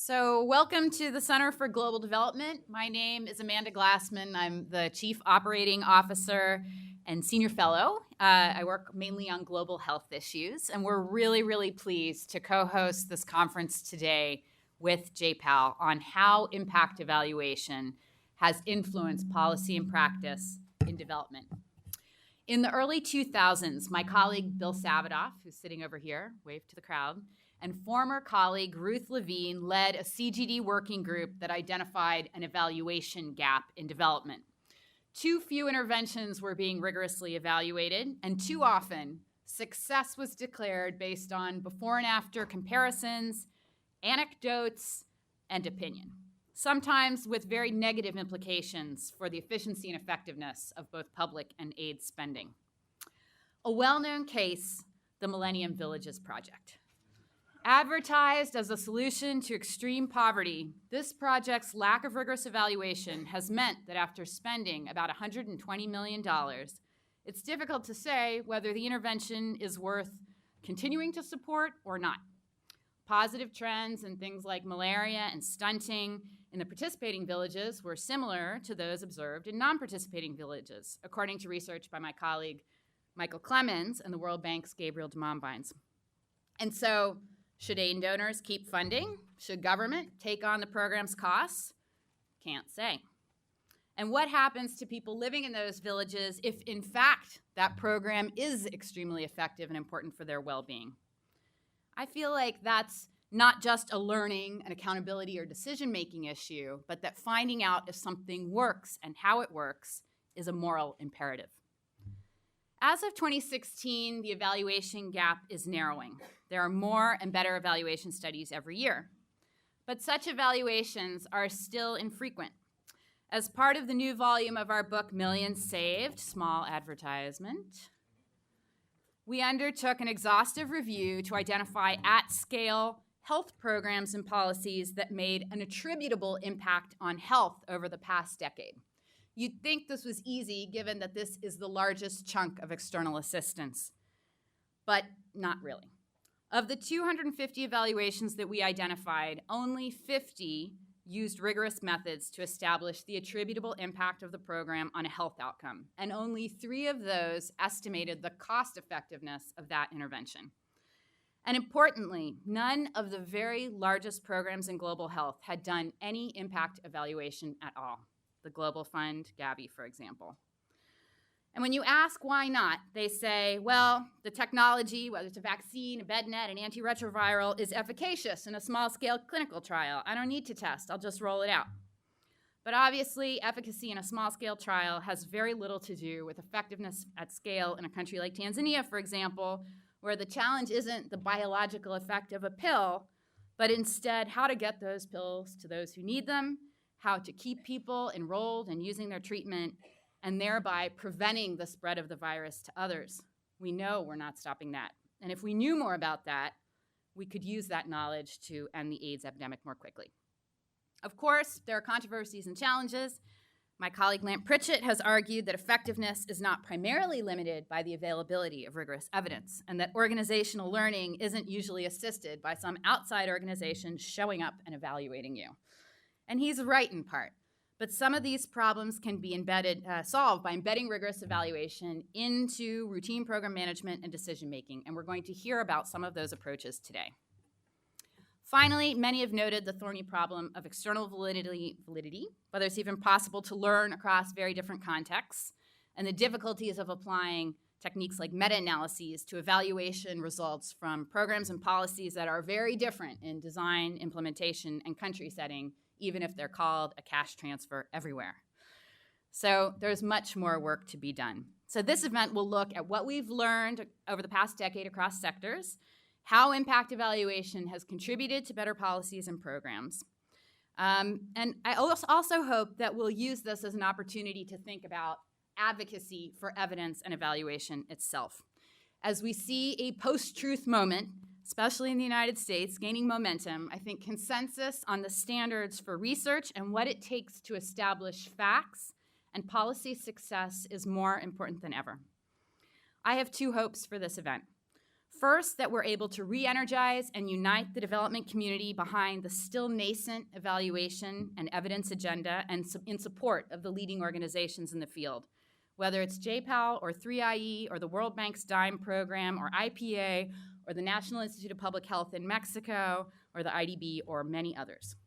So welcome to the Center for Global Development. My name is Amanda Glassman. I'm the Chief Operating Officer and Senior Fellow. I work mainly on global health issues, and we're really pleased to co-host this conference today with JPAL on how impact evaluation has influenced policy and practice in development. In the early 2000s, my colleague Bill Savadoff, who's sitting over here, wave to the crowd, and former colleague Ruth Levine led a CGD working group that identified an evaluation gap in development. Too few interventions were being rigorously evaluated, and too often, success was declared based on before and after comparisons, anecdotes, and opinion, sometimes with very negative implications for the efficiency and effectiveness of both public and aid spending. A well-known case, the Millennium Villages Project. Advertised as a solution to extreme poverty, this project's lack of rigorous evaluation has meant that after spending about $120 million, it's difficult to say whether the intervention is worth continuing to support or not. Positive trends in things like malaria and stunting in the participating villages were similar to those observed in non-participating villages, according to research by my colleague Michael Clemens and the World Bank's Gabriel de Mombynes. And so, should aid donors keep funding? Should government take on the program's costs? Can't say. And what happens to people living in those villages if, in fact, that program is extremely effective and important for their well-being? I feel like that's not just a learning, an accountability, or decision-making issue, but that finding out if something works and how it works is a moral imperative. As of 2016, the evaluation gap is narrowing. There are more and better evaluation studies every year. But such evaluations are still infrequent. As part of the new volume of our book, Millions Saved, small advertisement, we undertook an exhaustive review to identify at-scale health programs and policies that made an attributable impact on health over the past decade. You'd think this was easy, given that this is the largest chunk of external assistance, but not really. Of the 250 evaluations that we identified, only 50 used rigorous methods to establish the attributable impact of the program on a health outcome, and only 3 of those estimated the cost effectiveness of that intervention. And importantly, none of the very largest programs in global health had done any impact evaluation at all. The Global Fund, Gavi, for example. And when you ask why not, they say, well, the technology, whether it's a vaccine, a bed net, an antiretroviral, is efficacious in a small-scale clinical trial. I don't need to test, I'll just roll it out. But obviously, efficacy in a small-scale trial has very little to do with effectiveness at scale in a country like Tanzania, for example, where the challenge isn't the biological effect of a pill, but instead how to get those pills to those who need them, how to keep people enrolled and using their treatment, and thereby preventing the spread of the virus to others. We know we're not stopping that. And if we knew more about that, we could use that knowledge to end the AIDS epidemic more quickly. Of course, there are controversies and challenges. My colleague Lant Pritchett has argued that effectiveness is not primarily limited by the availability of rigorous evidence, and that organizational learning isn't usually assisted by some outside organization showing up and evaluating you. And he's right in part. But some of these problems can be solved by embedding rigorous evaluation into routine program management and decision-making, and we're going to hear about some of those approaches today. Finally, many have noted the thorny problem of external validity, whether it's even possible to learn across very different contexts, and the difficulties of applying techniques like meta-analyses to evaluation results from programs and policies that are very different in design, implementation, and country setting, even if they're called a cash transfer everywhere. So there's much more work to be done. So this event will look at what we've learned over the past decade across sectors, how impact evaluation has contributed to better policies and programs. And I also hope that we'll use this as an opportunity to think about advocacy for evidence and evaluation itself. As we see a post-truth moment, especially in the United States, gaining momentum, I think consensus on the standards for research and what it takes to establish facts and policy success is more important than ever. I have 2 hopes for this event. First, that we're able to re-energize and unite the development community behind the still nascent evaluation and evidence agenda and in support of the leading organizations in the field, whether it's JPAL or 3IE or the World Bank's DIME program or IPA or the National Institute of Public Health in Mexico or the IDB or many others.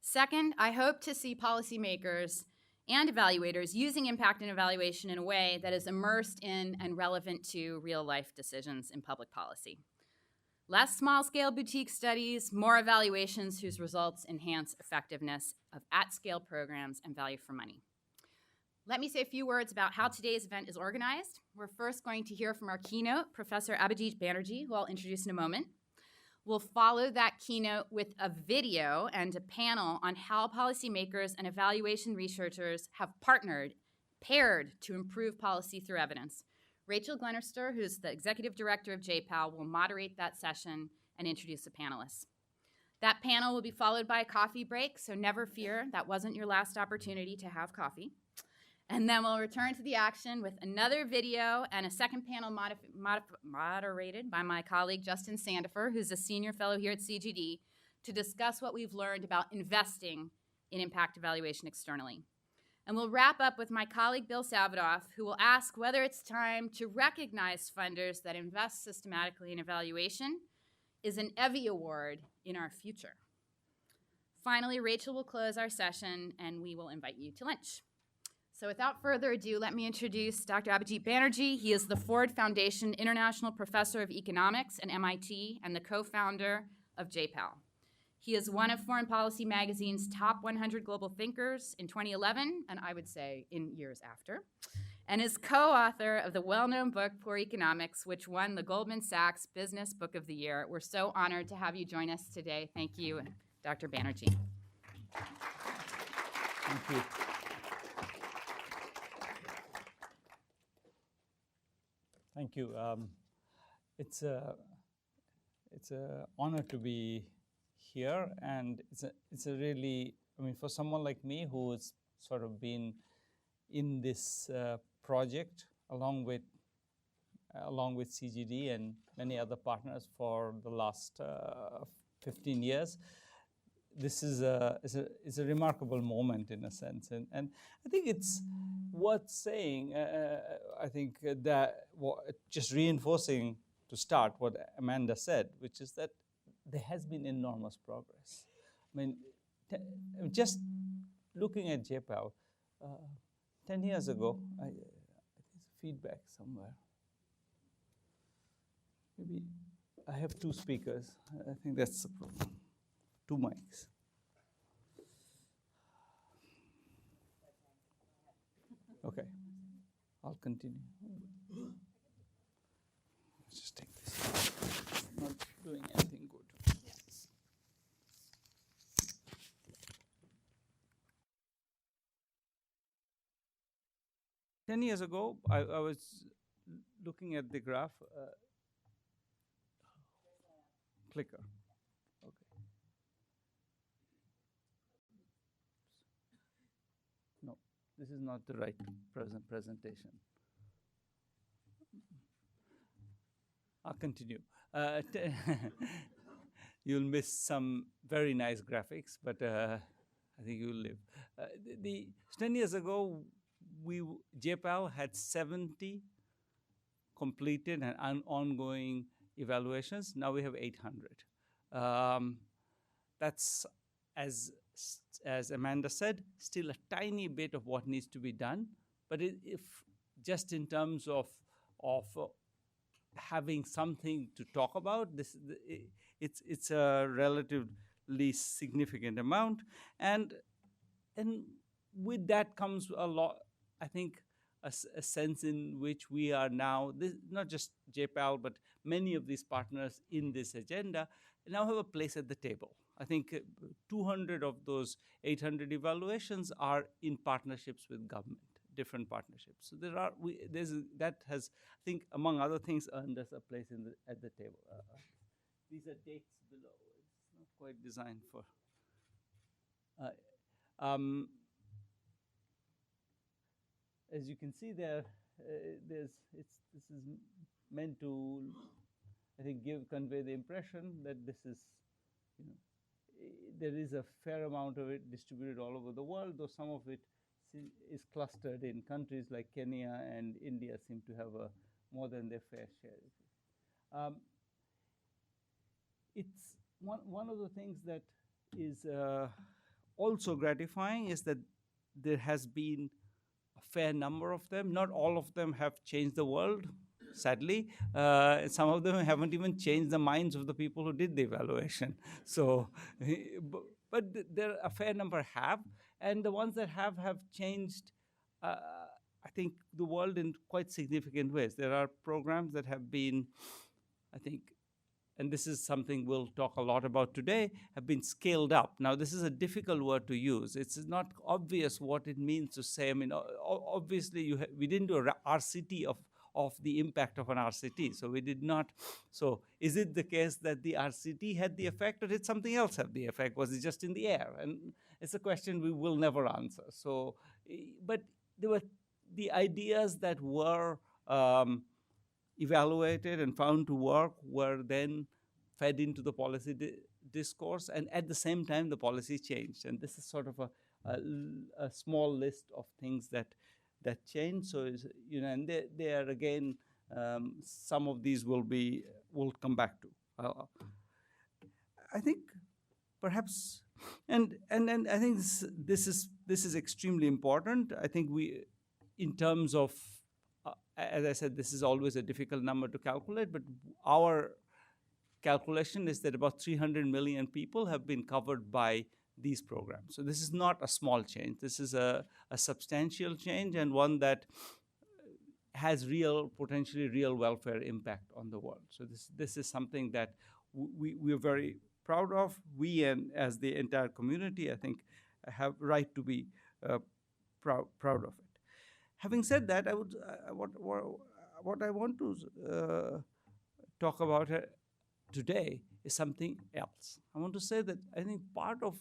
Second, I hope to see policymakers and evaluators using impact and evaluation in a way that is immersed in and relevant to real-life decisions in public policy. Less small-scale boutique studies, more evaluations whose results enhance effectiveness of at-scale programs and value for money. Let me say a few words about how today's event is organized. We're first going to hear from our keynote, Professor Abhijit Banerjee, who I'll introduce in a moment. We'll follow that keynote with a video and a panel on how policymakers and evaluation researchers have paired to improve policy through evidence. Rachel Glennerster, who's the executive director of JPAL, will moderate that session and introduce the panelists. That panel will be followed by a coffee break, so never fear, that wasn't your last opportunity to have coffee. And then we'll return to the action with another video and a second panel moderated by my colleague Justin Sandifer, who's a senior fellow here at CGD, to discuss what we've learned about investing in impact evaluation externally. And we'll wrap up with my colleague Bill Savadoff, who will ask whether it's time to recognize funders that invest systematically in evaluation is an EVI award in our future. Finally, Rachel will close our session and we will invite you to lunch. So without further ado, let me introduce Dr. Abhijit Banerjee. He is the Ford Foundation International Professor of Economics at MIT and the co-founder of JPAL. He is one of Foreign Policy Magazine's top 100 global thinkers in 2011, and I would say in years after, and is co-author of the well-known book, Poor Economics, which won the Goldman Sachs Business Book of the Year. We're so honored to have you join us today. Thank you, Dr. Banerjee. Thank you. Thank you. It's a honor to be here, and it's a really, I mean, for someone like me who's sort of been in this project along with CGD and many other partners for the last 15 years. This is a remarkable moment in a sense, and I think it's worth saying. I think that just reinforcing to start what Amanda said, which is that there has been enormous progress. I mean, just looking at JPAL, 10 years ago, there's feedback somewhere. Maybe I have two speakers. I think that's the problem. Two mics. Okay, I'll continue. Let's just take this. Not doing anything good. Yes. 10 years ago, I was looking at the graph. Clicker. Okay. No, this is not the right presentation. I'll continue. You'll miss some very nice graphics, but I think you'll live. 10 years ago, JPAL had 70 completed and ongoing evaluations. Now we have 800. That's, as Amanda said, still a tiny bit of what needs to be done. But if just in terms of having something to talk about, it's a relatively significant amount, and with that comes a lot. I think a sense in which we are now, not just JPAL, but many of these partners in this agenda now have a place at the table. I think 200 of those 800 evaluations are in partnerships with government, different partnerships. So that has, I think, among other things, earned us a place at the table. These are dates below. It's not quite designed for. As you can see there, this is meant to I think, convey the impression that this is, you know, there is a fair amount of it distributed all over the world, though some of it is clustered in countries like Kenya and India seem to have more than their fair share. Um, it's one of the things that is also gratifying is that there has been a fair number of them. Not all of them have changed the world, sadly. Some of them haven't even changed the minds of the people who did the evaluation. So, but there a fair number have, and the ones that have changed, I think, the world in quite significant ways. There are programs that have been, I think, and this is something we'll talk a lot about today, have been scaled up. Now, this is a difficult word to use. It's not obvious what it means to say. I mean, obviously, we didn't do a RCT of the impact of an RCT. So we did not. So is it the case that the RCT had the effect, or did something else have the effect? Was it just in the air? And it's a question we will never answer. So, but there were the ideas that were evaluated and found to work were then fed into the policy discourse, and at the same time the policy changed. And this is sort of a small list of things that changed. So you know, and they are again, some of these we'll come back to. I think perhaps, and I think this is extremely important. I think we, in terms of, as I said, this is always a difficult number to calculate, but our calculation is that about 300 million people have been covered by these programs. So this is not a small change. This is a substantial change, and one that has potentially real welfare impact on the world. So this is something that we are very proud of. We, and as the entire community, I think, have right to be proud of it. Having said that, I would what I want to talk about today is something else. I want to say that I think part of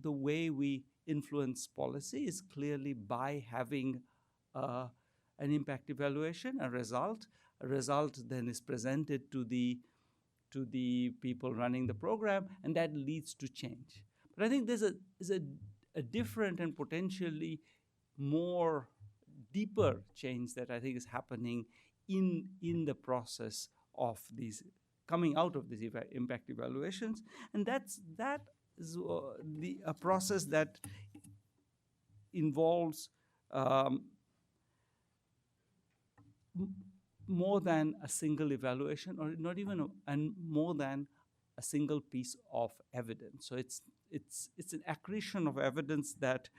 the way we influence policy is clearly by having an impact evaluation, a result. A result then is presented to the people running the program, and that leads to change. But I think there's a different and potentially more deeper change that I think is happening in the process of these, coming out of these impact evaluations, and that is a process that involves more than a single evaluation, or not even and more than a single piece of evidence. So it's an accretion of evidence that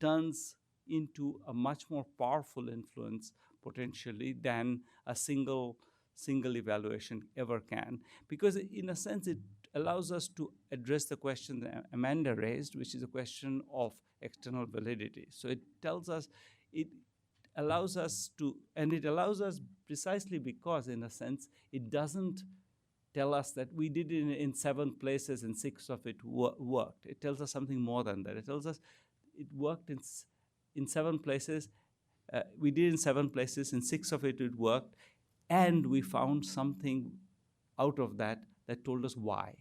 turns into a much more powerful influence potentially than a single evaluation ever can, because in a sense it allows us to address the question that Amanda raised, which is a question of external validity. So it allows us precisely because, in a sense, it doesn't tell us that we did it in 7 places and 6 of it worked. It tells us something more than that. It tells us it worked in 7 places. We did in 7 places, in 6 of it worked, and we found something out of that told us why.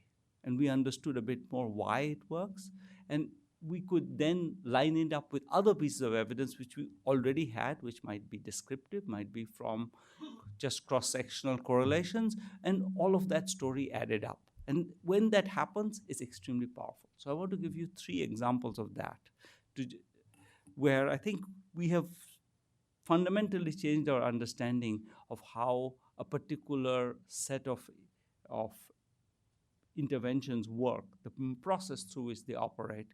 And we understood a bit more why it works. And we could then line it up with other pieces of evidence which we already had, which might be descriptive, might be from just cross-sectional correlations, and all of that story added up. And when that happens, it's extremely powerful. So I want to give you 3 examples of that, where I think we have fundamentally changed our understanding of how a particular set of interventions work, the process through which they operate,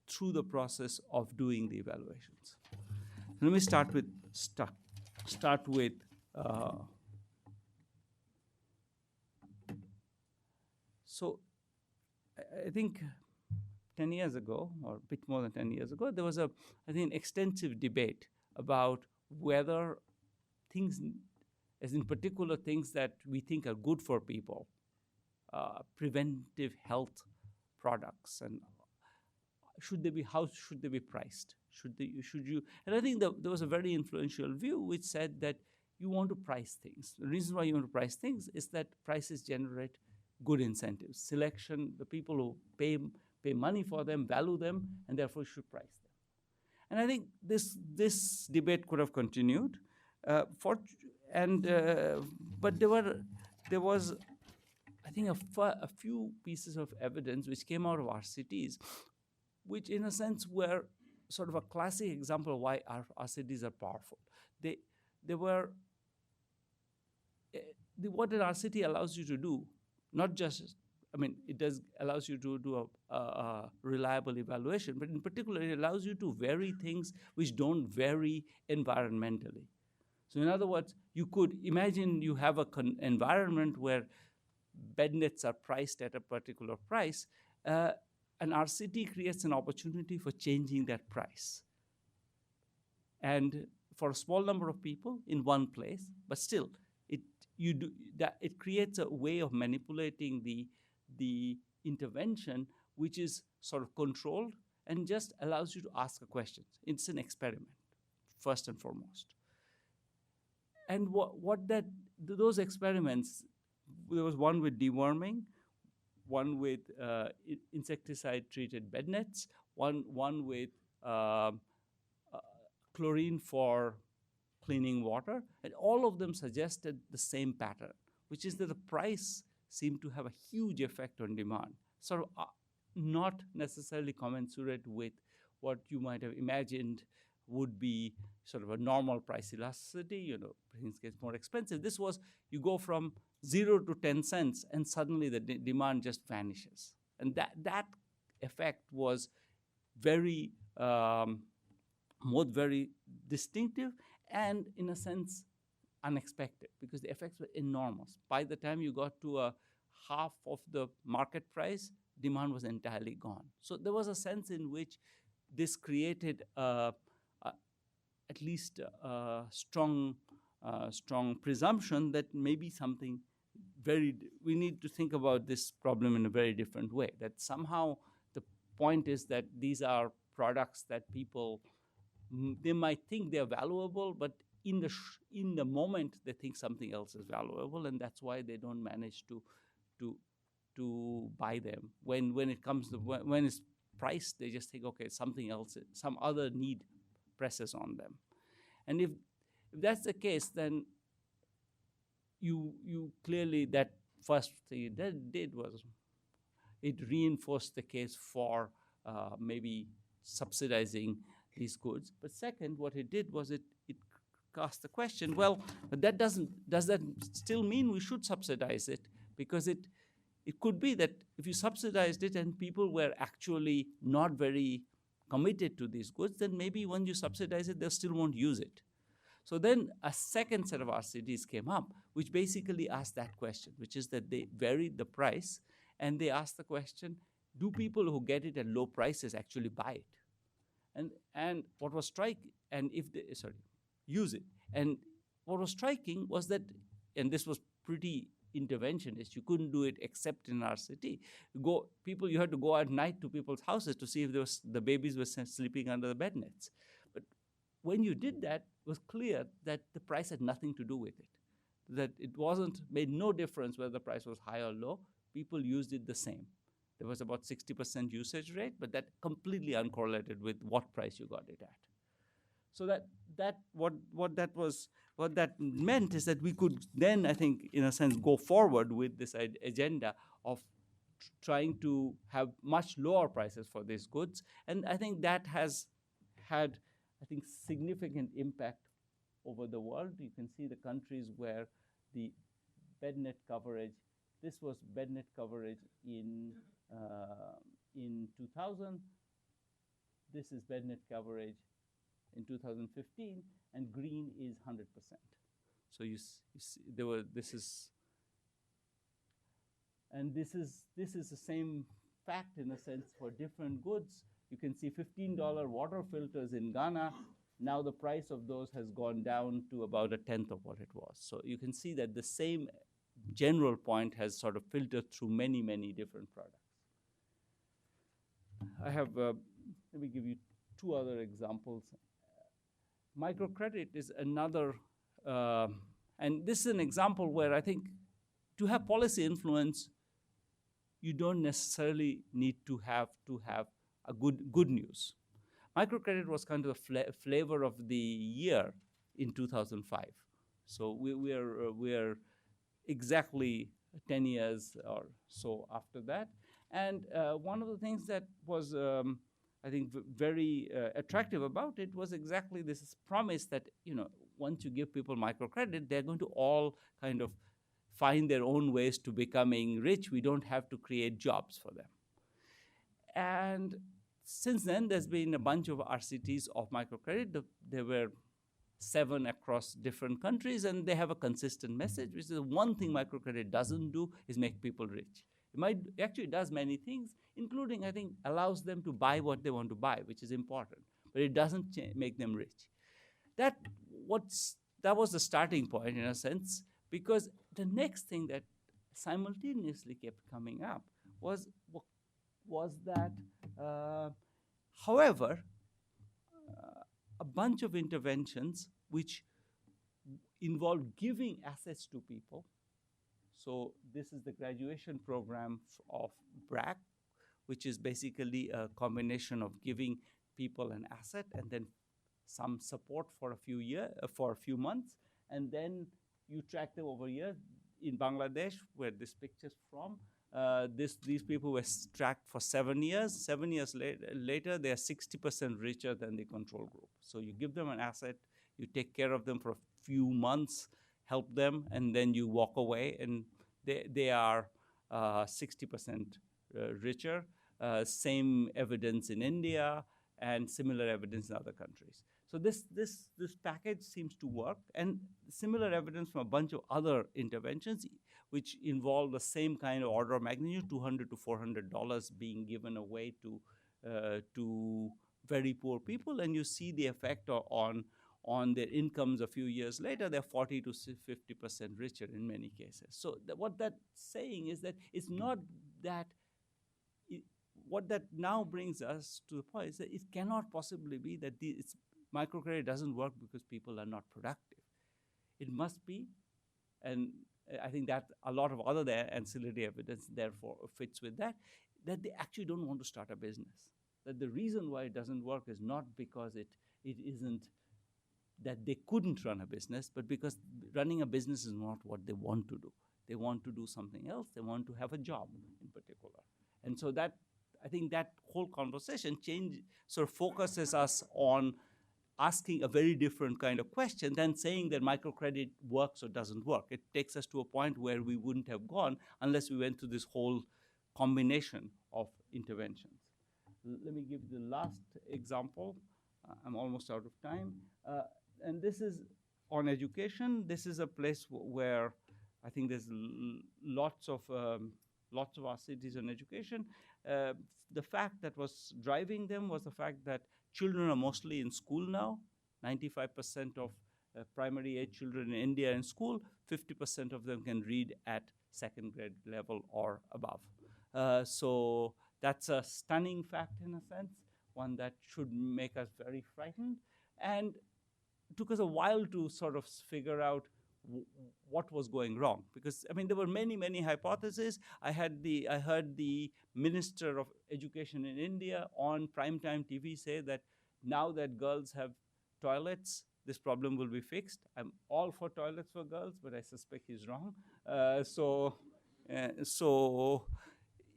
through the process of doing the evaluations. Let me start with so I think 10 years ago, or a bit more than 10 years ago, there was an extensive debate about whether things, as in particular things that we think are good for people, preventive health products, and how should they be priced? And I think there was a very influential view which said that you want to price things. The reason why you want to price things is that prices generate good incentives. Selection, the people who pay money for them, value them, and therefore should price them. And I think this debate could have continued, but there was, I think, a few pieces of evidence which came out of our cities, which in a sense were sort of a classic example of why our cities are powerful. They were what an RCT allows you to do, not just, I mean, allows you to do a reliable evaluation, but in particular, it allows you to vary things which don't vary environmentally. So in other words, you could imagine you have an environment where bed nets are priced at a particular price. An RCT creates an opportunity for changing that price. And for a small number of people in one place, but still, it creates a way of manipulating the intervention, which is sort of controlled and just allows you to ask a question. It's an experiment, first and foremost. And those experiments, there was one with deworming, one with insecticide-treated bed nets, one with chlorine for cleaning water, and all of them suggested the same pattern, which is that the price seemed to have a huge effect on demand, sort of not necessarily commensurate with what you might have imagined would be sort of a normal price elasticity, things get more expensive. This was, you go from 0 to 10 cents and suddenly the demand just vanishes. And that effect was very, both very distinctive and in a sense unexpected, because the effects were enormous. By the time you got to a half of the market price, demand was entirely gone. So there was a sense in which this created at least a strong presumption that maybe something we need to think about this problem in a very different way, that somehow the point is that these are products that people, they might think they're valuable, but in the moment they think something else is valuable, and that's why they don't manage to buy them. When it's priced, they just think, okay, something else, some other need presses on them. And if that's the case, then you clearly, that first thing that did was it reinforced the case for maybe subsidizing these goods. But second, what it did was it cast the question, well, does that still mean we should subsidize it? Because it could be that if you subsidized it and people were actually not very committed to these goods, then maybe when you subsidize it, they still won't use it. So then a second set of RCTs came up, which basically asked that question, which is that they varied the price, and they asked the question, do people who get it at low prices actually buy it? And what was striking, and if they, use it. And what was striking was that, and this was pretty interventionist, you couldn't do it except in RCT. You had to go at night to people's houses to see if the babies were sleeping under the bed nets. But when you did that, it was clear that the price had nothing to do with it. That it made no difference whether the price was high or low. People used it the same. There was about 60% usage rate, but that completely uncorrelated with what price you got it at. So what that meant is that we could then, I think, in a sense, go forward with this agenda of trying to have much lower prices for these goods. And I think that has had, I think, significant impact over the world. You can see the countries where the bed net coverage, this was bed net coverage in 2000. This is bed net coverage in 2015, and green is 100%. So you see, this is the same fact in a sense for different goods. You can see $15 water filters in Ghana. Now the price of those has gone down to about a tenth of what it was. So you can see that the same general point has sort of filtered through many, many different products. I have, let me give you two other examples. Microcredit is another And this is an example where I think to have policy influence, you don't necessarily need to have a good news. Microcredit was kind of the flavor of the year in 2005. So we are exactly 10 years or so after that. And one of the things that was, I think, very attractive about it was exactly this promise that, once you give people microcredit, they're going to all kind of find their own ways to becoming rich. We don't have to create jobs for them. And since then, there's been a bunch of RCTs of microcredit. There were 7 across different countries, and they have a consistent message, which is the one thing microcredit doesn't do is make people rich. It actually does many things, including, I think, allows them to buy what they want to buy, which is important, but it doesn't make them rich. That was the starting point, in a sense, because the next thing that simultaneously kept coming up was that, however, a bunch of interventions which involve giving assets to people. So this is the graduation program of BRAC, which is basically a combination of giving people an asset and then some support for a few months, and then you track them over years. In Bangladesh, where this picture's from, these people were tracked for 7 years. 7 years later, they are 60% richer than the control group. So you give them an asset, you take care of them for a few months, help them, and then you walk away, and they are 60% richer. Same evidence in India, and similar evidence in other countries. So this package seems to work, and similar evidence from a bunch of other interventions, which involve the same kind of order of magnitude, $200 to $400 being given away to very poor people, and you see the effect on their incomes a few years later. They're 40 to 50% richer in many cases. So what that's saying is that it's not that. What that now brings us to the point is that it cannot possibly be that microcredit doesn't work because people are not productive. It must be, and I think that a lot of other ancillary evidence therefore fits with that they actually don't want to start a business. That the reason why it doesn't work is not because it isn't that they couldn't run a business, but because running a business is not what they want to do. They want to do something else. They want to have a job in particular. And so that, I think that whole conversation sort of focuses us on asking a very different kind of question than saying that microcredit works or doesn't work. It takes us to a point where we wouldn't have gone unless we went through this whole combination of interventions. Let me give the last example. I'm almost out of time. And this is on education. This is a place where I think there's lots of our cities on education. The fact that was driving them was the fact that children are mostly in school now. 95% of primary age children in India are in school. 50% of them can read at second grade level or above. So that's a stunning fact in a sense, one that should make us very frightened. And it took us a while to sort of figure out what was going wrong, because I mean there were many hypotheses. I heard the Minister of Education in India on primetime TV say that now that girls have toilets, this problem will be fixed. I'm all for toilets for girls, but I suspect he's wrong. So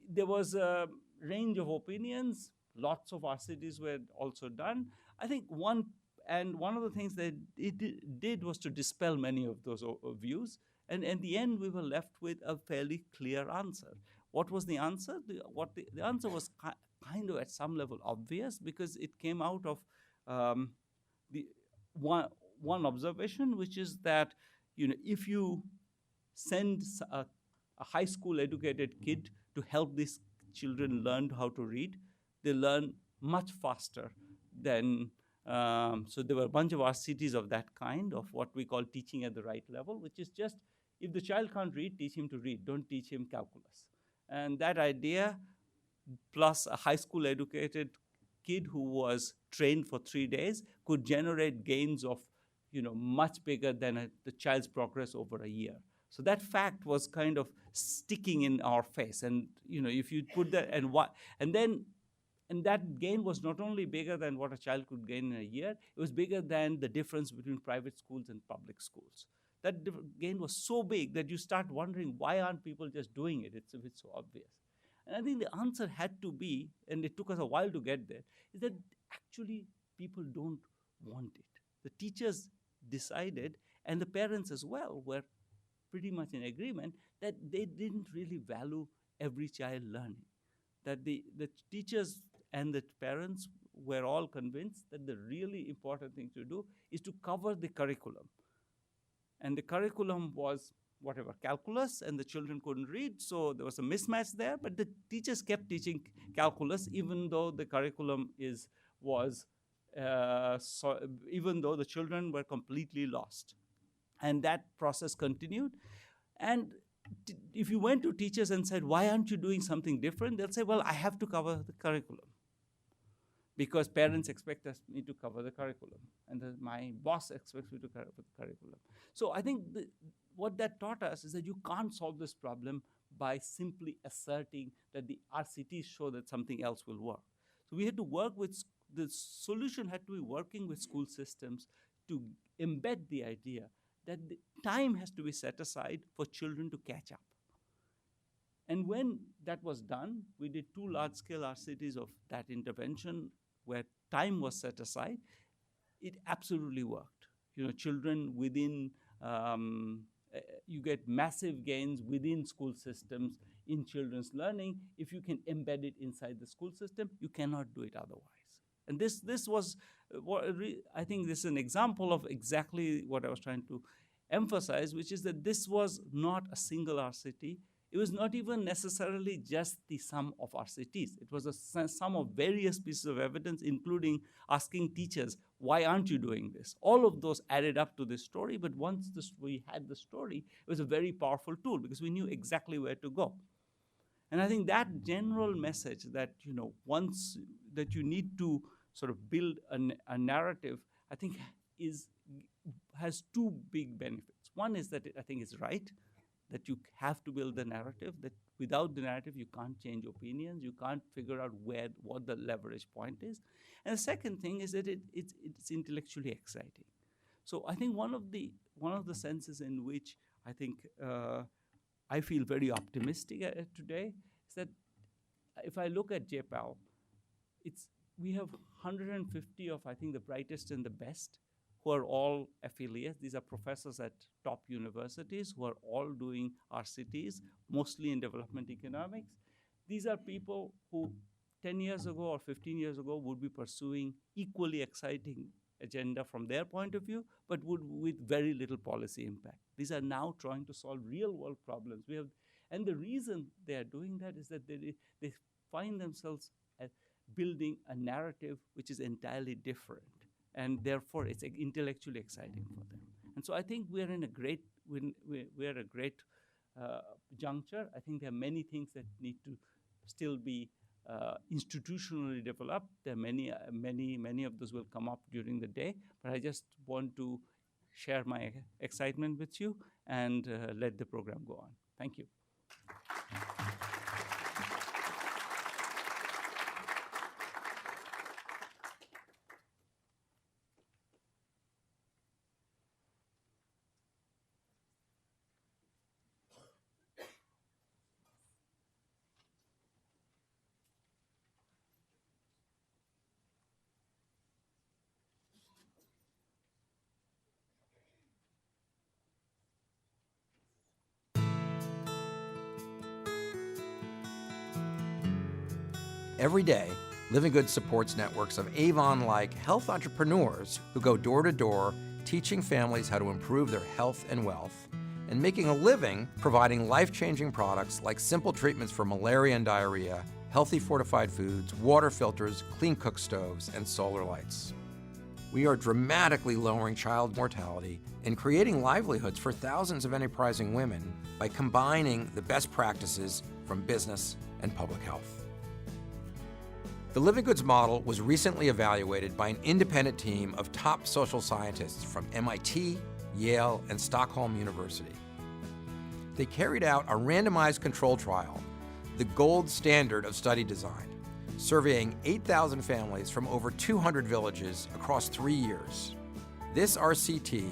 there was a range of opinions. Lots of our cities were also done. I think one of the things that it did was to dispel many of those views. And in the end, we were left with a fairly clear answer. What was the answer? The answer was kind of at some level obvious, because it came out of the one observation, which is that if you send a high school educated kid to help these children learn how to read, they learn much faster than. So there were a bunch of RCTs of that kind, of what we call teaching at the right level, which is just, if the child can't read, teach him to read. Don't teach him calculus. And that idea, plus a high school educated kid who was trained for 3 days, could generate gains of much bigger than the child's progress over a year. So that fact was kind of sticking in our face. And if you put that and that gain was not only bigger than what a child could gain in a year, it was bigger than the difference between private schools and public schools. That gain was so big that you start wondering, why aren't people just doing it? It's so obvious. And I think the answer had to be, and it took us a while to get there, is that actually people don't want it. The teachers decided, and the parents as well were pretty much in agreement, that they didn't really value every child learning. That the teachers and the parents were all convinced that the really important thing to do is to cover the curriculum. And the curriculum was whatever, calculus, and the children couldn't read, so there was a mismatch there, but the teachers kept teaching calculus even though the curriculum even though the children were completely lost. And that process continued. And if you went to teachers and said, why aren't you doing something different? They'll say, well, I have to cover the curriculum because parents expect me to cover the curriculum, and my boss expects me to cover the curriculum. So I think what that taught us is that you can't solve this problem by simply asserting that the RCTs show that something else will work. So we had to work with, the solution had to be working with school systems to embed the idea that the time has to be set aside for children to catch up. And when that was done, we did 2 large-scale RCTs of that intervention where time was set aside. It absolutely worked. Children within, you get massive gains within school systems in children's learning. If you can embed it inside the school system, you cannot do it otherwise. And this was, I think this is an example of exactly what I was trying to emphasize, which is that this was not a single RCT. It was not even necessarily just the sum of RCTs. It was a sum of various pieces of evidence, including asking teachers, why aren't you doing this? All of those added up to this story, but once we had the story, it was a very powerful tool because we knew exactly where to go. And I think that general message that, once that you need to sort of build a narrative, I think has 2 big benefits. One is that I think it's right, that you have to build the narrative, that without the narrative, you can't change opinions, you can't figure out what the leverage point is. And the second thing is that it's intellectually exciting. So I think one of the senses in which I think I feel very optimistic today is that if I look at JPAL, we have 150 of, I think, the brightest and the best who are all affiliates. These are professors at top universities who are all doing RCTs, mostly in development economics. These are people who 10 years ago or 15 years ago would be pursuing equally exciting agenda from their point of view, but with very little policy impact. These are now trying to solve real-world problems. And the reason they are doing that is that they find themselves building a narrative which is entirely different, and therefore it's intellectually exciting for them. And so I think we're at a great juncture. I think there are many things that need to still be institutionally developed. There are many of those will come up during the day, but I just want to share my excitement with you and let the program go on. Thank you. Every day, Living Good supports networks of Avon-like health entrepreneurs who go door to door teaching families how to improve their health and wealth and making a living providing life-changing products like simple treatments for malaria and diarrhea, healthy fortified foods, water filters, clean cook stoves, and solar lights. We are dramatically lowering child mortality and creating livelihoods for thousands of enterprising women by combining the best practices from business and public health. The Living Goods model was recently evaluated by an independent team of top social scientists from MIT, Yale, and Stockholm University. They carried out a randomized control trial, the gold standard of study design, surveying 8,000 families from over 200 villages across 3 years. This RCT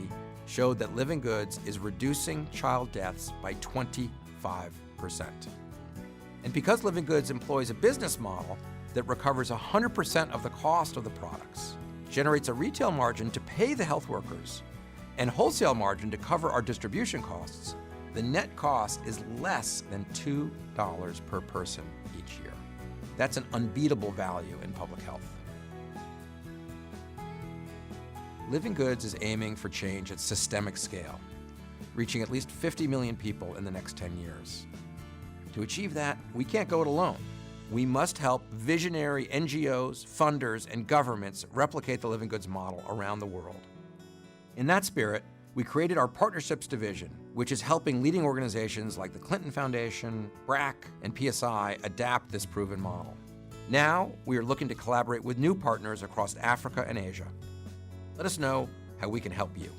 showed that Living Goods is reducing child deaths by 25%. And because Living Goods employs a business model that recovers 100% of the cost of the products, generates a retail margin to pay the health workers, and wholesale margin to cover our distribution costs, the net cost is less than $2 per person each year. That's an unbeatable value in public health. Living Goods is aiming for change at systemic scale, reaching at least 50 million people in the next 10 years. To achieve that, we can't go it alone. We must help visionary NGOs, funders, and governments replicate the Living Goods model around the world. In that spirit, we created our Partnerships Division, which is helping leading organizations like the Clinton Foundation, BRAC, and PSI adapt this proven model. Now, we are looking to collaborate with new partners across Africa and Asia. Let us know how we can help you.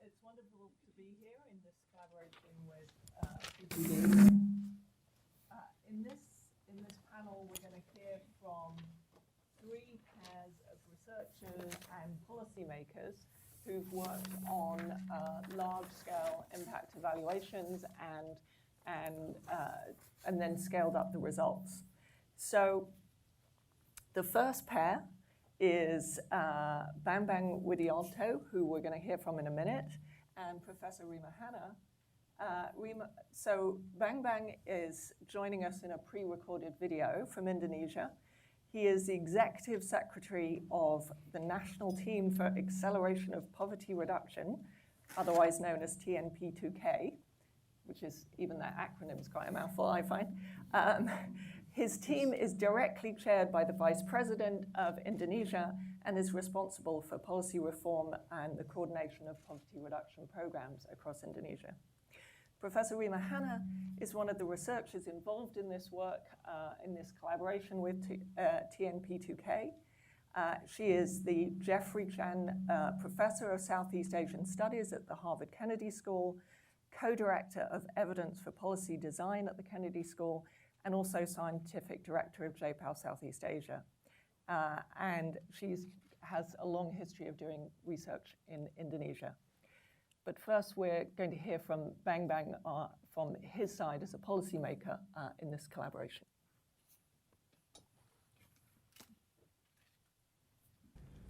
It's wonderful to be here in this collaboration with PPD. In this panel, we're going to hear from 3 pairs of researchers and policymakers who've worked on large-scale impact evaluations and then scaled up the results. So the first pair is Bang Bang Widianto, who we're going to hear from in a minute, and Professor Rima Hanna. So Bang Bang is joining us in a pre-recorded video from Indonesia. He is the Executive Secretary of the National Team for Acceleration of Poverty Reduction, otherwise known as TNP2K, which is, even that acronym is quite a mouthful, I find. His team is directly chaired by the Vice President of Indonesia and is responsible for policy reform and the coordination of poverty reduction programs across Indonesia. Professor Rima Hanna is one of the researchers involved in this work, in this collaboration with TNP2K. She is the Jeffrey Chan Professor of Southeast Asian Studies at the Harvard Kennedy School, co-director of Evidence for Policy Design at the Kennedy School, and also scientific director of JPAL Southeast Asia. And she has a long history of doing research in Indonesia. But first, we're going to hear from Bang Bang from his side as a policymaker in this collaboration.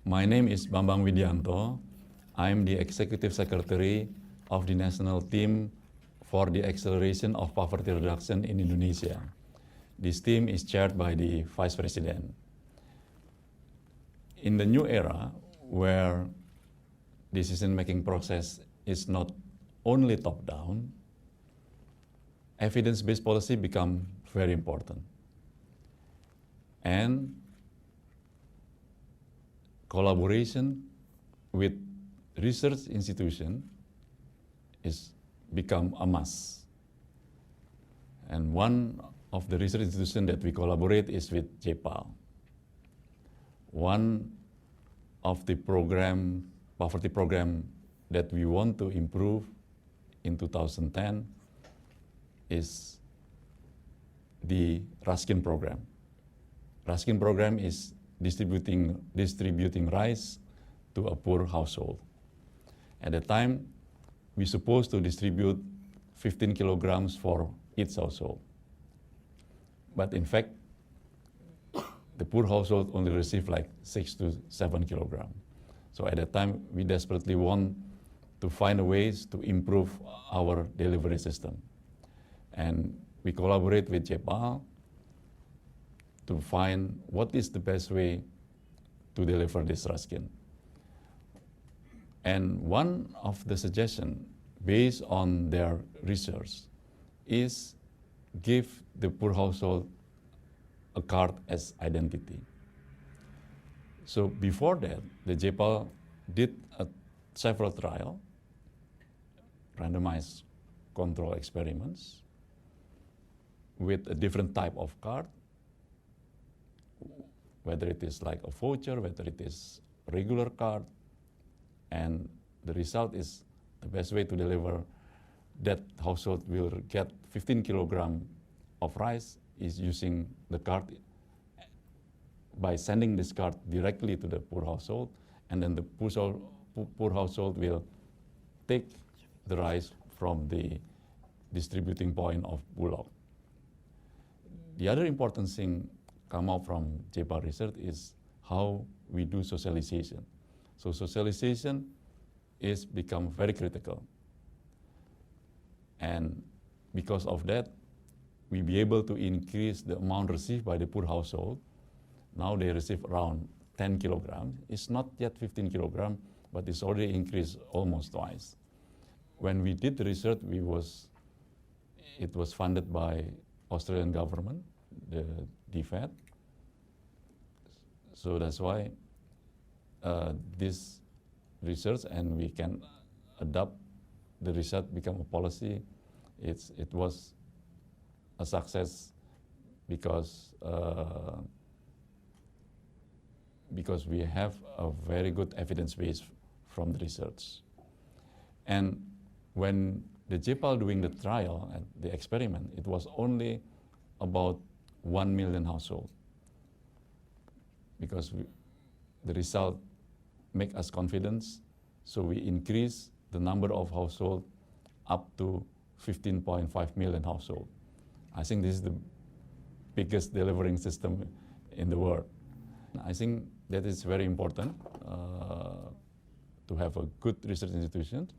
My name is Bambang Widianto. I'm the Executive Secretary of the National Team for the Acceleration of Poverty Reduction in Indonesia. This team is chaired by the Vice President. In the new era, where decision-making process is not only top-down, evidence-based policy become very important. And collaboration with research institution is become a must. And one of the research institutions that we collaborate is with JPAL. One of the poverty program that we want to improve in 2010 is the Raskin program. Raskin program is distributing rice to a poor household. At the time, we're supposed to distribute 15 kilograms for each household. But in fact, the poor household only receive like 6 to 7 kilograms. So at that time, we desperately want to find ways to improve our delivery system. And we collaborate with JPAL to find what is the best way to deliver this Raskin. And one of the suggestions based on their research is give the poor household a card as identity. So before that, the JPAL did several trials, randomized control experiments with a different type of card, whether it is like a voucher, whether it is a regular card, and the result is the best way to deliver that household will get 15 kilogram of rice is using the card by sending this card directly to the poor household, and then the poor household will take the rice from the distributing point of Bulog. The other important thing come out from JPAL research is how we do socialization. So socialization is become very critical. And because of that, we be able to increase the amount received by the poor household. Now they receive around 10 kilograms. It's not yet 15 kilograms, but it's already increased almost twice. When we did the research, it was funded by Australian government, the DFAT. So that's why this research, and we can adopt the research, become a policy. It was a success because we have a very good evidence base from the research. And when the JPAL doing the trial and the experiment, it was only about 1 million households, because the result make us confidence, so we increase the number of households up to 15.5 million households. I think this is the biggest delivering system in the world. I think that is very important to have a good research institution,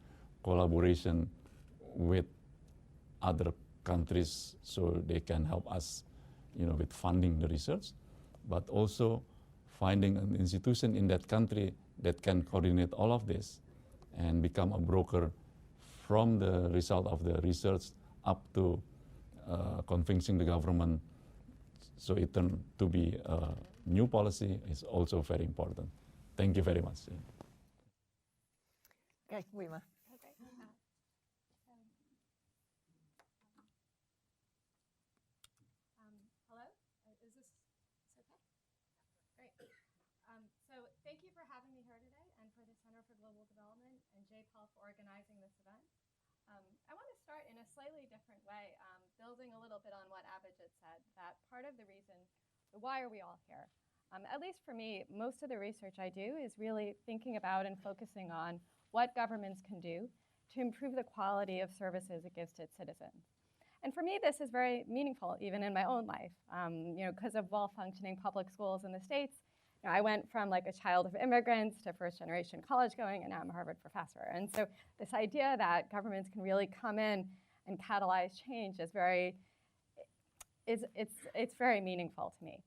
collaboration with other countries so they can help us, with funding the research, but also finding an institution in that country that can coordinate all of this and become a broker from the result of the research up to convincing the government, so it turned to be a new policy is also very important. Thank you very much. Okay, Wima. Hello? Is this okay? Great. So thank you for having me here today, and for the Center for Global Development and JPAL for organizing this event. I want to start in a slightly different way, building a little bit on what Abhijit said, that part of the reason, why are we all here? At least for me, most of the research I do is really thinking about and focusing on what governments can do to improve the quality of services it gives to its citizens. And for me, this is very meaningful, even in my own life. Because of well-functioning public schools in the States, I went from like a child of immigrants to first-generation college-going, and now I'm a Harvard professor. And so this idea that governments can really come in and catalyze change is very meaningful to me.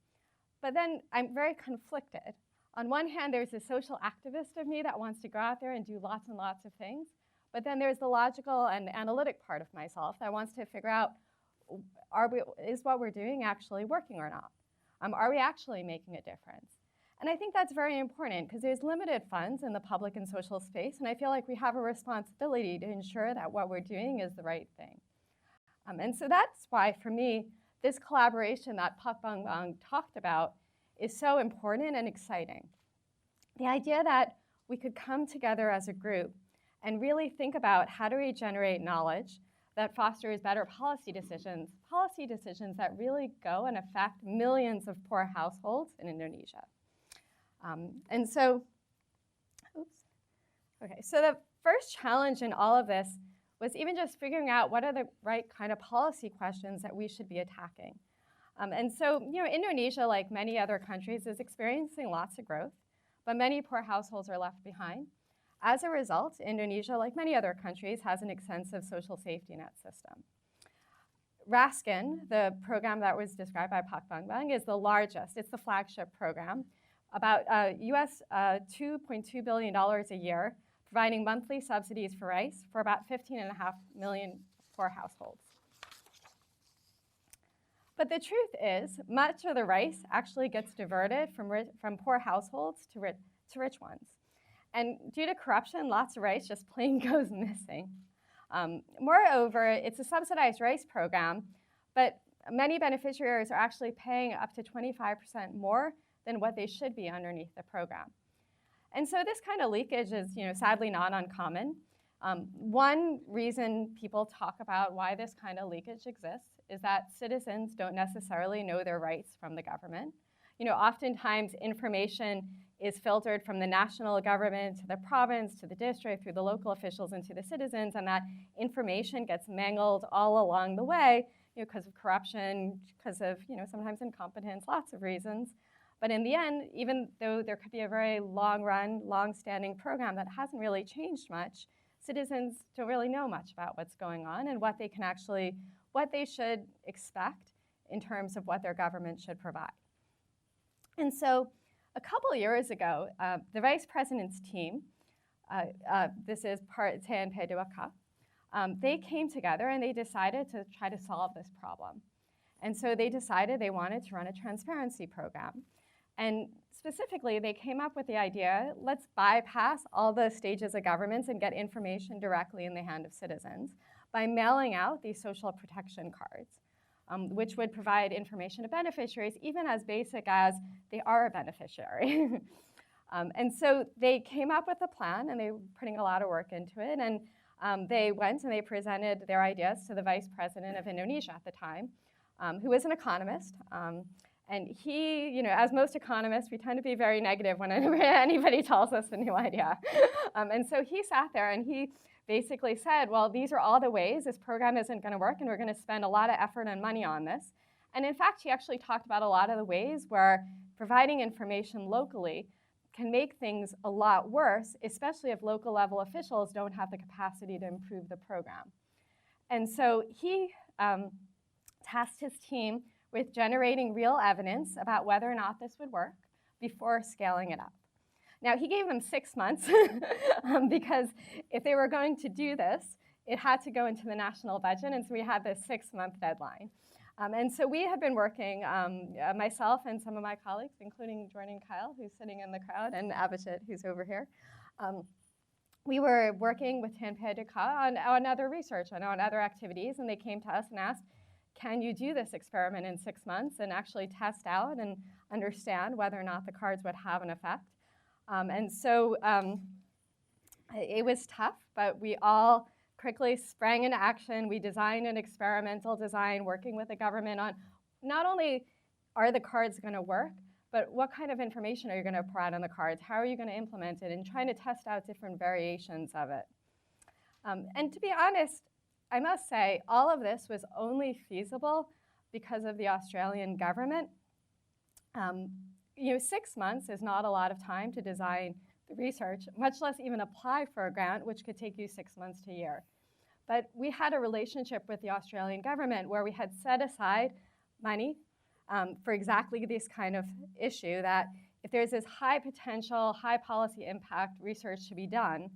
But then I'm very conflicted. On one hand, there's this social activist of me that wants to go out there and do lots and lots of things. But then there's the logical and analytic part of myself that wants to figure out, is what we're doing actually working or not? Are we actually making a difference? And I think that's very important, because there's limited funds in the public and social space, and I feel like we have a responsibility to ensure that what we're doing is the right thing. And so that's why, for me, this collaboration that Pak Bang Bang talked about is so important and exciting. The idea that we could come together as a group and really think about how do we generate knowledge that fosters better policy decisions that really go and affect millions of poor households in Indonesia. So the first challenge in all of this was even just figuring out what are the right kind of policy questions that we should be attacking. Indonesia, like many other countries, is experiencing lots of growth, but many poor households are left behind. As a result, Indonesia, like many other countries, has an extensive social safety net system. Raskin, the program that was described by Pak Bang Bang, is the largest. It's the flagship program about US $2.2 billion a year, providing monthly subsidies for rice for about 15.5 million poor households. But the truth is, much of the rice actually gets diverted from poor households to rich ones. And due to corruption, lots of rice just plain goes missing. Moreover, it's a subsidized rice program, but many beneficiaries are actually paying up to 25% more than what they should be underneath the program. And so this kind of leakage is, sadly not uncommon. One reason people talk about why this kind of leakage exists is that citizens don't necessarily know their rights from the government. Oftentimes information is filtered from the national government to the province, to the district, through the local officials, and to the citizens, and that information gets mangled all along the way, because of corruption, because of, sometimes incompetence, lots of reasons. But in the end, even though there could be a very long-run, long-standing program that hasn't really changed much, citizens don't really know much about what's going on and what they should expect in terms of what their government should provide. And so a couple of years ago, the vice president's team, this is part TNP de Waka, they came together and they decided to try to solve this problem. And so they decided they wanted to run a transparency program. And specifically, they came up with the idea, let's bypass all the stages of governments and get information directly in the hand of citizens by mailing out these social protection cards, which would provide information to beneficiaries, even as basic as they are a beneficiary. And so they came up with a plan, and they were putting a lot of work into it. And they went and they presented their ideas to the vice president of Indonesia at the time, who was an economist. And he, as most economists, we tend to be very negative when anybody tells us a new idea. And so he sat there and he basically said, well, these are all the ways this program isn't going to work, and we're going to spend a lot of effort and money on this. And in fact, he actually talked about a lot of the ways where providing information locally can make things a lot worse, especially if local level officials don't have the capacity to improve the program. And so he tasked his team with generating real evidence about whether or not this would work before scaling it up. Now, he gave them 6 months because if they were going to do this, it had to go into the national budget, and so we had this 6-month deadline. And so we have been working, myself and some of my colleagues, including joining Kyle, who's sitting in the crowd, and Abhishek, who's over here. We were working with TNP de Waka on other research and on other activities, and they came to us and asked, can you do this experiment in 6 months and actually test out and understand whether or not the cards would have an effect? And so it was tough, but we all quickly sprang into action. We designed an experimental design working with the government on not only are the cards going to work, but what kind of information are you going to provide on the cards? How are you going to implement it? And trying to test out different variations of it. And to be honest, I must say, all of this was only feasible because of the Australian government. 6 months is not a lot of time to design the research, much less even apply for a grant, which could take you 6 months to a year. But we had a relationship with the Australian government where we had set aside money for exactly this kind of issue, that if there's this high potential, high policy impact research to be done,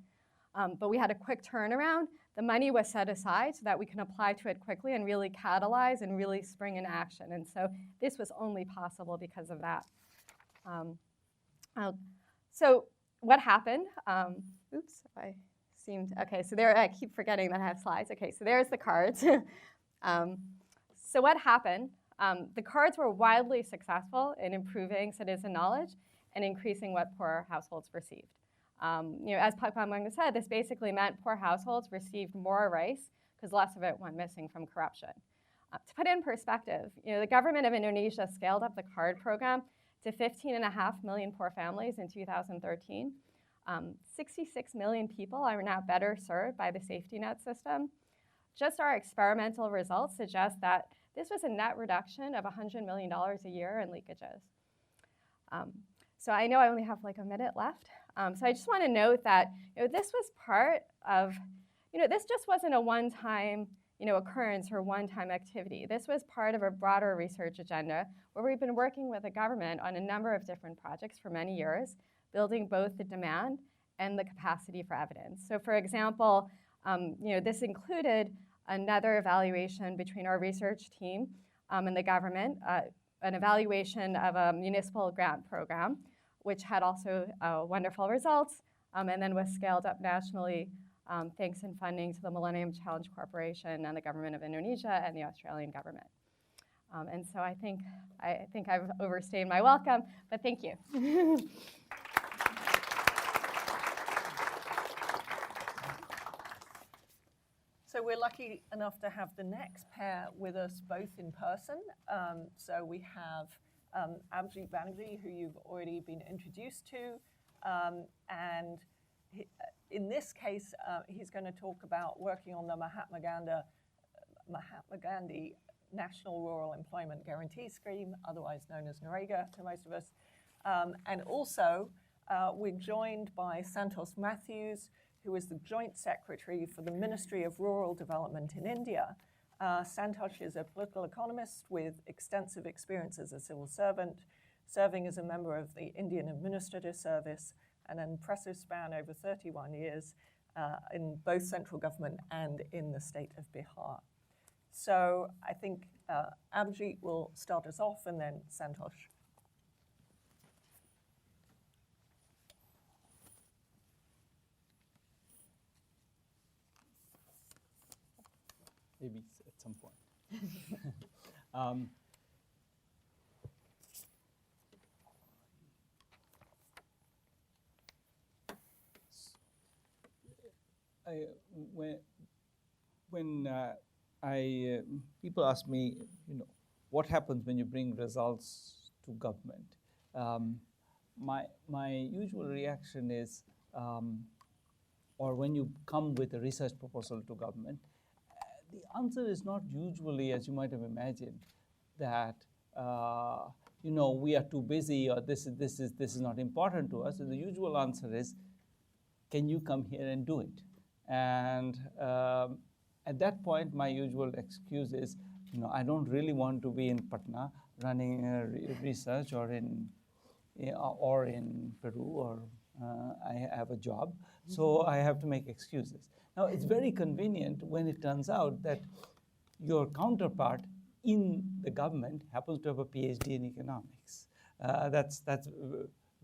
but we had a quick turnaround, the money was set aside so that we can apply to it quickly and really catalyze and really spring into action. And so this was only possible because of that. So what happened? Oops, I seemed, okay, so there, I keep forgetting that I have slides. Okay, so there's the cards. So what happened? The cards were wildly successful in improving citizen knowledge and increasing what poor households received. As Pakwan said, this basically meant poor households received more rice because less of it went missing from corruption. To put it in perspective, the government of Indonesia scaled up the card program to 15.5 million poor families in 2013. 66 million people are now better served by the safety net system. Just our experimental results suggest that this was a net reduction of $100 million a year in leakages. So I know I only have like a minute left. So I just want to note that this was part of, this just wasn't a one-time occurrence or one-time activity. This was part of a broader research agenda where we've been working with the government on a number of different projects for many years, building both the demand and the capacity for evidence. So for example, this included another evaluation between our research team and the government, an evaluation of a municipal grant program, which had also wonderful results, and then was scaled up nationally thanks in funding to the Millennium Challenge Corporation and the government of Indonesia and the Australian government. And so I think I've overstayed my welcome, but thank you. So we're lucky enough to have the next pair with us both in person. So we have Abhijit Banerjee, who you've already been introduced to, and in this case, he's going to talk about working on the Mahatma Gandhi National Rural Employment Guarantee Scheme, otherwise known as NREGA to most of us. And also, we're joined by Santosh Matthews, who is the Joint Secretary for the Ministry of Rural Development in India. Santosh is a political economist with extensive experience as a civil servant, serving as a member of the Indian Administrative Service, and an impressive span over 31 years in both central government and in the state of Bihar. So I think Abhijit will start us off, and then Santosh. Maybe at some point. When people ask me, what happens when you bring results to government, my usual reaction is, or when you come with a research proposal to government, the answer is not usually, as you might have imagined, that we are too busy or this is not important to us. So the usual answer is, can you come here and do it? And at that point, my usual excuse is, I don't really want to be in Patna running research or in Peru, or I have a job, so I have to make excuses. Now, it's very convenient when it turns out that your counterpart in the government happens to have a PhD in economics. That's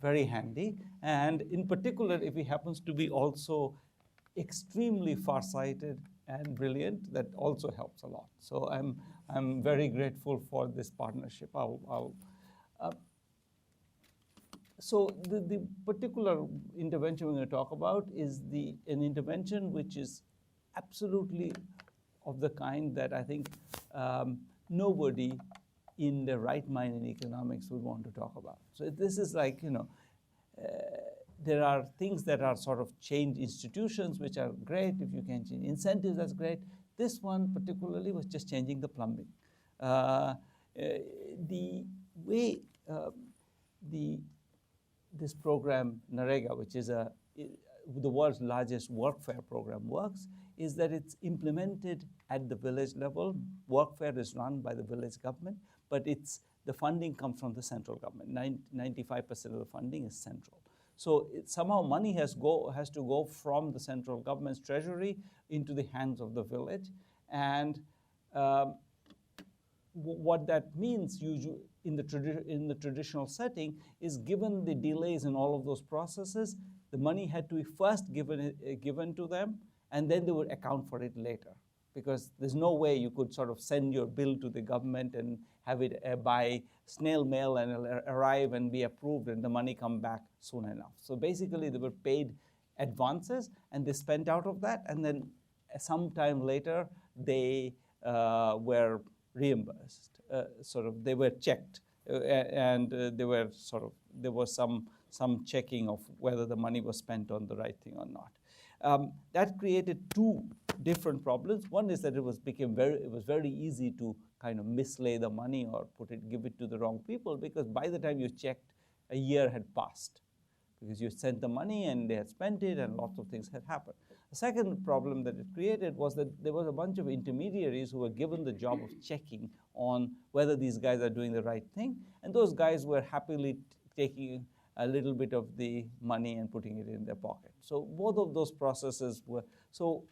very handy, and in particular, if he happens to be also extremely farsighted and brilliant, that also helps a lot. So I'm very grateful for this partnership. So the particular intervention we're going to talk about is an intervention which is absolutely of the kind that I think nobody in the right mind in economics would want to talk about. So this is like, there are things that are sort of change institutions, which are great. If you can change incentives, that's great. This one particularly was just changing the plumbing. The way this program, NREGA, which is the world's largest workfare program, works, is that it's implemented at the village level. Workfare is run by the village government, but the funding comes from the central government. 95% of the funding is central. So somehow money has to go from the central government's treasury into the hands of the village. And what that means usually in the traditional setting is, given the delays in all of those processes, the money had to be first given to them, and then they would account for it later. Because there's no way you could sort of send your bill to the government and have it by snail mail and it'll arrive and be approved and the money come back soon enough. So basically they were paid advances and they spent out of that, and then sometime later they were reimbursed. They were checked, and there was some checking of whether the money was spent on the right thing or not. That created two different problems. One is that it was very easy to kind of mislay the money or give it to the wrong people, because by the time you checked, a year had passed. because you sent the money and they had spent it and lots of things had happened. The second problem that it created was that there was a bunch of intermediaries who were given the job of checking on whether these guys are doing the right thing, and those guys were happily taking a little bit of the money and putting it in their pocket. So both of those processes were, so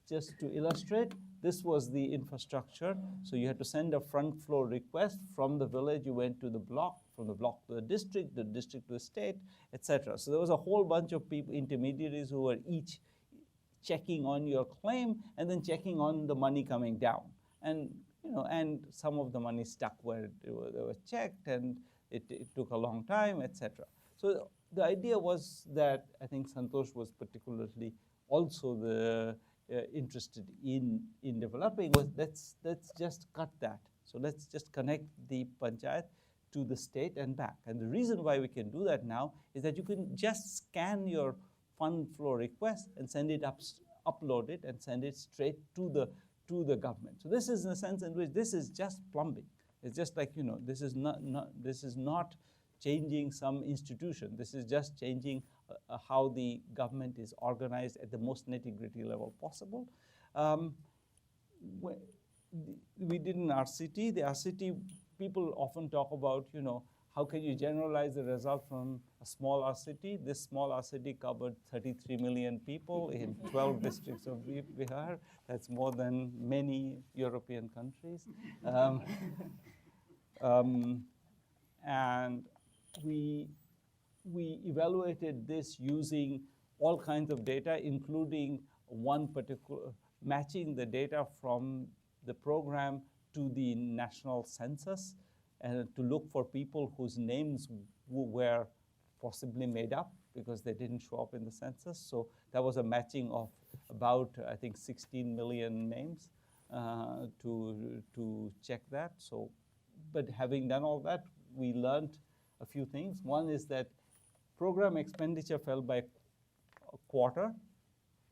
just to illustrate, this was the infrastructure. So you had to send a front floor request from the village, you went to the block, from the block to the district to the state, etc. So there was a whole bunch of people, intermediaries, who were each checking on your claim and then checking on the money coming down. And and some of the money stuck where they were checked, and it took a long time, etc. So the idea was that I think Santosh was particularly also interested in developing was let's just cut that. So let's just connect the panchayat to the state and back. And the reason why we can do that now is that you can just scan your fund flow request and send it upload it and send it straight to the government. So this is in a sense in which this is just plumbing. It's just like, this is not changing some institution. This is just changing how the government is organized at the most nitty-gritty level possible. We did an RCT. The RCT, people often talk about, how can you generalize the result from a small RCT? This small RCT covered 33 million people in 12 districts of Bihar. That's more than many European countries. And we evaluated this using all kinds of data, including one particular, matching the data from the program to the national census, and to look for people whose names were possibly made up because they didn't show up in the census. So that was a matching of about, I think, 16 million names to check that. So, but having done all that, we learned a few things. One is that program expenditure fell by a quarter.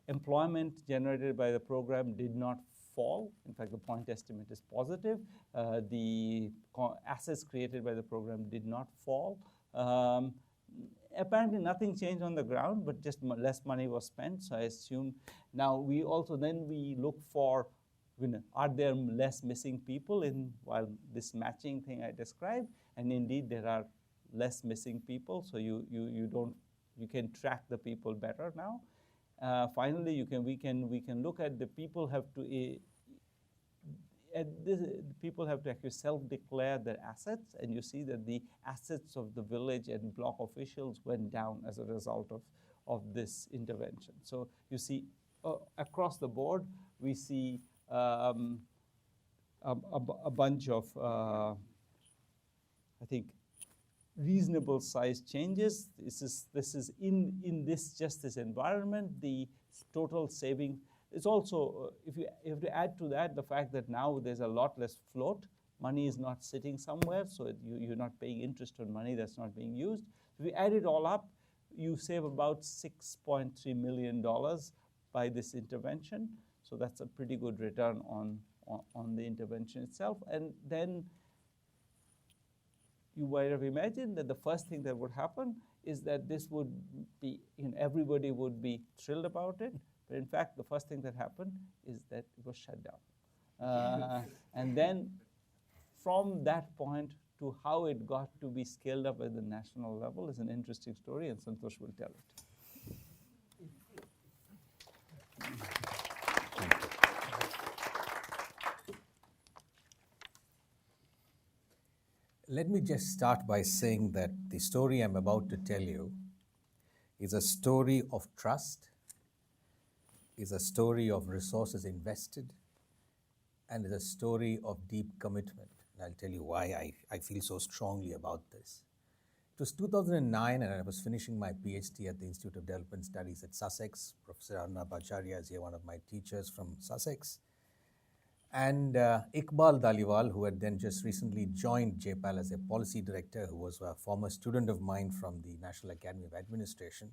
Employment generated by the program did not fall. In fact, the point estimate is positive. The assets created by the program did not fall. Apparently nothing changed on the ground, but just less money was spent, so I assume. Now we also then we look for, are there less missing people while this matching thing I described? And indeed there are less missing people, so you can track the people better now. Finally, we can look at the people have to people have to actually self-declare their assets, and you see that the assets of the village and block officials went down as a result of this intervention. So you see across the board, we see a bunch of I think reasonable size changes. This is in this environment, the total saving is also, if you have to add to that the fact that now there's a lot less float, money is not sitting somewhere, so you're not paying interest on money that's not being used. If you add it all up, you save about $6.3 million by this intervention. So that's a pretty good return on the intervention itself. And then you might have imagined that the first thing that would happen is that this would be, everybody would be thrilled about it. But in fact, the first thing that happened is that it was shut down. And then from that point to how it got to be scaled up at the national level is an interesting story, and Santosh will tell it. Let me just start by saying that the story I'm about to tell you is a story of trust, is a story of resources invested, and is a story of deep commitment. And I'll tell you why I feel so strongly about this. It was 2009, and I was finishing my PhD at the Institute of Development Studies at Sussex. Professor Arnab Acharya is here, one of my teachers from Sussex. And Iqbal Daliwal, who had then just recently joined JPAL as a policy director, who was a former student of mine from the National Academy of Administration,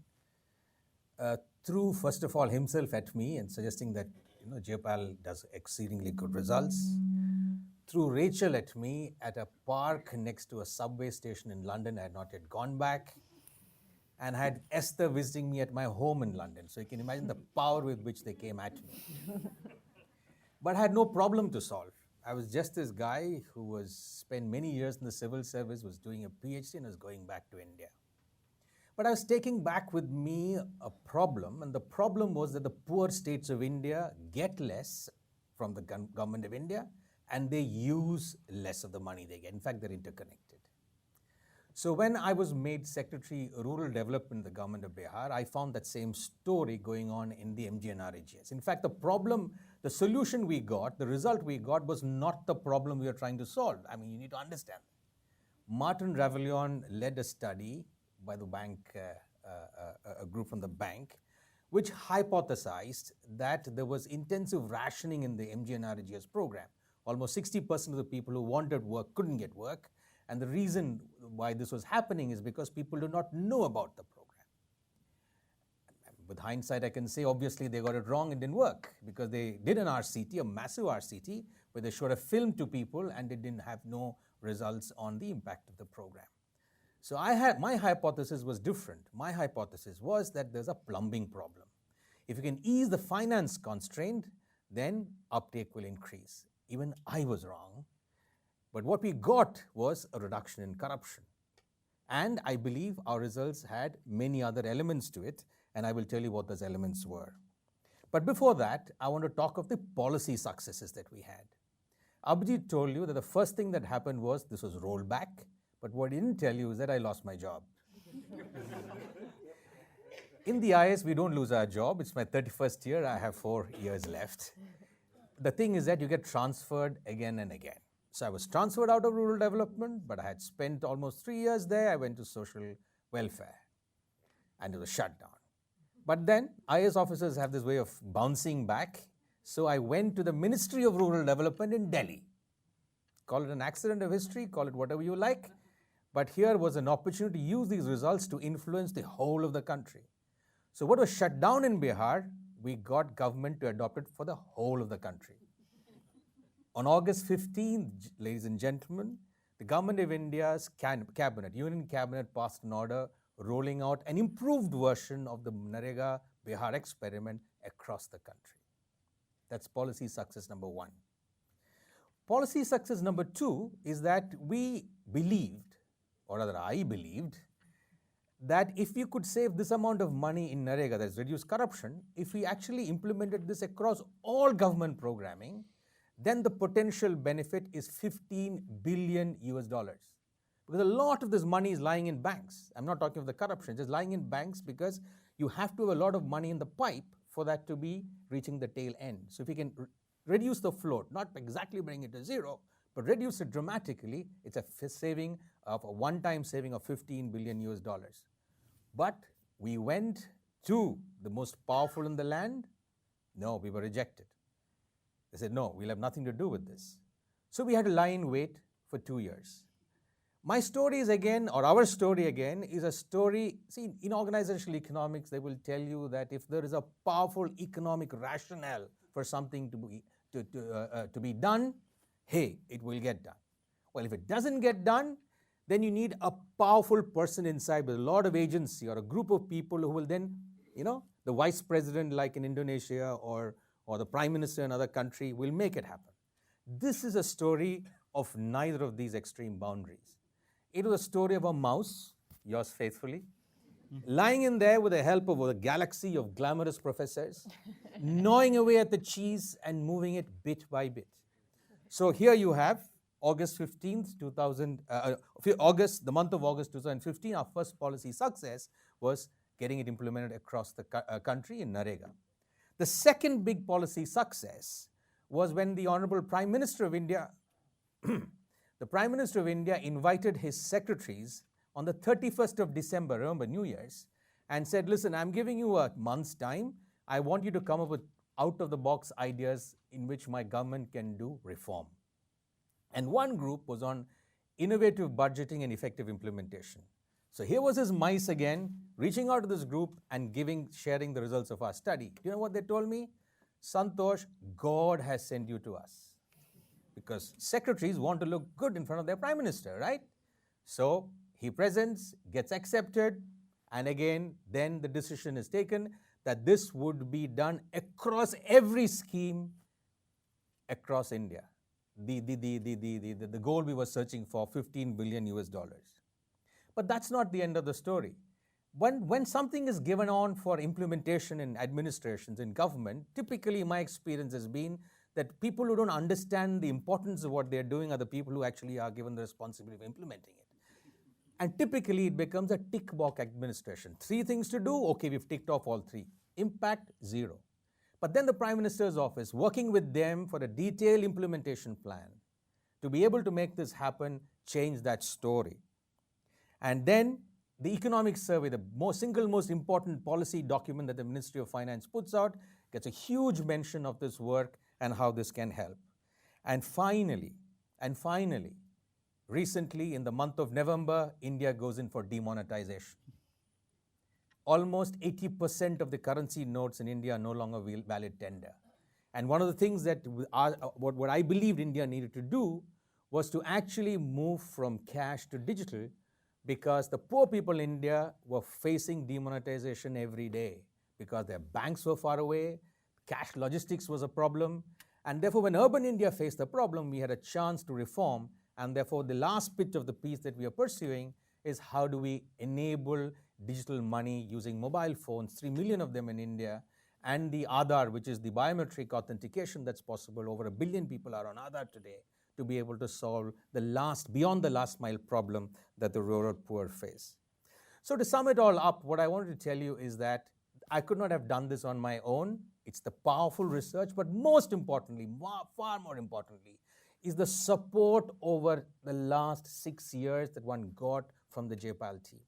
threw, first of all, himself at me and suggesting that JPAL does exceedingly good results, threw Rachel at me at a park next to a subway station in London. I had not yet gone back. and had Esther visiting me at my home in London. So you can imagine the power with which they came at me. But I had no problem to solve. I was just this guy who was spent many years in the civil service, was doing a PhD and was going back to India. But I was taking back with me a problem, and the problem was that the poor states of India get less from the government of India, and they use less of the money they get. In fact, they're interconnected. So when I was made Secretary Rural Development in the government of Bihar, I found that same story going on in the MGNREGS. In fact, the solution we got, the result we got was not the problem we were trying to solve. I mean, you need to understand. Martin Ravillon led a study by the bank, a group from the bank, which hypothesized that there was intensive rationing in the MGNREGS program. Almost 60% of the people who wanted work couldn't get work. And the reason why this was happening is because people do not know about the program. With hindsight, I can say, obviously, they got it wrong, it didn't work, because they did an RCT, a massive RCT, where they showed a film to people and they didn't have no results on the impact of the program. So my hypothesis was different. My hypothesis was that there's a plumbing problem. If you can ease the finance constraint, then uptake will increase. Even I was wrong. But what we got was a reduction in corruption. And I believe our results had many other elements to it, and I will tell you what those elements were. But before that, I want to talk of the policy successes that we had. Abhijit told you that the first thing that happened was this was rolled back, but what he didn't tell you is that I lost my job. In the IS, we don't lose our job. It's my 31st year. I have 4 years left. The thing is that you get transferred again and again. So I was transferred out of rural development, but I had spent almost 3 years there. I went to social welfare, and it was shut down. But then IS officers have this way of bouncing back. So I went to the Ministry of Rural Development in Delhi. Call it an accident of history, call it whatever you like. But here was an opportunity to use these results to influence the whole of the country. So what was shut down in Bihar, we got government to adopt it for the whole of the country. On August 15th, ladies and gentlemen, the government of India's cabinet, Union Cabinet, passed an order rolling out an improved version of the Narega Bihar experiment across the country. That's policy success number 1. Policy success number 2 is that we believed, or rather I believed, that if we could save this amount of money in Narega, that's reduced corruption, if we actually implemented this across all government programming, then the potential benefit is $15 billion. Because a lot of this money is lying in banks. I'm not talking of the corruption, it's just lying in banks because you have to have a lot of money in the pipe for that to be reaching the tail end. So if you can reduce the float, not exactly bring it to zero, but reduce it dramatically, it's a saving of a one-time saving of $15 billion. But we went to the most powerful in the land. No, we were rejected. They said, no, we'll have nothing to do with this. So we had to lie in wait for 2 years. My story is again, or our story again, is a story, see, in organizational economics, they will tell you that if there is a powerful economic rationale for something to be done, hey, it will get done. Well, if it doesn't get done, then you need a powerful person inside with a lot of agency or a group of people who will then, the vice president like in Indonesia or the prime minister in another country will make it happen. This is a story of neither of these extreme boundaries. It was a story of a mouse, yours faithfully, lying in there with the help of a galaxy of glamorous professors, gnawing away at the cheese and moving it bit by bit. So here you have August 15th, the month of August 2015, our first policy success was getting it implemented across the country in Narega. The second big policy success was when the Honorable Prime Minister of India the Prime Minister of India invited his secretaries on the 31st of December, remember New Year's, and said, listen, I'm giving you a month's time. I want you to come up with out-of-the-box ideas in which my government can do reform. And one group was on innovative budgeting and effective implementation. So here was his mice again, reaching out to this group and sharing the results of our study. Do you know what they told me? Santosh, God has sent you to us. Because secretaries want to look good in front of their prime minister, right? So he presents, gets accepted, And again, then the decision is taken that this would be done across every scheme across India. The goal we were searching for, 15 billion US dollars. But that's not the end of the story. When something is given on for implementation in administrations, in government, typically my experience has been that people who don't understand the importance of what they're doing are the people who actually are given the responsibility of implementing it. And typically it becomes a tick box administration. 3 things to do, okay, we've ticked off all 3. Impact, 0. But then the Prime Minister's office, working with them for a detailed implementation plan to be able to make this happen, change that story. And then the economic survey, the single most important policy document that the Ministry of Finance puts out, gets a huge mention of this work and how this can help. And finally, recently in the month of November, India goes in for demonetization. Almost 80% of the currency notes in India are no longer valid tender. And one of the things that what I believed India needed to do was to actually move from cash to digital, because the poor people in India were facing demonetization every day because their banks were far away, cash logistics was a problem, and therefore when urban India faced the problem, we had a chance to reform, and therefore the last bit of the piece that we are pursuing is how do we enable digital money using mobile phones, 3 million of them in India, and the Aadhaar, which is the biometric authentication that's possible. Over 1 billion people are on Aadhaar today, to be able to solve beyond the last mile problem that the rural poor face. So to sum it all up, what I wanted to tell you is that I could not have done this on my own. It's the powerful research, but most importantly, far more importantly, is the support over the last 6 years that one got from the JPAL team.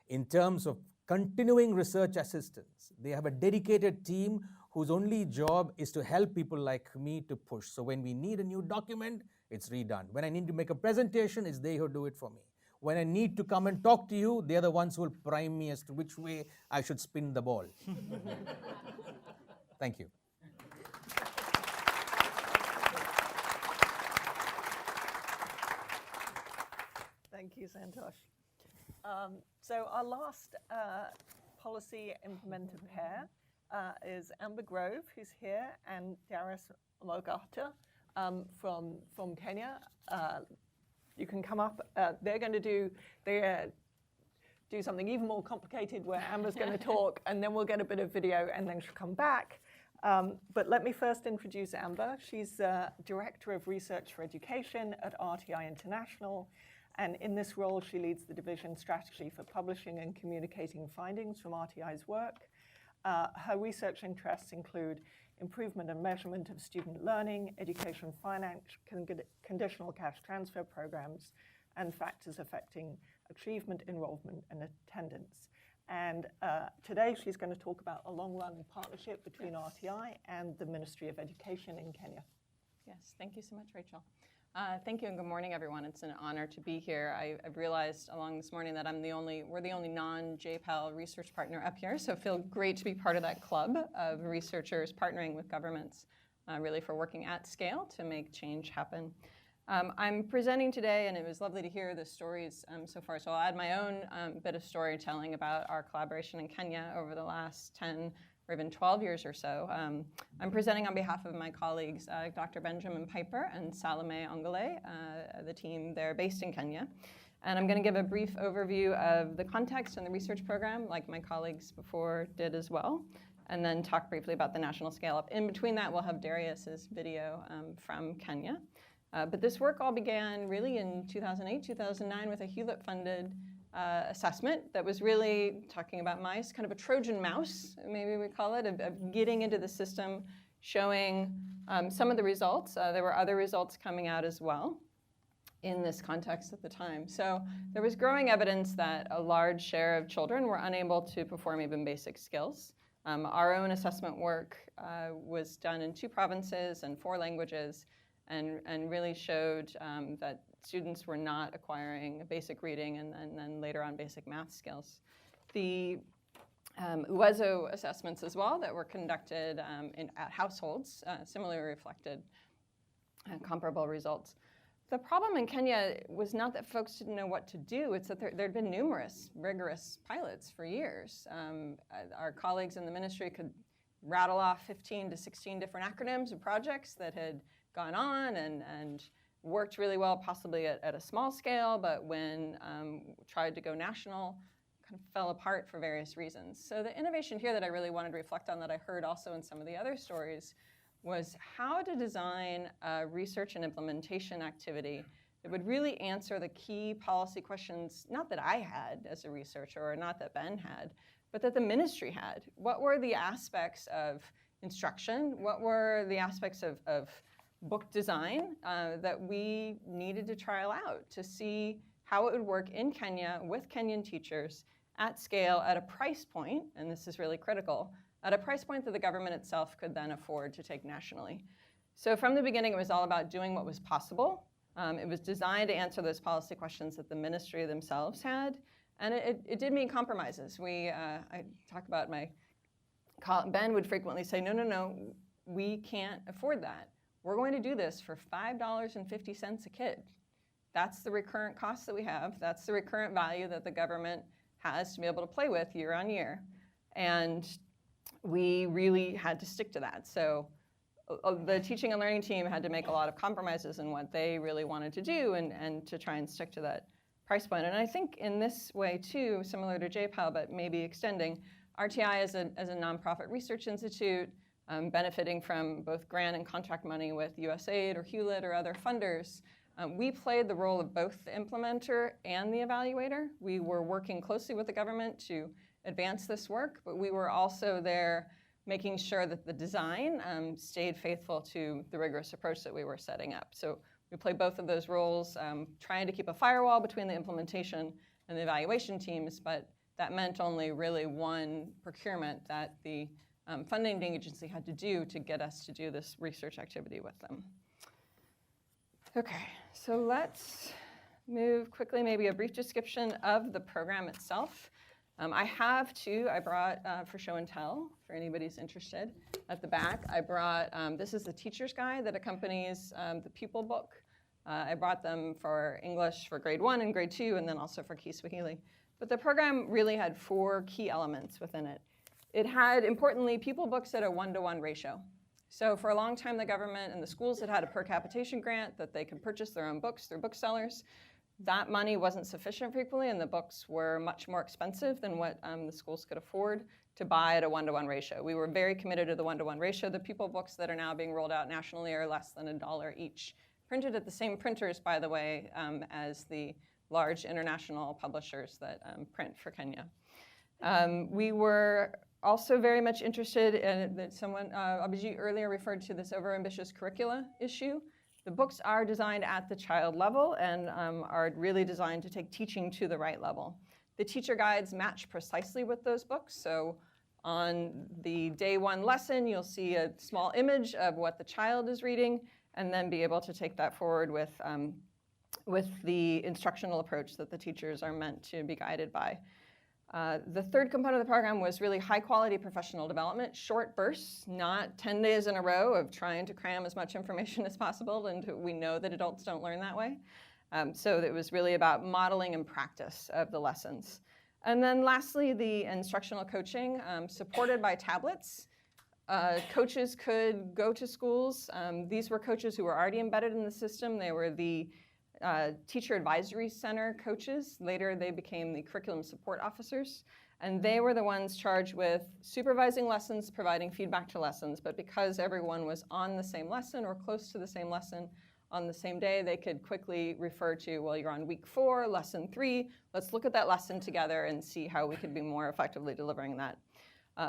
In terms of continuing research assistance, they have a dedicated team whose only job is to help people like me to push. So when we need a new document, it's redone. When I need to make a presentation, it's they who do it for me. When I need to come and talk to you, they're the ones who will prime me as to which way I should spin the ball. Thank you. Thank you, Santosh. So our last policy implementer pair is Amber Grove, who's here, and Darius Mogata from Kenya. You can come up. They're going to do something even more complicated where Amber's going to talk, and then we'll get a bit of video, and then she'll come back. But let me first introduce Amber. She's Director of Research for Education at RTI International. And in this role, she leads the division strategy for publishing and communicating findings from RTI's work. Her research interests include improvement and measurement of student learning, education finance, conditional cash transfer programs, and factors affecting achievement, enrollment, and attendance. And today, she's going to talk about a long-run partnership between RTI and the Ministry of Education in Kenya. Yes, thank you so much, Rachel. Thank you and good morning, everyone. It's an honor to be here. I've realized along this morning that we're the only non-JPAL research partner up here, so I feel great to be part of that club of researchers partnering with governments, really for working at scale to make change happen. I'm presenting today, and it was lovely to hear the stories so far, so I'll add my own bit of storytelling about our collaboration in Kenya over the last 10 or even 12 years or so. I'm presenting on behalf of my colleagues, Dr. Benjamin Piper and Salome Ongole, the team there based in Kenya. And I'm going to give a brief overview of the context and the research program, like my colleagues before did as well, and then talk briefly about the national scale-up. In between that, we'll have Darius's video from Kenya. But this work all began really in 2008, 2009 with a Hewlett-funded assessment that was really talking about mice, kind of a Trojan mouse, maybe we call it, of getting into the system, showing some of the results. There were other results coming out as well in this context at the time. So there was growing evidence that a large share of children were unable to perform even basic skills. Our own assessment work was done in 2 provinces and 4 languages, and really showed that students were not acquiring basic reading and then later on basic math skills. The UEZO assessments as well that were conducted at households similarly reflected comparable results. The problem in Kenya was not that folks didn't know what to do, it's that there had been numerous rigorous pilots for years. Our colleagues in the ministry could rattle off 15 to 16 different acronyms and projects that had gone on and worked really well, possibly at a small scale, but when tried to go national, kind of fell apart for various reasons. So the innovation here that I really wanted to reflect on, that I heard also in some of the other stories, was how to design a research and implementation activity that would really answer the key policy questions, not that I had as a researcher or not that Ben had, but that the ministry had. What were the aspects of instruction? What were the aspects of book design that we needed to trial out to see how it would work in Kenya with Kenyan teachers at scale at a price point, and this is really critical, at a price point that the government itself could then afford to take nationally. So from the beginning, it was all about doing what was possible. It was designed to answer those policy questions that the ministry themselves had, and it did mean compromises. I talk about Ben would frequently say, no, we can't afford that. We're going to do this for $5.50 a kid. That's the recurrent cost that we have. That's the recurrent value that the government has to be able to play with year on year. And we really had to stick to that. So the teaching and learning team had to make a lot of compromises in what they really wanted to do and to try and stick to that price point. And I think in this way too, similar to JPAL, but maybe extending, RTI as a nonprofit research institute, benefiting from both grant and contract money with USAID or Hewlett or other funders, we played the role of both the implementer and the evaluator. We were working closely with the government to advance this work, but we were also there making sure that the design stayed faithful to the rigorous approach that we were setting up. So we played both of those roles, trying to keep a firewall between the implementation and the evaluation teams, but that meant only really one procurement that the funding agency had to do to get us to do this research activity with them. Okay, so let's move quickly, maybe a brief description of the program itself. I brought for show and tell, for anybody who's interested, at the back, I brought, this is the teacher's guide that accompanies the pupil book. I brought them for English for grade 1 and grade 2, and then also for Kiswahili. But the program really had 4 key elements within it. It had, importantly, pupil books at a 1-to-1 ratio. So for a long time, the government and the schools had a per capitation grant that they could purchase their own books through booksellers. That money wasn't sufficient frequently, and the books were much more expensive than what the schools could afford to buy at a 1-to-1 ratio. We were very committed to the 1-to-1 ratio. The pupil books that are now being rolled out nationally are less than $1 each. Printed at the same printers, by the way, as the large international publishers that print for Kenya. We were also very much interested in that someone, Abhijit earlier referred to this overambitious curricula issue. The books are designed at the child level and are really designed to take teaching to the right level. The teacher guides match precisely with those books. So on the day 1 lesson, you'll see a small image of what the child is reading and then be able to take that forward with the instructional approach that the teachers are meant to be guided by. The third component of the program was really high-quality professional development, short bursts, not 10 days in a row of trying to cram as much information as possible, and we know that adults don't learn that way. So it was really about modeling and practice of the lessons. And then lastly, the instructional coaching, supported by tablets. Coaches could go to schools. These were coaches who were already embedded in the system. They were the teacher advisory center coaches. Later, they became the curriculum support officers. And they were the ones charged with supervising lessons, providing feedback to lessons. But because everyone was on the same lesson or close to the same lesson on the same day, they could quickly refer to, well, you're on week 4, lesson 3. Let's look at that lesson together and see how we could be more effectively delivering that.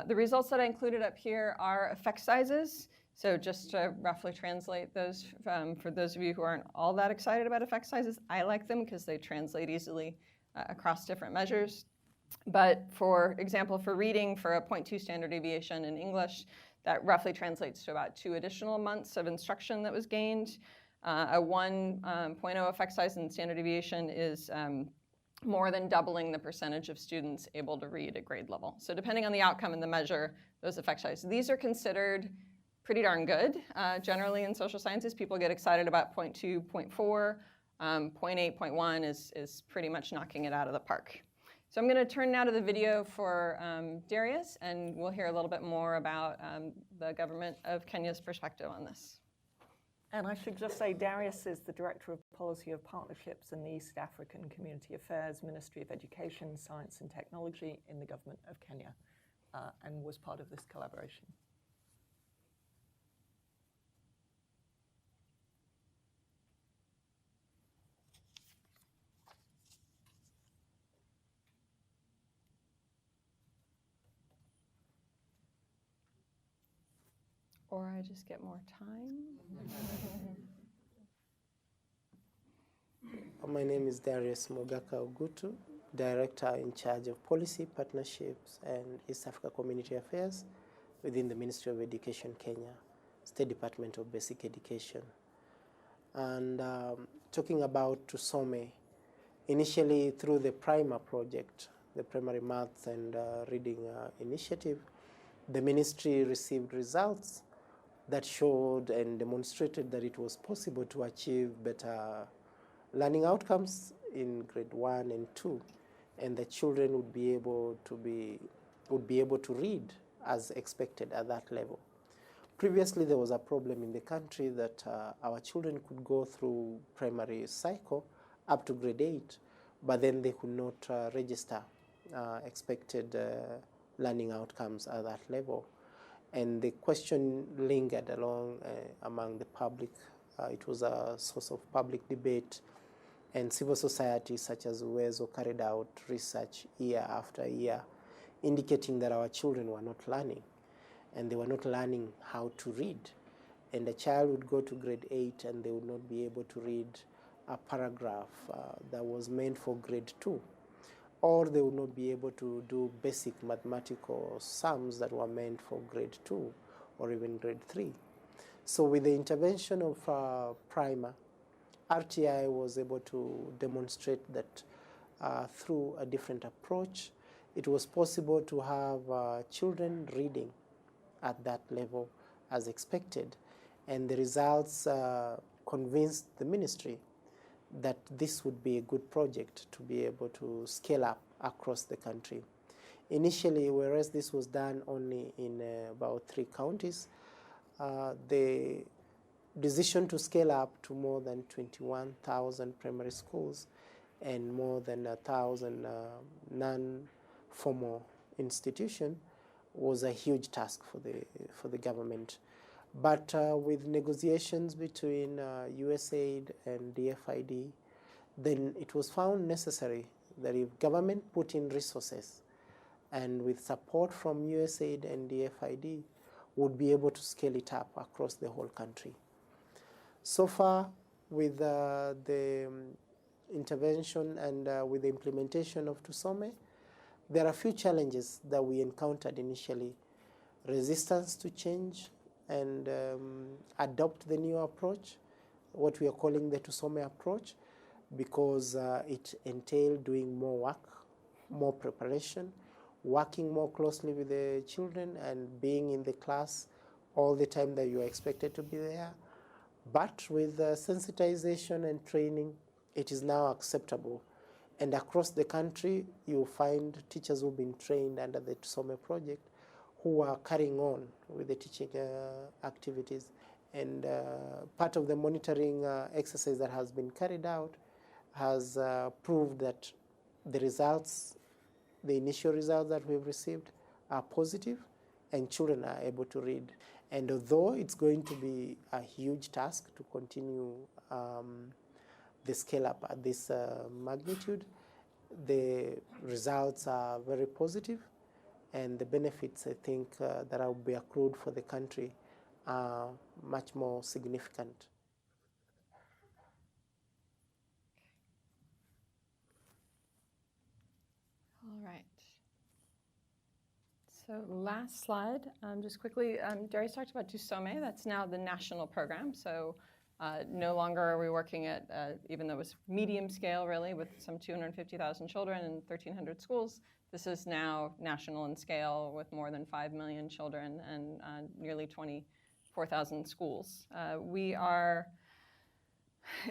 The results that I included up here are effect sizes. So just to roughly translate those, for those of you who aren't all that excited about effect sizes, I like them because they translate easily across different measures. But for example, for reading, for a 0.2 standard deviation in English, that roughly translates to about 2 additional months of instruction that was gained. A 1.0 effect size in standard deviation is more than doubling the percentage of students able to read at grade level. So depending on the outcome and the measure, those effect sizes. These are considered pretty darn good. Generally in social sciences, people get excited about 0.2, 0.4. 0.8, 0.1 is pretty much knocking it out of the park. So I'm going to turn now to the video for Darius, and we'll hear a little bit more about the government of Kenya's perspective on this. And I should just say Darius is the Director of Policy of Partnerships in the East African Community Affairs, Ministry of Education, Science and Technology in the government of Kenya, and was part of this collaboration. Or I just get more time. My name is Darius Mogaka Ogutu, Director in charge of Policy, Partnerships and East Africa Community Affairs within the Ministry of Education Kenya, State Department of Basic Education. And talking about Tusome, initially through the PRIMA project, the Primary Maths and Reading Initiative, the ministry received results that showed and demonstrated that it was possible to achieve better learning outcomes in grade 1 and 2, and the children would be able to read as expected at that level. Previously, there was a problem in the country that our children could go through primary cycle up to grade 8, but then they could not register expected learning outcomes at that level. And the question lingered along among the public. It was a source of public debate, and civil society such as Uwezo carried out research year after year, indicating that our children were not learning, and they were not learning how to read. And a child would go to grade 8 and they would not be able to read a paragraph that was meant for grade 2. Or they would not be able to do basic mathematical sums that were meant for grade 2 or even grade 3. So with the intervention of PRIMA, RTI was able to demonstrate that through a different approach, it was possible to have children reading at that level as expected. And the results convinced the ministry that this would be a good project to be able to scale up across the country. Initially, whereas this was done only in about 3 counties, the decision to scale up to more than 21,000 primary schools and more than 1,000 non-formal institutions was a huge task for the government. But with negotiations between USAID and DFID, then it was found necessary that if government put in resources and with support from USAID and DFID, would be able to scale it up across the whole country. So far, with the intervention and with the implementation of Tusome, there are a few challenges that we encountered initially. Resistance to change and adopt the new approach, what we are calling the Tusome approach, because it entailed doing more work, more preparation, working more closely with the children and being in the class all the time that you are expected to be there. But with sensitization and training, it is now acceptable. And across the country, you find teachers who've been trained under the Tusome project who are carrying on with the teaching activities. And part of the monitoring exercise that has been carried out has proved that the results, the initial results that we've received are positive and children are able to read. And although it's going to be a huge task to continue the scale up at this magnitude, the results are very positive, and the benefits, I think, that will be accrued for the country are much more significant. All right. So last slide, just quickly, Darius talked about Tusome. That's now the national program. So no longer are we working at, even though it was medium scale really, with some 250,000 children and 1,300 schools, this is now national in scale with more than 5 million children and nearly 24,000 schools. We are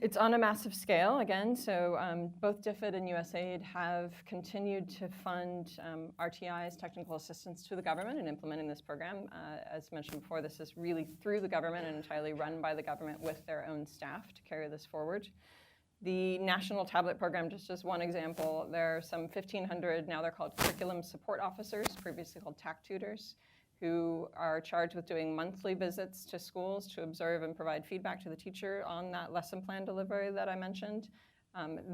It's on a massive scale, again, so both DFID and USAID have continued to fund RTI's technical assistance to the government in implementing this program. As mentioned before, this is really through the government and entirely run by the government with their own staff to carry this forward. The National Tablet Program, just as one example, there are some 1,500, now they're called curriculum support officers, previously called TAC tutors, who are charged with doing monthly visits to schools to observe and provide feedback to the teacher on that lesson plan delivery that I mentioned.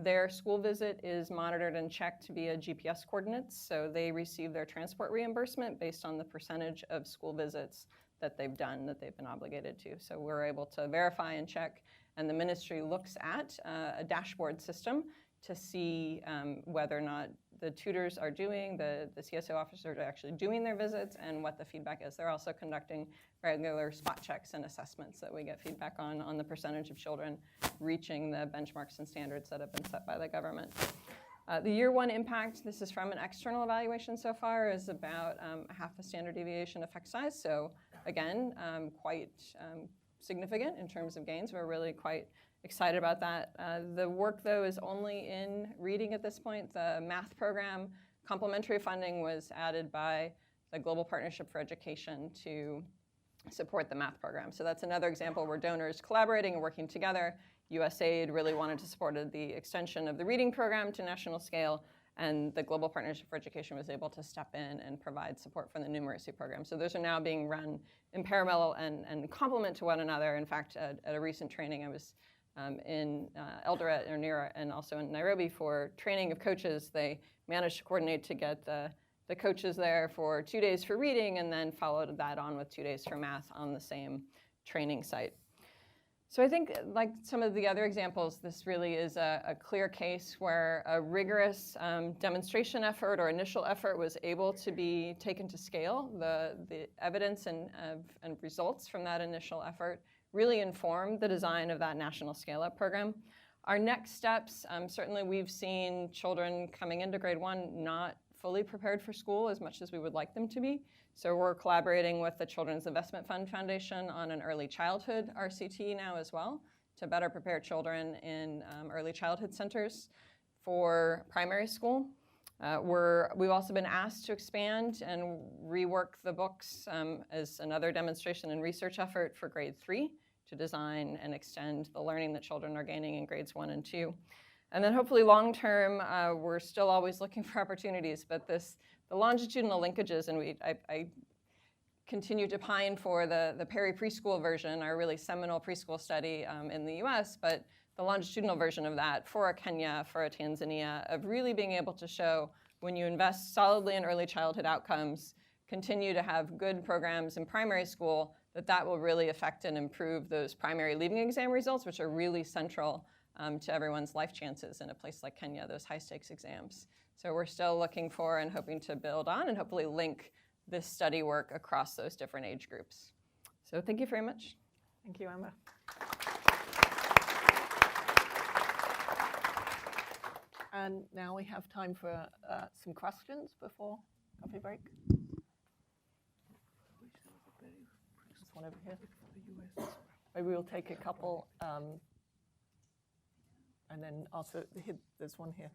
Their school visit is monitored and checked to be a GPS coordinates, so they receive their transport reimbursement based on the percentage of school visits that they've done, that they've been obligated to. So we're able to verify and check, and the ministry looks at a dashboard system to see whether or not the tutors are doing, the CSO officers are actually doing their visits, and what the feedback is. They're also conducting regular spot checks and assessments that we get feedback on the percentage of children reaching the benchmarks and standards that have been set by the government. The year one impact, this is from an external evaluation so far, is about a half a standard deviation effect size. So again, quite significant in terms of gains. We're really quite excited about that. The work, though, is only in reading at this point. The math program complementary funding was added by the Global Partnership for Education to support the math program. So that's another example where donors collaborating and working together. USAID really wanted to support the extension of the reading program to national scale, and the Global Partnership for Education was able to step in and provide support for the numeracy program. So those are now being run in parallel and complement to one another. In fact, at a recent training, I was in Eldoret or Nira, and also in Nairobi for training of coaches. They managed to coordinate to get the coaches there for 2 days for reading, and then followed that on with 2 days for math on the same training site. So I think, like some of the other examples, this really is a clear case where a rigorous demonstration effort or initial effort was able to be taken to scale. The evidence and results from that initial effort really informed the design of that national scale-up program. Our next steps, certainly we've seen children coming into grade 1 not fully prepared for school as much as we would like them to be. So we're collaborating with the Children's Investment Fund Foundation on an early childhood RCT now as well, to better prepare children in early childhood centers for primary school. We've also been asked to expand and rework the books as another demonstration and research effort for grade 3 to design and extend the learning that children are gaining in grades 1 and 2. And then hopefully long term, we're still always looking for opportunities, but the longitudinal linkages, and I continue to pine for the Perry preschool version, our really seminal preschool study in the US, but the longitudinal version of that for a Kenya, for a Tanzania, of really being able to show when you invest solidly in early childhood outcomes, continue to have good programs in primary school, that will really affect and improve those primary leaving exam results, which are really central to everyone's life chances in a place like Kenya, those high stakes exams. So we're still looking for and hoping to build on and hopefully link this study work across those different age groups. So thank you very much. Thank you, Emma. And now we have time for some questions before coffee break. This one over here. Maybe we'll take a couple, and then also there's one here.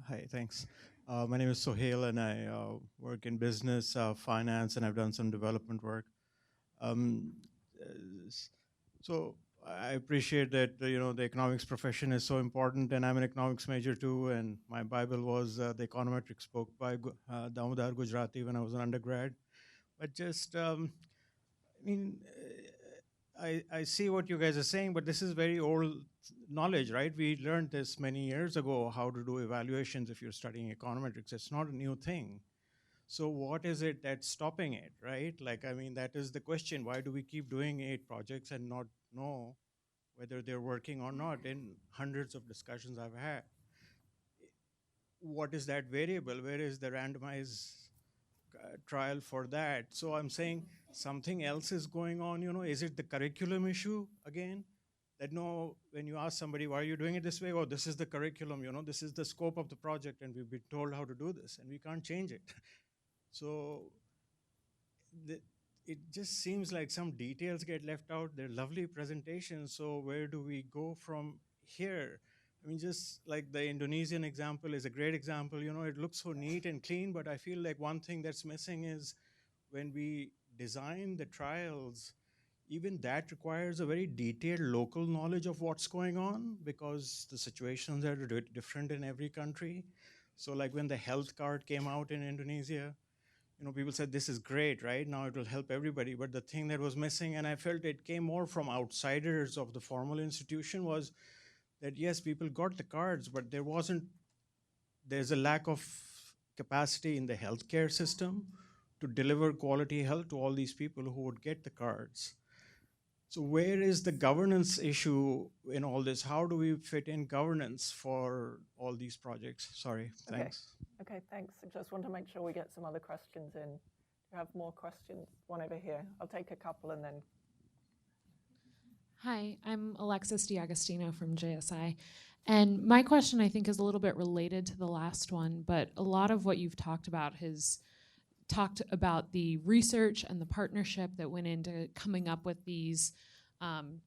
Hi, thanks. My name is Sohail, and I work in business, finance, and I've done some development work. So I appreciate that the economics profession is so important, and I'm an economics major too. And my Bible was the Econometrics book by Damodar Gujarati when I was an undergrad. But just, I see what you guys are saying, but this is very old knowledge, right? We learned this many years ago, how to do evaluations if you're studying econometrics. It's not a new thing. So what is it that's stopping it, right? That is the question. Why do we keep doing 8 projects and not know whether they're working or not? In hundreds of discussions I've had. What is that variable? Where is the randomized trial for that? So I'm saying something else is going on, Is it the curriculum issue again? That when you ask somebody, why are you doing it this way? Oh, this is the curriculum, this is the scope of the project, and we've been told how to do this, and we can't change it. So it just seems like some details get left out. They're lovely presentations. So where do we go from here? I mean, just like the Indonesian example is a great example. You know, it looks so neat and clean, but I feel like one thing that's missing is when we design the trials, even that requires a very detailed local knowledge of what's going on, because the situations are different in every country. So like when the health card came out in Indonesia, you know, people said, this is great, right? Now it will help everybody. But the thing that was missing, and I felt it came more from outsiders of the formal institution, was that yes, people got the cards, but there's a lack of capacity in the healthcare system to deliver quality health to all these people who would get the cards. So where is the governance issue in all this? How do we fit in governance for all these projects? Sorry, thanks. Okay, thanks. I just want to make sure we get some other questions in. Do you have more questions? One over here. I'll take a couple and then. Hi, I'm Alexis D'Agostino from JSI. And my question, I think, is a little bit related to the last one, but a lot of what you've talked about has talked about the research and the partnership that went into coming up with these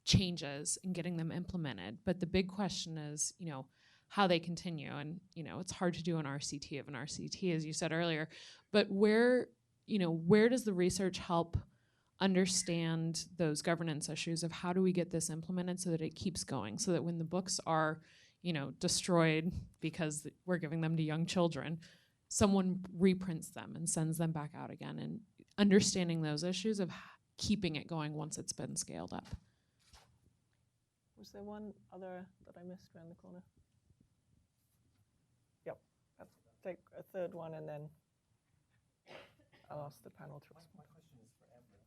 changes and getting them implemented. But the big question is, you know, how they continue. And, you know, it's hard to do an RCT of an RCT, as you said earlier, but where does the research help understand those governance issues of how do we get this implemented so that it keeps going, so that when the books are, you know, destroyed because we're giving them to young children, someone reprints them and sends them back out again, and understanding those issues of keeping it going once it's been scaled up. Was there one other that I missed around the corner? Yep. I'll take a third one and then I'll ask the panel to respond. My question is for Emma,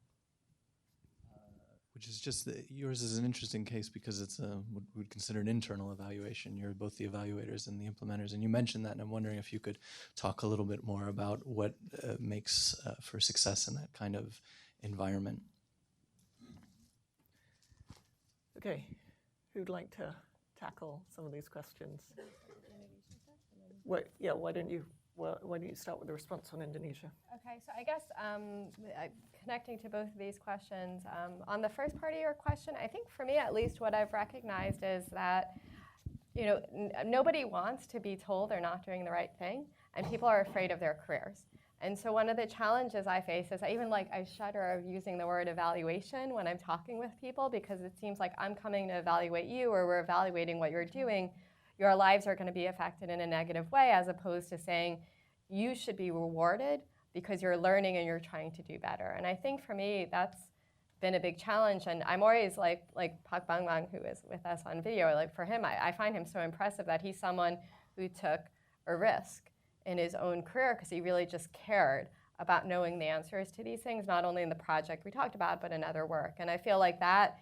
which is just that yours is an interesting case because it's what we would consider an internal evaluation. You're both the evaluators and the implementers, and you mentioned that, and I'm wondering if you could talk a little bit more about what makes for success in that kind of environment. Okay, who'd like to tackle some of these questions? Why don't you start with the response on Indonesia? Okay, so I guess connecting to both of these questions, on the first part of your question, I think for me at least what I've recognized is that, you know, nobody wants to be told they're not doing the right thing, and people are afraid of their careers. And so one of the challenges I face is I shudder of using the word evaluation when I'm talking with people, because it seems like I'm coming to evaluate you, or we're evaluating what you're doing. Your lives are going to be affected in a negative way, as opposed to saying you should be rewarded because you're learning and you're trying to do better. And I think for me, that's been a big challenge. And I'm always like Pak Bang Bang, who is with us on video, like for him, I find him so impressive that he's someone who took a risk in his own career because he really just cared about knowing the answers to these things, not only in the project we talked about, but in other work. And I feel like that,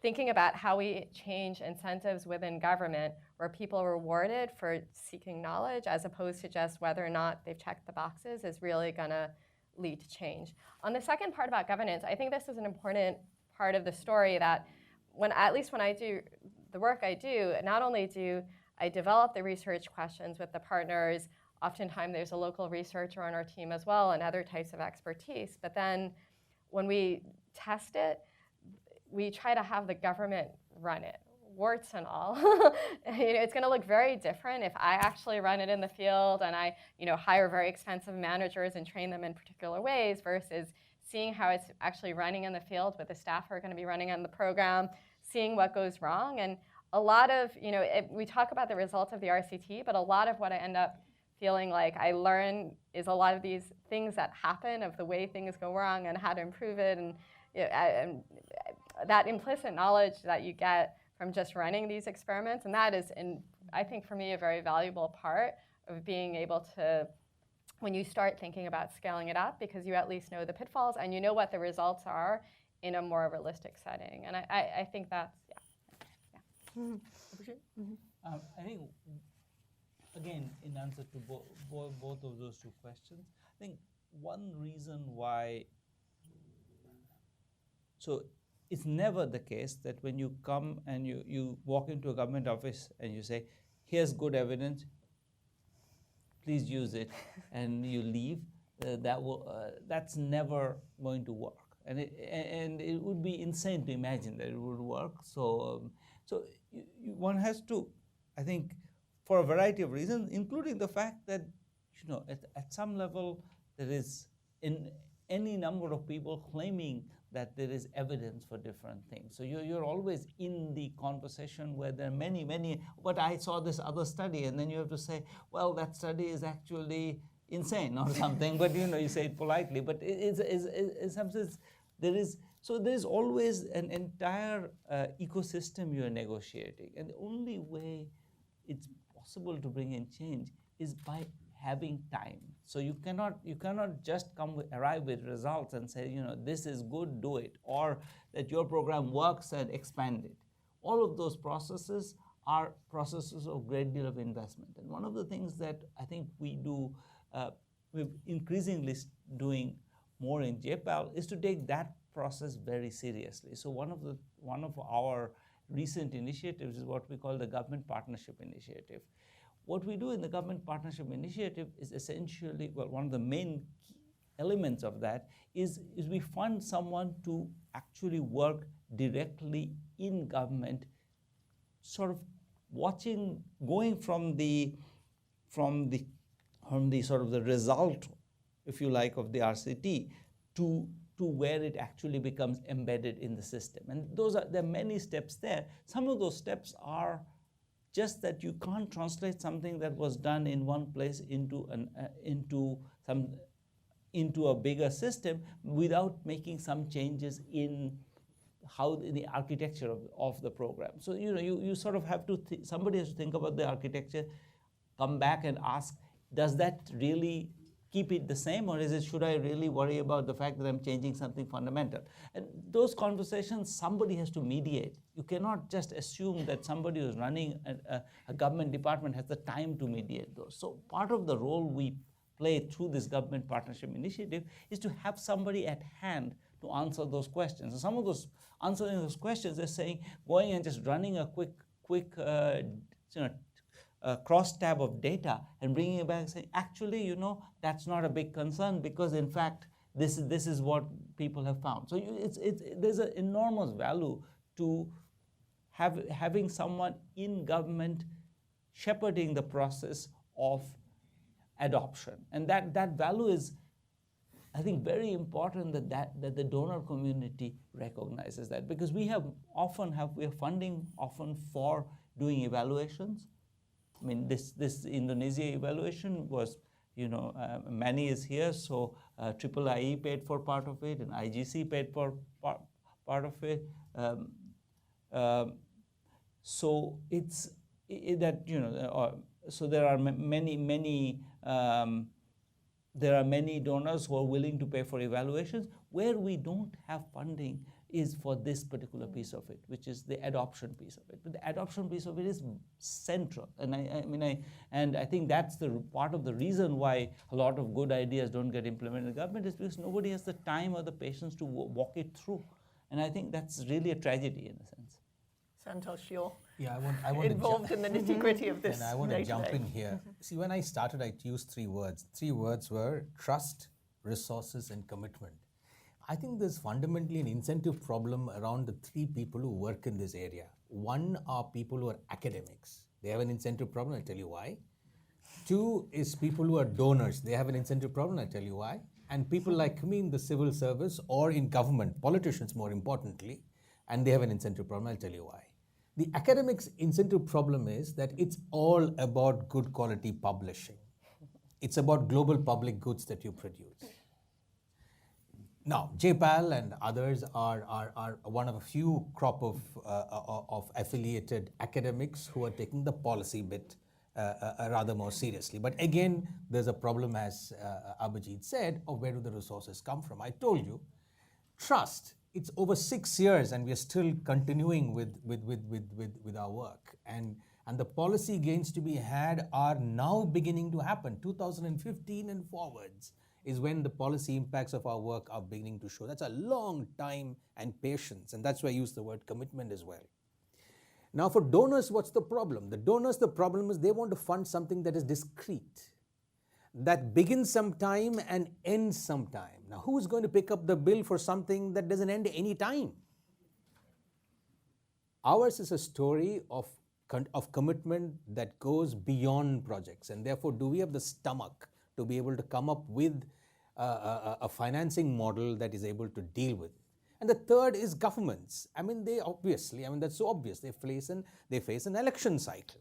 thinking about how we change incentives within government where people are rewarded for seeking knowledge as opposed to just whether or not they've checked the boxes, is really gonna lead to change. On the second part about governance, I think this is an important part of the story that at least when I do the work I do, not only do I develop the research questions with the partners, oftentimes there's a local researcher on our team as well and other types of expertise, but then when we test it, we try to have the government run it, warts and all. It's going to look very different if I actually run it in the field and I hire very expensive managers and train them in particular ways versus seeing how it's actually running in the field with the staff who are going to be running on the program, seeing what goes wrong. And a lot of, we talk about the results of the RCT, but a lot of what I end up feeling like I learn is a lot of these things that happen of the way things go wrong and how to improve it, and that implicit knowledge that you get from just running these experiments. And that is, I think for me, a very valuable part of being able to, when you start thinking about scaling it up, because you at least know the pitfalls and you know what the results are in a more realistic setting. And I think that's, I think, again, in answer to both of those two questions, I think one reason why, so it's never the case that when you come and you walk into a government office and you say, here's good evidence, please use it, and you leave, that's never going to work. and it would be insane to imagine that it would work. So one has to, I think, for a variety of reasons, including the fact that at some level there is in any number of people claiming that there is evidence for different things. So you're always in the conversation where there are many, but I saw this other study, and then you have to say, well, that study is actually insane or something, but you say it politely, but in some sense, there is always an entire ecosystem you're negotiating, and the only way it's possible to bring in change is by having time. So you cannot just arrive with results and say, this is good, do it, or that your program works and expand it. All of those processes are processes of great deal of investment. And one of the things that I think we do, we're increasingly doing more in JPAL, is to take that process very seriously. So one of our recent initiatives is what we call the Government Partnership Initiative. What we do in the Government Partnership Initiative is essentially, well, one of the main elements of that is we fund someone to actually work directly in government, sort of going from the sort of the result, if you like, of the RCT to where it actually becomes embedded in the system. And there are many steps there. Some of those steps are just that you can't translate something that was done in one place into a bigger system without making some changes in the architecture of the program. So you sort of have to somebody has to think about the architecture, come back and ask, does that really keep it the same, or should I really worry about the fact that I'm changing something fundamental? And those conversations, somebody has to mediate. You cannot just assume that somebody who's running a government department has the time to mediate those. So part of the role we play through this Government Partnership Initiative is to have somebody at hand to answer those questions. And some of those answering those questions is saying, going and just running a quick cross tab of data and bringing it back and saying, actually, that's not a big concern, because in fact, this is what people have found. So there's an enormous value to having someone in government shepherding the process of adoption. And that value is, I think, very important that the donor community recognizes that, because we are funding often for doing evaluations. I mean, this Indonesia evaluation was, Manny is here, so IIIE paid for part of it, and IGC paid for part of it. So it's that so there are many donors who are willing to pay for evaluations. Where we don't have funding is for this particular piece of it, which is the adoption piece of it. But the adoption piece of it is central, and I think that's the part of the reason why a lot of good ideas don't get implemented in the government, is because nobody has the time or the patience to walk it through, and I think that's really a tragedy in a sense. Santosh, you're involved in the nitty-gritty of this. And I want to jump in here. See, when I started, I used 3 words. 3 words were trust, resources, and commitment. I think there's fundamentally an incentive problem around the 3 people who work in this area. One are people who are academics. They have an incentive problem, I'll tell you why. 2 is people who are donors. They have an incentive problem, I'll tell you why. And people like me in the civil service or in government, politicians more importantly, and they have an incentive problem, I'll tell you why. The academics' incentive problem is that it's all about good quality publishing. It's about global public goods that you produce. Now, JPAL and others are one of a few crop of affiliated academics who are taking the policy bit rather more seriously. But again, there's a problem, as Abhijit said, of where do the resources come from. I told you, trust. It's over 6 years and we are still continuing with our work. And the policy gains to be had are now beginning to happen. 2015 and forwards is when the policy impacts of our work are beginning to show. That's a long time and patience, and that's why I use the word commitment as well. Now for donors, what's the problem? The donors, the problem is they want to fund something that is discrete. that begins sometime and ends sometime. Now, who's going to pick up the bill for something that doesn't end any time? Ours is a story of commitment that goes beyond projects, and therefore, do we have the stomach to be able to come up with a financing model that is able to deal with it? And the third is governments. I mean, that's so obvious. They face an election cycle.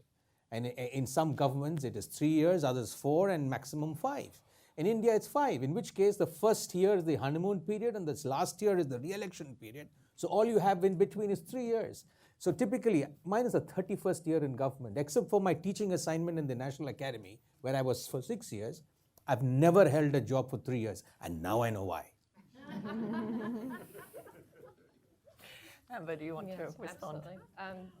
And in some governments, it is 3 years, others 4, and maximum 5. In India, it's 5, in which case the first year is the honeymoon period, and this last year is the re-election period. So all you have in between is 3 years. So typically, mine is the 31st year in government, except for my teaching assignment in the National Academy, where I was for 6 years. I've never held a job for 3 years, and now I know why. Amber, do you want to respond? Absolutely.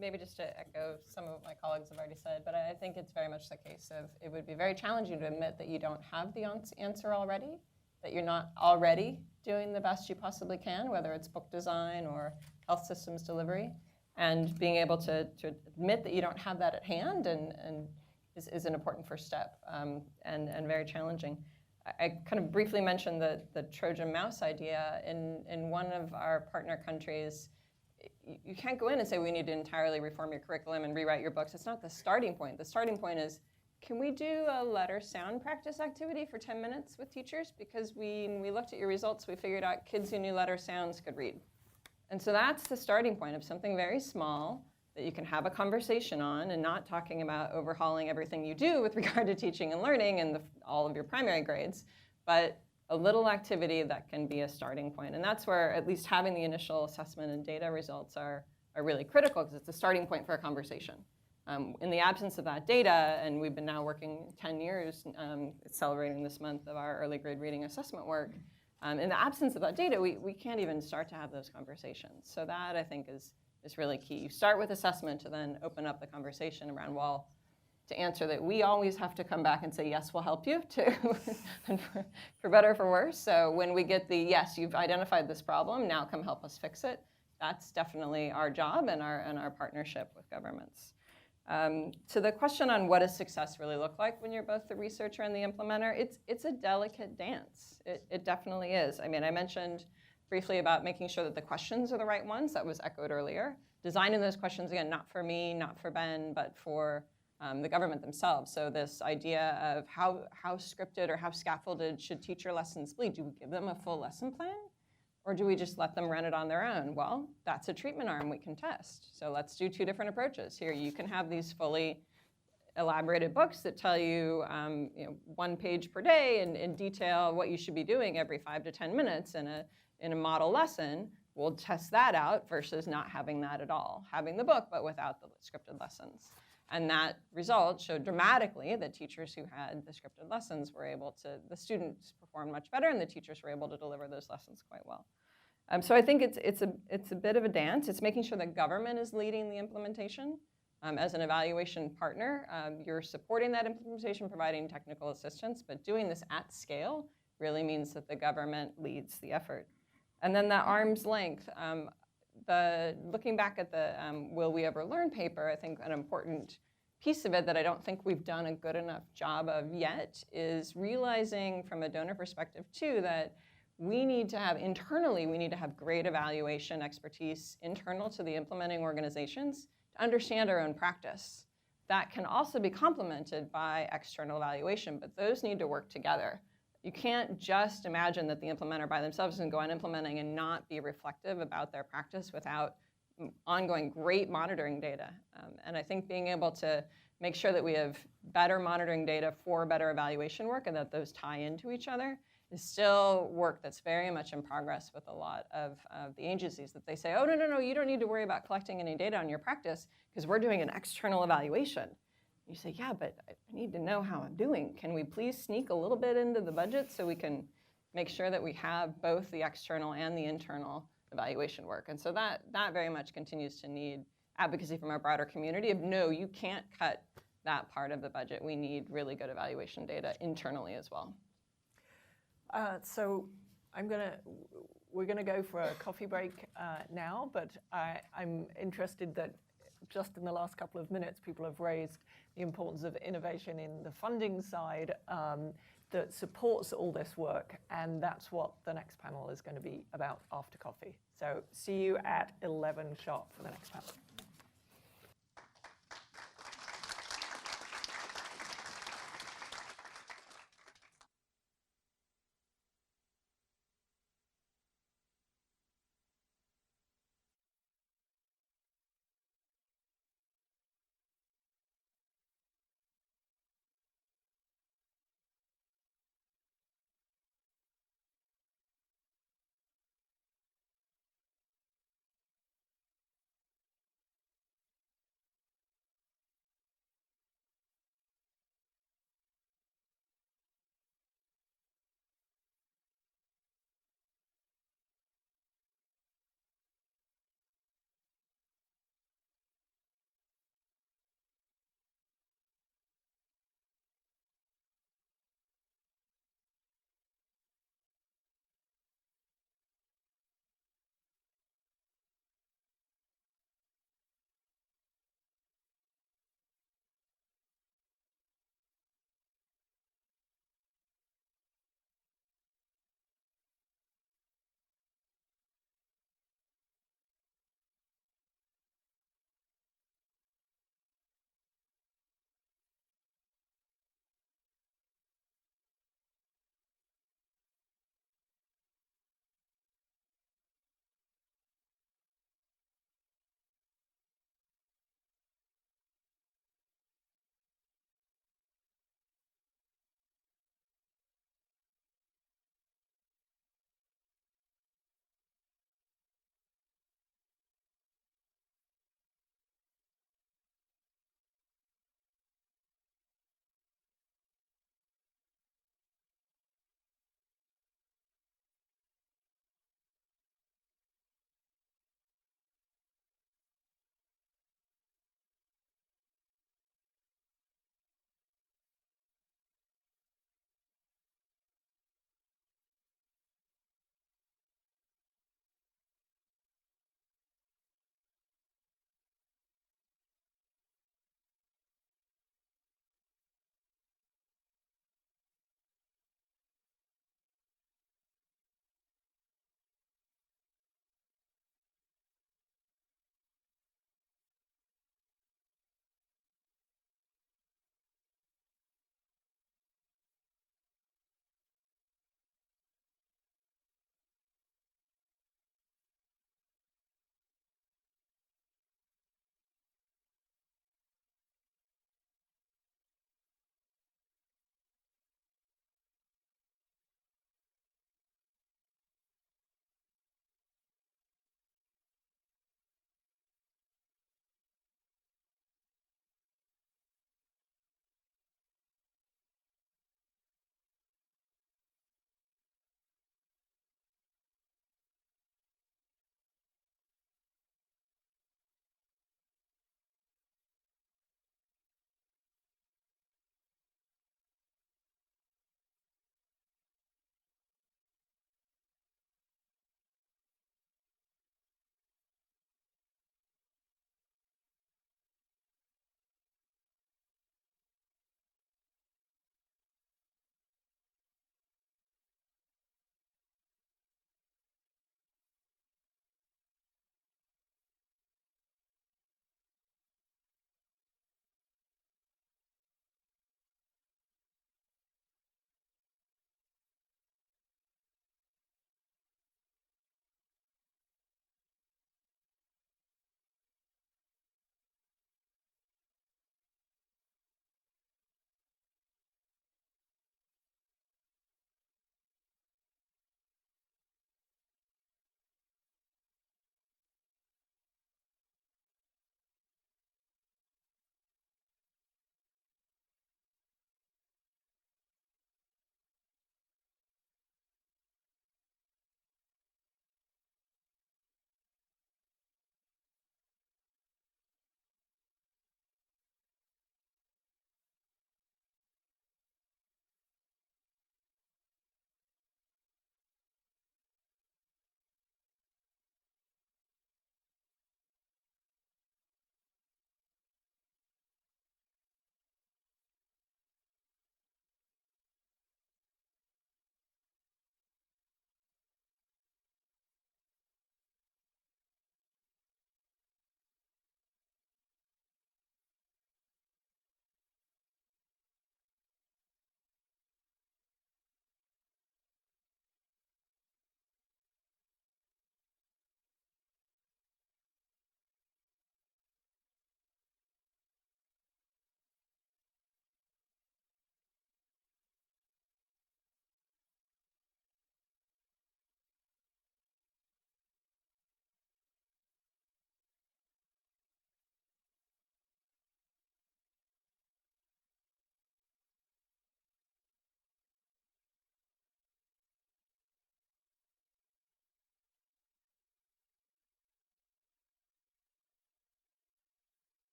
Maybe just to echo some of what my colleagues have already said, but I think it's very much the case of it would be very challenging to admit that you don't have the answer already, that you're not already doing the best you possibly can, whether it's book design or health systems delivery, and being able to admit that you don't have that at hand and is an important first step and very challenging. I kind of briefly mentioned the Trojan mouse idea. In one of our partner countries, you can't go in and say we need to entirely reform your curriculum and rewrite your books. It's not the starting point. The starting point is, can we do a letter sound practice activity for 10 minutes with teachers? Because when we looked at your results, we figured out kids who knew letter sounds could read. And so that's the starting point of something very small that you can have a conversation on, and not talking about overhauling everything you do with regard to teaching and learning and all of your primary grades, but a little activity that can be a starting point. And that's where at least having the initial assessment and data results are really critical, because it's a starting point for a conversation. In the absence of that data, and we've been now working 10 years, celebrating this month of our early grade reading assessment work, in the absence of that data, we can't even start to have those conversations. So that, I think, is really key. You start with assessment to then open up the conversation around, well, to answer that we always have to come back and say, yes, we'll help you, and for better or for worse. So when we get the, yes, you've identified this problem, now come help us fix it, that's definitely our job and our partnership with governments. So the question on what does success really look like when you're both the researcher and the implementer, it's a delicate dance. It definitely is. I mean, I mentioned briefly about making sure that the questions are the right ones. That was echoed earlier. Designing those questions, again, not for me, not for Ben, but for the government themselves. So this idea of how scripted or how scaffolded should teacher lessons be? Do we give them a full lesson plan? Or do we just let them run it on their own? Well, that's a treatment arm we can test. So let's do 2 different approaches. Here, you can have these fully elaborated books that tell you, 1 page per day and detail what you should be doing every 5 to 10 minutes in a model lesson. We'll test that out versus not having that at all. Having the book, but without the scripted lessons. And that result showed dramatically that teachers who had the scripted lessons were able to, the students performed much better, and the teachers were able to deliver those lessons quite well. So I think it's a bit of a dance. It's making sure that government is leading the implementation. As an evaluation partner, you're supporting that implementation, providing technical assistance, but doing this at scale really means that the government leads the effort. And then that arm's length. Looking back at the Will We Ever Learn paper, I think an important piece of it that I don't think we've done a good enough job of yet is realizing from a donor perspective too that we need to have internally, we need to have great evaluation expertise internal to the implementing organizations to understand our own practice. That can also be complemented by external evaluation, but those need to work together. You can't just imagine that the implementer by themselves can go on implementing and not be reflective about their practice without ongoing great monitoring data. And I think being able to make sure that we have better monitoring data for better evaluation work and that those tie into each other is still work that's very much in progress with a lot of the agencies, that they say, oh, no, you don't need to worry about collecting any data on your practice because we're doing an external evaluation. You say, yeah, but I need to know how I'm doing. Can we please sneak a little bit into the budget so we can make sure that we have both the external and the internal evaluation work? And so that very much continues to need advocacy from our broader community of, no, you can't cut that part of the budget. We need really good evaluation data internally as well. So we're gonna go for a coffee break now, but I'm interested that just in the last couple of minutes, people have raised the importance of innovation in the funding side. that supports all this work, and that's what the next panel is going to be about after coffee. So see you at 11 sharp for the next panel.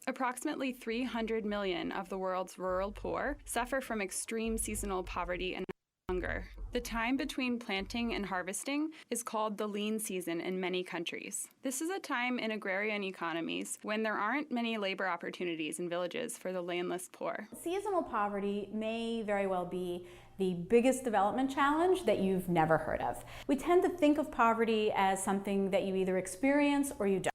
Approximately 300 million of the world's rural poor suffer from extreme seasonal poverty and hunger. The time between planting and harvesting is called the lean season in many countries. This is a time in agrarian economies when there aren't many labor opportunities in villages for the landless poor. Seasonal poverty may very well be the biggest development challenge that you've never heard of. We tend to think of poverty as something that you either experience or you don't.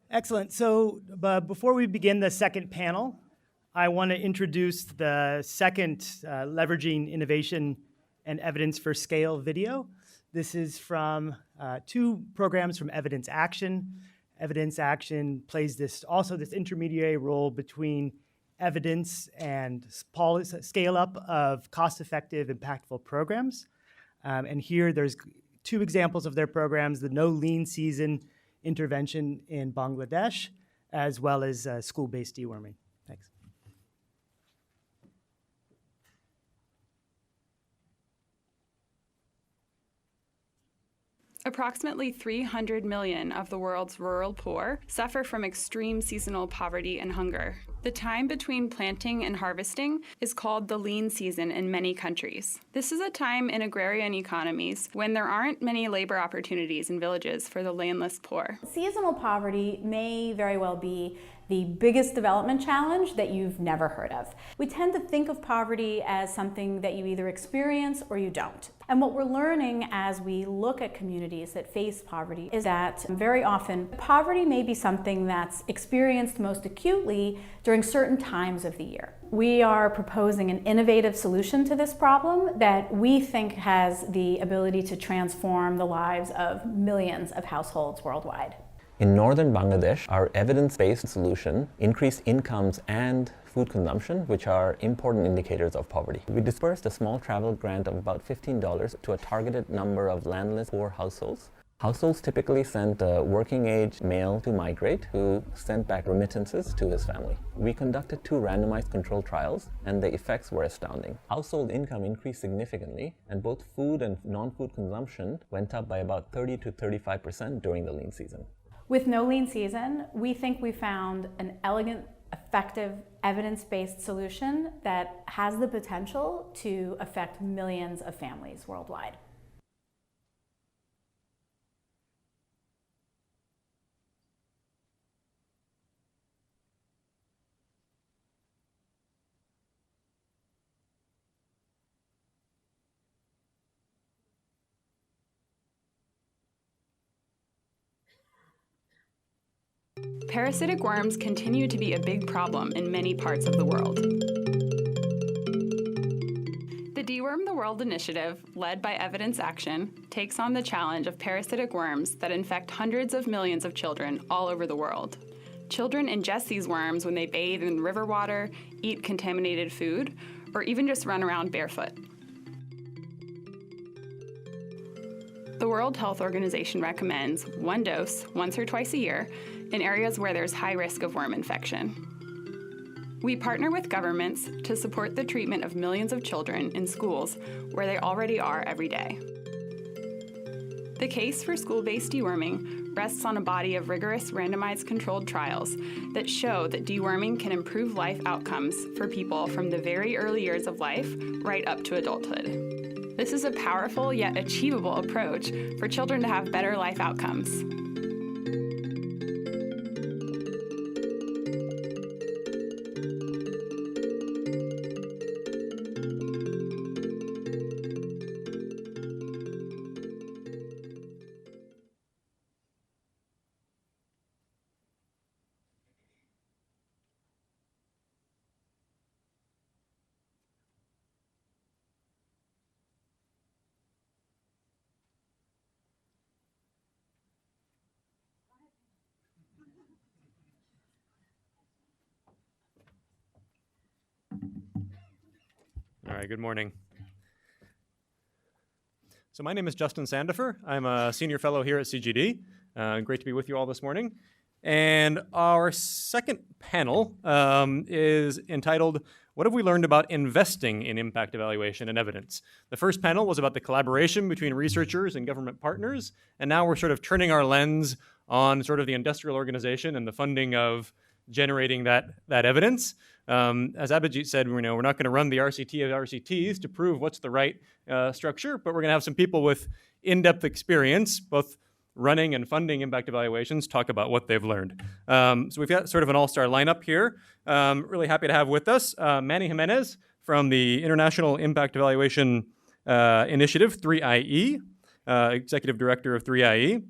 Excellent. So before we begin the second panel, I want to introduce the second Leveraging Innovation and Evidence for Scale video. This is from two programs from Evidence Action. Evidence Action plays this intermediary role between evidence and scale-up of cost-effective, impactful programs. And here there's two examples of their programs, the No Lean Season intervention in Bangladesh, as well as school-based deworming. Thanks. Approximately 300 million of the world's rural poor suffer from extreme seasonal poverty and hunger. The time between planting and harvesting is called the lean season in many countries. This is a time in agrarian economies when there aren't many labor opportunities in villages for the landless poor. Seasonal poverty may very well be the biggest development challenge that you've never heard of. We tend to think of poverty as something that you either experience or you don't. And what we're learning as we look at communities that face poverty is that very often poverty may be something that's experienced most acutely during certain times of the year. We are proposing an innovative solution to this problem that we think has the ability to transform the lives of millions of households worldwide. In northern Bangladesh, our evidence-based solution increased incomes and food consumption, which are important indicators of poverty. We dispersed a small travel grant of about $15 to a targeted number of landless poor households. Households typically sent a working-age male to migrate who sent back remittances to his family. We conducted 2 randomized control trials, and the effects were astounding. Household income increased significantly, and both food and non-food consumption went up by about 30 to 35% during the lean season. With No Lean Season, we think we found an elegant, effective, evidence-based solution that has the potential to affect millions of families worldwide. Parasitic worms continue to be a big problem in many parts of the world. The Deworm the World initiative, led by Evidence Action, takes on the challenge of parasitic worms that infect hundreds of millions of children all over the world. Children ingest these worms when they bathe in river water, eat contaminated food, or even just run around barefoot. The World Health Organization recommends 1 dose once or twice a year in areas where there's high risk of worm infection. We partner with governments to support the treatment of millions of children in schools where they already are every day. The case for school-based deworming rests on a body of rigorous randomized controlled trials that show that deworming can improve life outcomes for people from the very early years of life right up to adulthood. This is a powerful yet achievable approach for children to have better life outcomes. right, good morning. So my name is Justin Sandifer. I'm a senior fellow here at CGD. Great to be with you all this morning. And our second panel is entitled, What Have We Learned About Investing in Impact Evaluation and Evidence? The first panel was about the collaboration between researchers and government partners, and now we're sort of turning our lens on sort of the industrial organization and the funding of generating that evidence. As Abhijit said, we're not going to run the RCT of RCTs to prove what's the right structure, but we're going to have some people with in-depth experience, both running and funding impact evaluations, talk about what they've learned. So we've got sort of an all-star lineup here. Really happy to have with us Manny Jimenez from the International Impact Evaluation Initiative, 3IE, Executive Director of 3IE.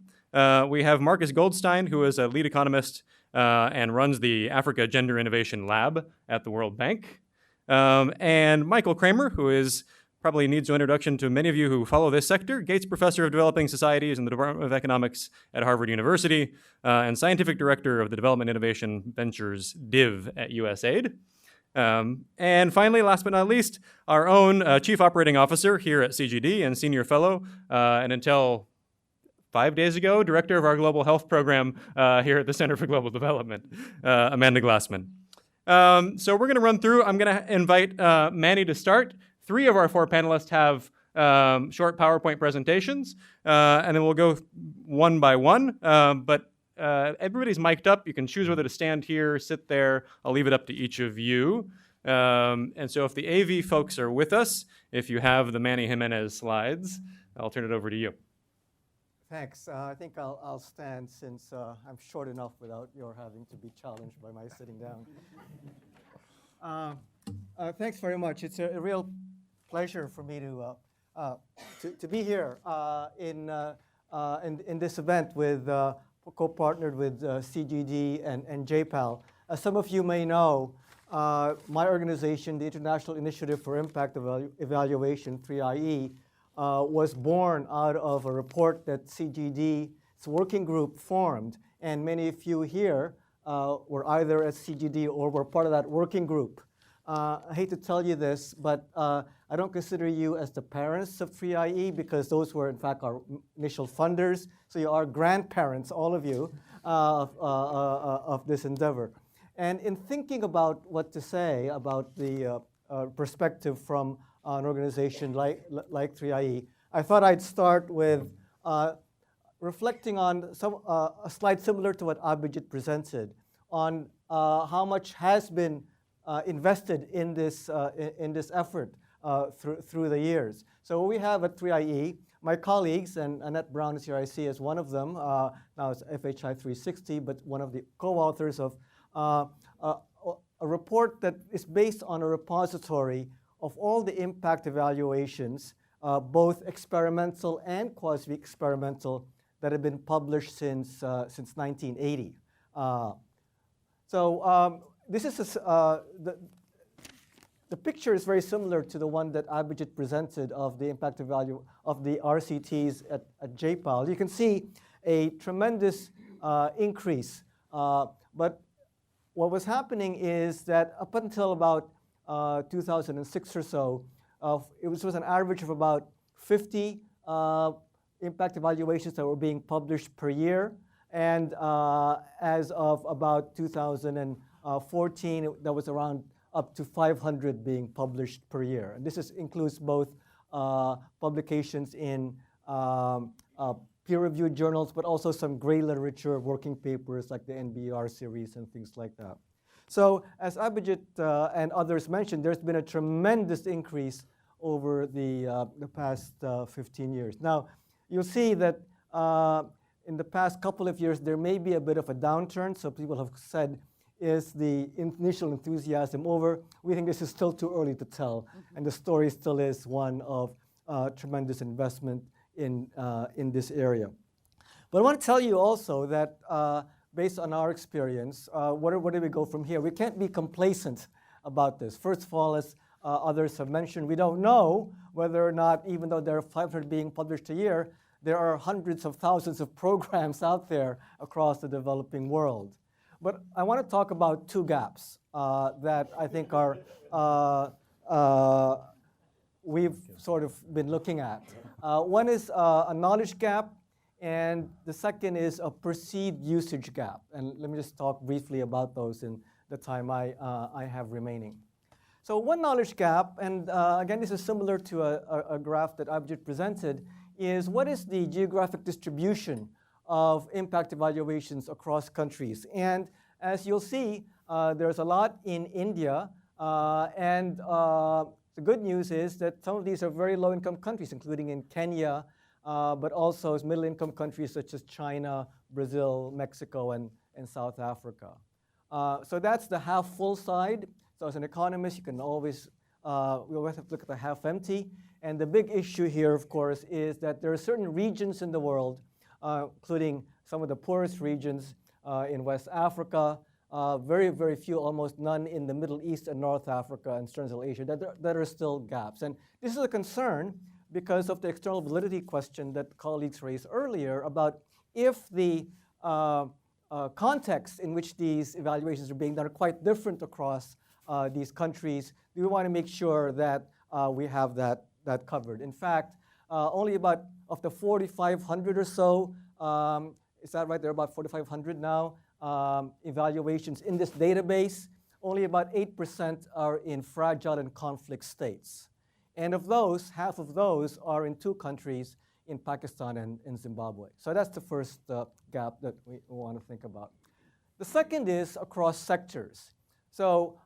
We have Marcus Goldstein, who is a lead economist and runs the Africa Gender Innovation Lab at the World Bank. And Michael Kramer, who is probably needs no introduction to many of you who follow this sector, Gates Professor of Developing Societies in the Department of Economics at Harvard University, and Scientific Director of the Development Innovation Ventures DIV at USAID. And finally, last but not least, our own Chief Operating Officer here at CGD and Senior Fellow, and until 5 days ago, Director of our Global Health Program here at the Center for Global Development, Amanda Glassman. So we're going to run through. I'm going to invite Manny to start. 3 of our 4 panelists have short PowerPoint presentations, and then we'll go one by one. But everybody's mic'd up. You can choose whether to stand here, sit there. I'll leave it up to each of you. And so if the AV folks are with us, if you have the Manny Jimenez slides, I'll turn it over to you. Thanks. I think I'll stand since I'm short enough without your having to be challenged by my sitting down. Thanks very much. It's a real pleasure for me to be here in this event with co-partnered with CGD and JPAL. As some of you may know, my organization, the International Initiative for Impact Evaluation, 3IE, was born out of a report that CGD's working group formed, and many of you here were either at CGD or were part of that working group. I hate to tell you this, but I don't consider you as the parents of 3IE because those were in fact our initial funders, so you are grandparents, all of you, of this endeavor. And in thinking about what to say about the perspective from an organization like 3IE, I thought I'd start with reflecting on a slide similar to what Abhijit presented on how much has been invested in this effort through the years. So what we have at 3IE, my colleagues, and Annette Brown is here, I see as one of them, now it's FHI 360, but one of the co-authors of a report that is based on a repository of all the impact evaluations, both experimental and quasi-experimental, that have been published since 1980. This is the picture is very similar to the one that Abhijit presented of the impact value of the RCTs at JPAL. You can see a tremendous increase, but what was happening is that up until about 2006 or so, it was an average of about 50 impact evaluations that were being published per year, and as of about 2014, that was around up to 500 being published per year. And this includes both publications in peer-reviewed journals, but also some gray literature working papers like the NBR series and things like that. So as Abhijit and others mentioned, there's been a tremendous increase over the past 15 years. Now, you'll see that in the past couple of years, there may be a bit of a downturn. So people have said, is the initial enthusiasm over? We think this is still too early to tell, and the story still is one of tremendous investment in this area. But I want to tell you also that based on our experience, where do we go from here? We can't be complacent about this. First of all, as others have mentioned, we don't know whether or not, even though there are 500 being published a year, there are hundreds of thousands of programs out there across the developing world. But I want to talk about two gaps that I think are we've sort of been looking at. One is a knowledge gap, and the second is a perceived usage gap. And let me just talk briefly about those in the time I have remaining. So one knowledge gap, and again, this is similar to a graph that Abhijit presented, is what is the geographic distribution of impact evaluations across countries? And as you'll see, there's a lot in India, and the good news is that some of these are very low-income countries, including in Kenya, but also middle-income countries such as China, Brazil, Mexico, and South Africa. So that's the half-full side. So as an economist, you can always, we always have to look at the half-empty. And the big issue here, of course, is that there are certain regions in the world, including some of the poorest regions in West Africa, very, very few, almost none in the Middle East and North Africa and Central Asia, that are still gaps. And this is a concern because of the external validity question that colleagues raised earlier about if the context in which these evaluations are being done are quite different across these countries. We want to make sure that we have that covered. In fact, only about of the 4,500 or so, is that right? There are about 4,500 now evaluations in this database. Only about 8% are in fragile and conflict states. And of those, half of those are in two countries, in Pakistan and in Zimbabwe. So that's the first gap that we want to think about. The second is across sectors. So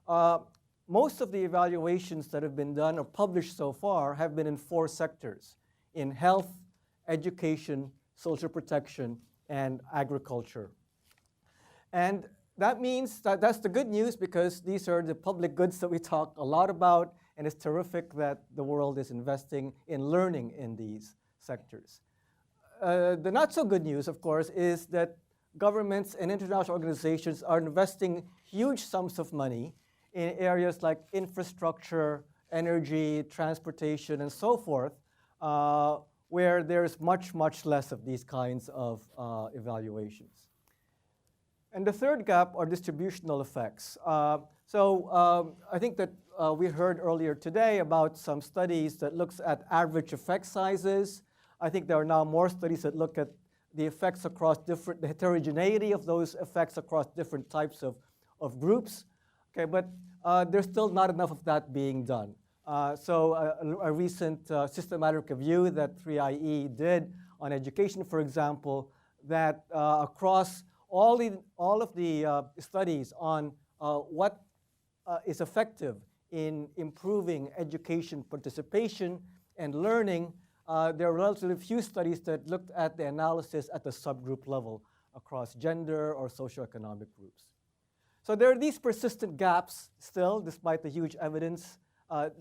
most of the evaluations that have been done or published so far have been in 4 sectors: in health, education, social protection, and agriculture. And that means that that's the good news because these are the public goods that we talk a lot about, and it's terrific that the world is investing in learning in these sectors. The not so good news, of course, is that governments and international organizations are investing huge sums of money in areas like infrastructure, energy, transportation, and so forth, where there's much, much less of these kinds of evaluations. And the third gap are distributional effects. I think that we heard earlier today about some studies that looks at average effect sizes. I think there are now more studies that look at the effects across the heterogeneity of those effects across different types of groups. Okay, but there's still not enough of that being done. A recent systematic review that 3IE did on education, for example, that across all of the studies on what is effective in improving education participation and learning, there are relatively few studies that looked at the analysis at the subgroup level across gender or socioeconomic groups. So there are these persistent gaps still, despite the huge evidence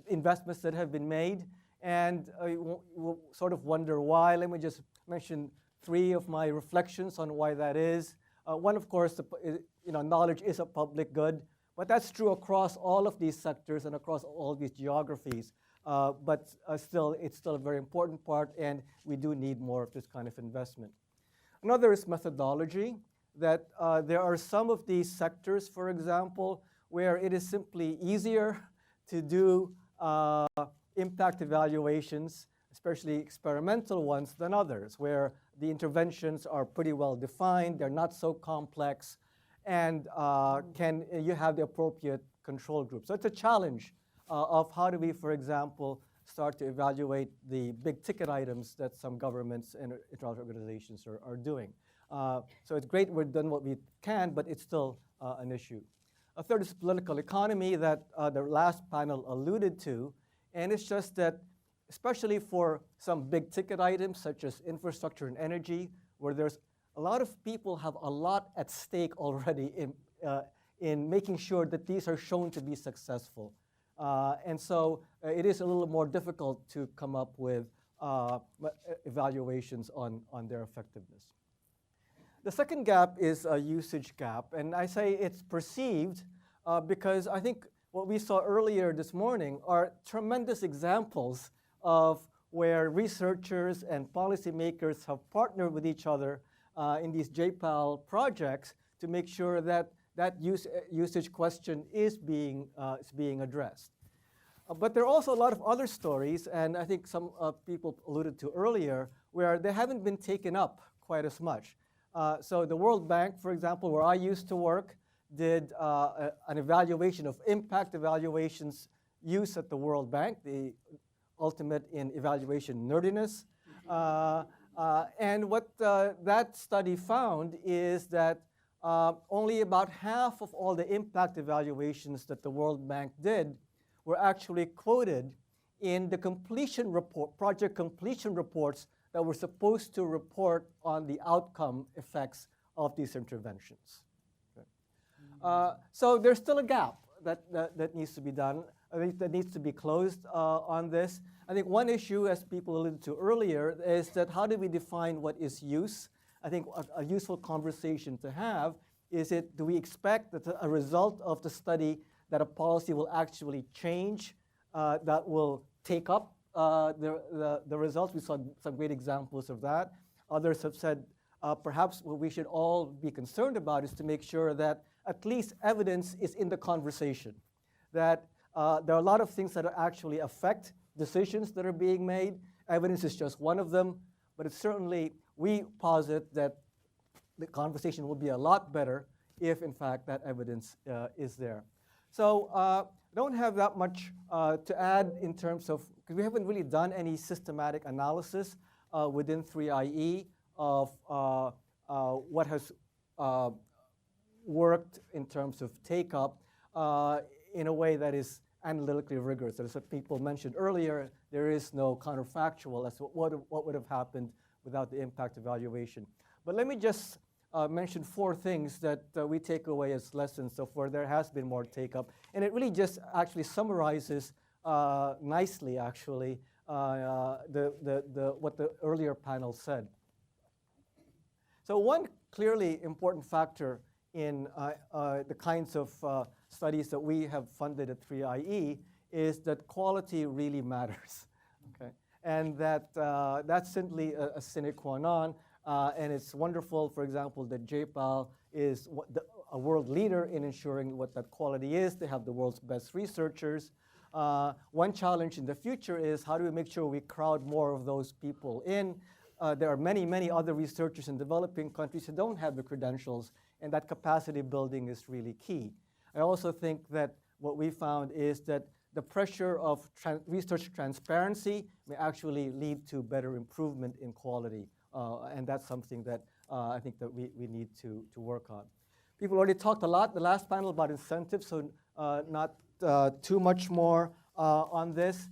investments that have been made, and we'll sort of wonder why. Let me just mention 3 of my reflections on why that is. One, of course, knowledge is a public good, but that's true across all of these sectors and across all these geographies. But still, it's still a very important part, and we do need more of this kind of investment. Another is methodology, that there are some of these sectors, for example, where it is simply easier to do impact evaluations, especially experimental ones, than others, where the interventions are pretty well defined, they're not so complex, and you have the appropriate control group. So it's a challenge of how do we, for example, start to evaluate the big ticket items that some governments and international organizations are doing. So it's great we've done what we can, but it's still an issue. A third is political economy that the last panel alluded to, and it's just that especially for some big ticket items such as infrastructure and energy, where there's a lot of people have a lot at stake already in making sure that these are shown to be successful. And so it is a little more difficult to come up with evaluations on their effectiveness. The second gap is a usage gap, and I say it's perceived because I think what we saw earlier this morning are tremendous examples of where researchers and policymakers have partnered with each other in these JPAL projects to make sure that that usage question is being addressed. But there are also a lot of other stories, and I think some people alluded to earlier, where they haven't been taken up quite as much. So the World Bank, for example, where I used to work, did an evaluation of impact evaluations use at the World Bank, the ultimate in evaluation nerdiness. And what that study found is that only about half of all the impact evaluations that the World Bank did were actually quoted in the completion report, project completion reports that were supposed to report on the outcome effects of these interventions. Okay. So there's still a gap that needs to be done, that needs to be closed on this. I think one issue, as people alluded to earlier, is that how do we define what is use? I think a useful conversation to have is do we expect that a result of the study that a policy will actually change, that will take up the results? We saw some great examples of that. Others have said perhaps what we should all be concerned about is to make sure that at least evidence is in the conversation, that there are a lot of things that actually affect decisions that are being made. Evidence is just one of them, but it's certainly, we posit that the conversation will be a lot better if, in fact, that evidence is there. So I don't have that much to add in terms of, because we haven't really done any systematic analysis within 3IE of what has worked in terms of take-up in a way that is analytically rigorous. As people mentioned earlier, there is no counterfactual as to what would have happened without the impact evaluation. But let me just mention 4 things that we take away as lessons so far. There has been more take-up, and it really just actually summarizes nicely, actually, what the earlier panel said. So one clearly important factor in the kinds of studies that we have funded at 3IE is that quality really matters, okay? And that that's simply a sine qua non, and it's wonderful, for example, that JPAL is a world leader in ensuring what that quality is. They have the world's best researchers. One challenge in the future is how do we make sure we crowd more of those people in? There are many, many other researchers in developing countries who don't have the credentials, and that capacity building is really key. I also think that what we found is that the pressure of research transparency may actually lead to better improvement in quality, and that's something that I think that we need to work on. People already talked a lot, the last panel, about incentives, so not too much more on this.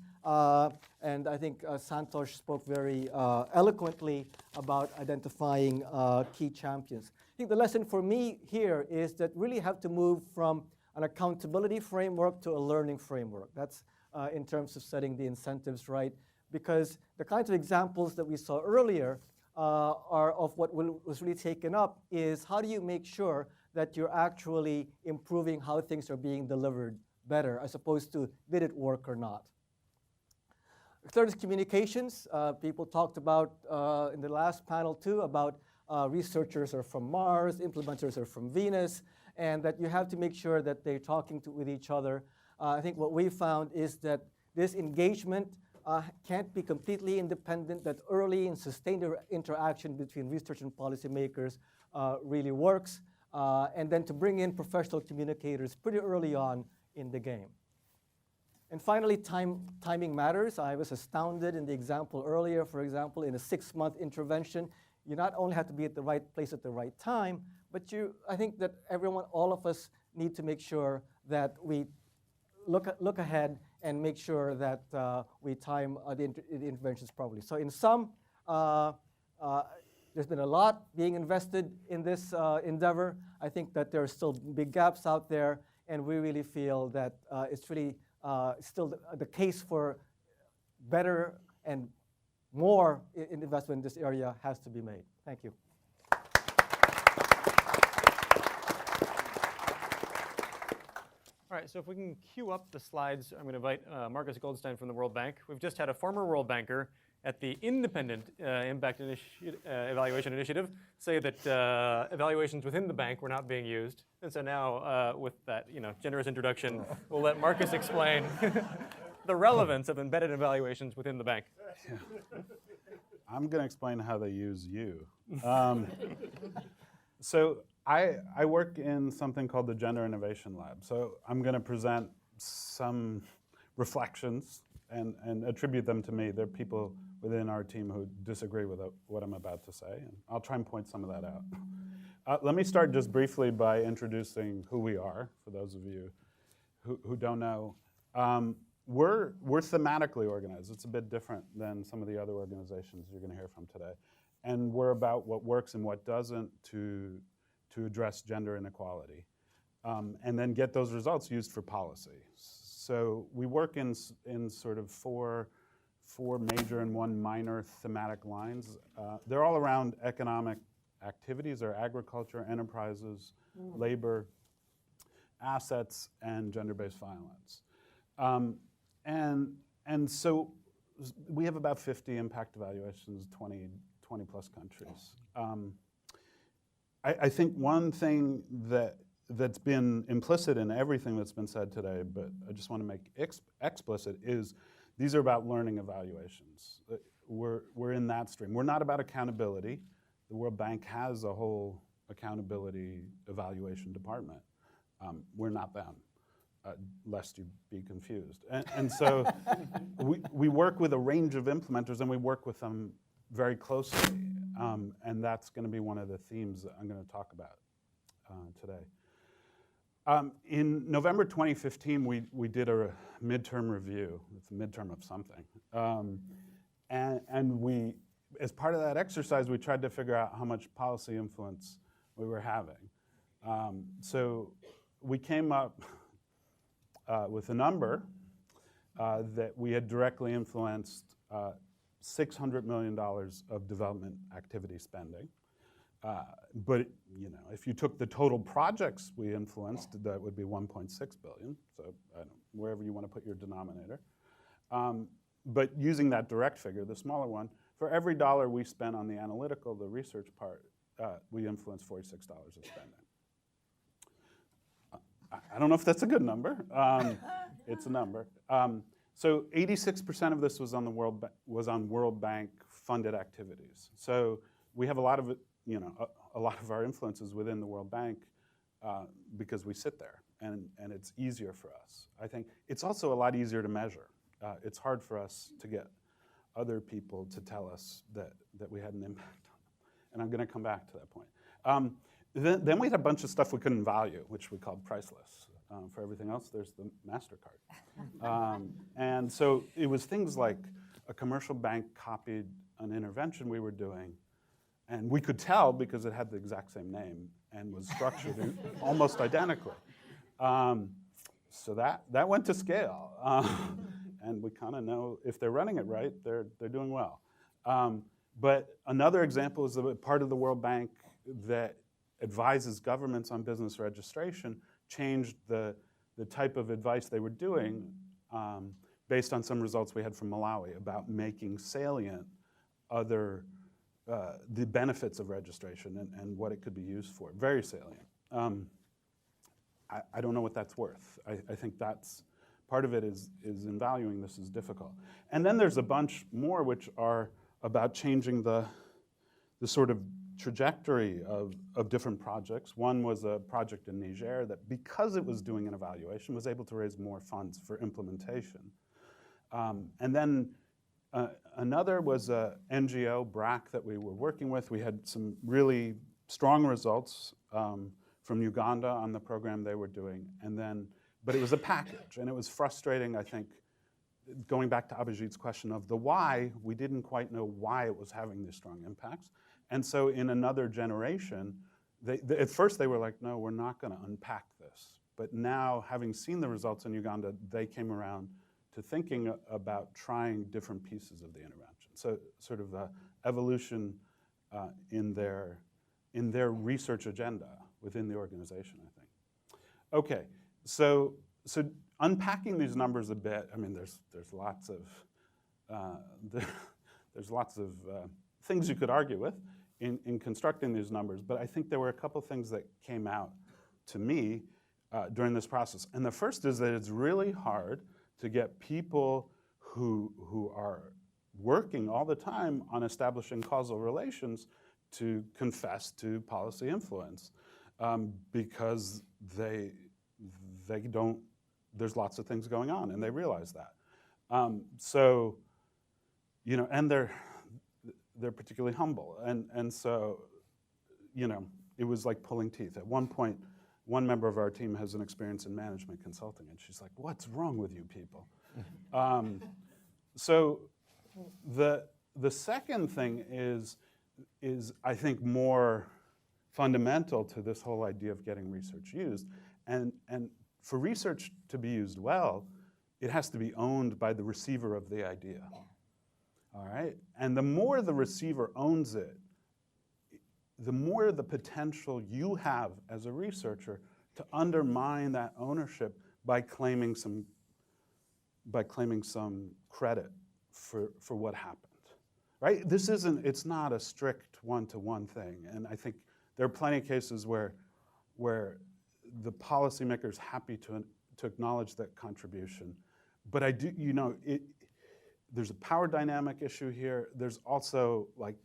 And I think Santosh spoke very eloquently about identifying key champions. I think the lesson for me here is that really have to move from an accountability framework to a learning framework. That's in terms of setting the incentives right, because the kinds of examples that we saw earlier are of what was really taken up is how do you make sure that you're actually improving how things are being delivered better as opposed to did it work or not. Third is communications. People talked about in the last panel too about researchers are from Mars, implementers are from Venus, and that you have to make sure that they're talking with each other. I think what we found is that this engagement can't be completely independent, that early and sustained interaction between research and policymakers really works, and then to bring in professional communicators pretty early on in the game. And finally, timing matters. I was astounded in the example earlier, for example, in a 6-month intervention, you not only have to be at the right place at the right time, but I think that all of us need to make sure that we look ahead and make sure that we time the interventions properly. So in sum, there's been a lot being invested in this endeavor. I think that there are still big gaps out there, and we really feel that it's really still the case for better and more investment in this area has to be made. Thank you. All right, so if we can queue up the slides, I'm going to invite Marcus Goldstein from the World Bank. We've just had a former World Banker at the Independent Impact Evaluation Initiative say that evaluations within the bank were not being used. And so now, with that generous introduction, we'll let Marcus explain the relevance of embedded evaluations within the bank. Yeah. I'm going to explain how they use you. So I work in something called the Gender Innovation Lab. So I'm going to present some reflections and attribute them to me. There are people within our team who disagree with what I'm about to say, and I'll try and point some of that out. Let me start just briefly by introducing who we are, for those of you who don't know. We're thematically organized. It's a bit different than some of the other organizations you're going to hear from today. And we're about what works and what doesn't to address gender inequality, and then get those results used for policy. So we work in sort of four major and one minor thematic lines. They're all around economic activities or agriculture, enterprises, labor, assets, and gender-based violence. And so we have about 50 impact evaluations, 20 plus countries. I think one thing that's been implicit in everything that's been said today, but I just want to make explicit, is these are about learning evaluations. We're in that stream. We're not about accountability. The World Bank has a whole accountability evaluation department. We're not them, lest you be confused. And so we work with a range of implementers, and we work with them very closely. And that's going to be one of the themes that I'm going to talk about today. In November 2015, we did a midterm review. It's a midterm of something. And we, as part of that exercise, we tried to figure out how much policy influence we were having. So we came up with a number that we had directly influenced $600 million of development activity spending. But if you took the total projects we influenced, that would be 1.6 billion. So wherever you want to put your denominator. But using that direct figure, the smaller one, for every dollar we spent on the analytical, the research part, we influenced $46 of spending. I don't know if that's a good number. It's a number. So 86% of this was on World Bank funded activities. So we have a lot of a lot of our influences within the World Bank because we sit there, and it's easier for us. I think it's also a lot easier to measure. It's hard for us to get other people to tell us that we had an impact on them, and I'm going to come back to that point. Then we had a bunch of stuff we couldn't value, which we called priceless. For everything else, there's the MasterCard. And so it was things like a commercial bank copied an intervention we were doing, and we could tell because it had the exact same name and was structured almost identically. So that went to scale. And we kind of know if they're running it right, they're doing well. But another example is a part of the World Bank that advises governments on business registration changed the type of advice they were doing based on some results we had from Malawi about making salient the benefits of registration and what it could be used for. Very salient. I don't know what that's worth. I think that's part of it is in valuing this is difficult. And then there's a bunch more which are about changing the sort of trajectory of different projects. One was a project in Niger that, because it was doing an evaluation, was able to raise more funds for implementation. And then another was an NGO, BRAC, that we were working with. We had some really strong results from Uganda on the program they were doing. But it was a package, and it was frustrating, I think, going back to Abhijit's question of the why. We didn't quite know why it was having these strong impacts. And so in another generation, at first they were like, no, we're not going to unpack this. But now, having seen the results in Uganda, they came around to thinking about trying different pieces of the intervention. So sort of evolution in their research agenda within the organization, I think. Okay, so unpacking these numbers a bit, I mean, there's lots of things you could argue with in constructing these numbers, but I think there were a couple things that came out to me during this process. And the first is that it's really hard to get people who are working all the time on establishing causal relations to confess to policy influence, because they don't, there's lots of things going on and they realize that. So, you know, and they're particularly humble. And so, you know, it was like pulling teeth. At one point, one member of our team has an experience in management consulting, and she's like, "What's wrong with you people?" So the second thing is I think more fundamental to this whole idea of getting research used. And for research to be used well, it has to be owned by the receiver of the idea. All right? And the more the receiver owns it, the more the potential you have as a researcher to undermine that ownership by claiming some credit for what happened. Right? It's not a strict one-to-one thing. And I think there are plenty of cases where the policymaker's happy to acknowledge that contribution. But I do, you know, there's a power dynamic issue here. There's also like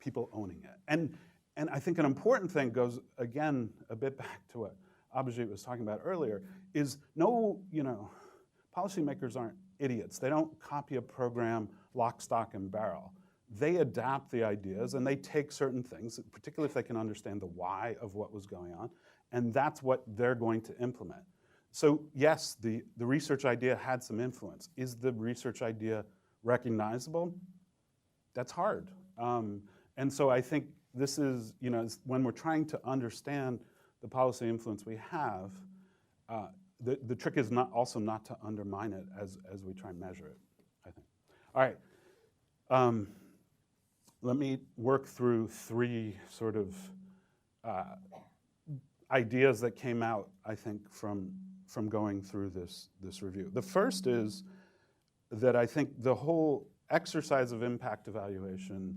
people owning it. And I think an important thing goes, again, a bit back to what Abhijit was talking about earlier, is policymakers aren't idiots. They don't copy a program lock, stock, and barrel. They adapt the ideas and they take certain things, particularly if they can understand the why of what was going on, and that's what they're going to implement. So yes, the research idea had some influence. Is the research idea recognizable? That's hard. And so I think this is, you know, when we're trying to understand the policy influence we have, the trick is also not to undermine it as we try and measure it, I think. All right. Let me work through three sort of ideas that came out, I think, from going through this review. The first is that I think the whole exercise of impact evaluation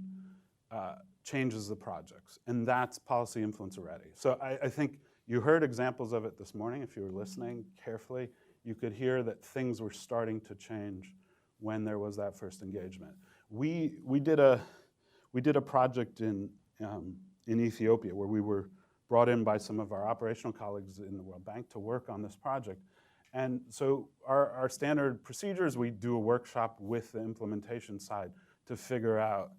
changes the projects, and that's policy influence already. So I think you heard examples of it this morning. If you were listening carefully, you could hear that things were starting to change when there was that first engagement. We did a project in Ethiopia where we were brought in by some of our operational colleagues in the World Bank to work on this project. And so our standard procedures, we do a workshop with the implementation side to figure out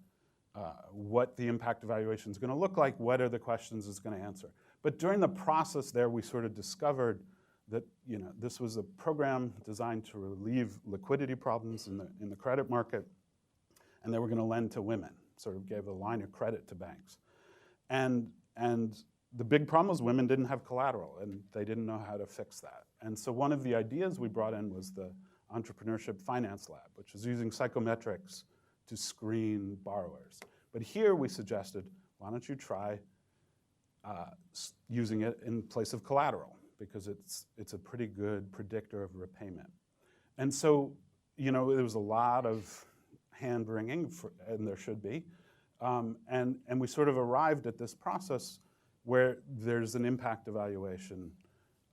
what the impact evaluation is going to look like, what are the questions it's going to answer. But during the process there, we sort of discovered that, you know, this was a program designed to relieve liquidity problems in the credit market, and they were going to lend to women, sort of gave a line of credit to banks. And the big problem was women didn't have collateral, and they didn't know how to fix that. And so one of the ideas we brought in was the Entrepreneurship Finance Lab, which is using psychometrics to screen borrowers. But here we suggested, why don't you try using it in place of collateral, because it's a pretty good predictor of repayment. And so, you know, there was a lot of hand-wringing, and there should be, and we sort of arrived at this process where there's an impact evaluation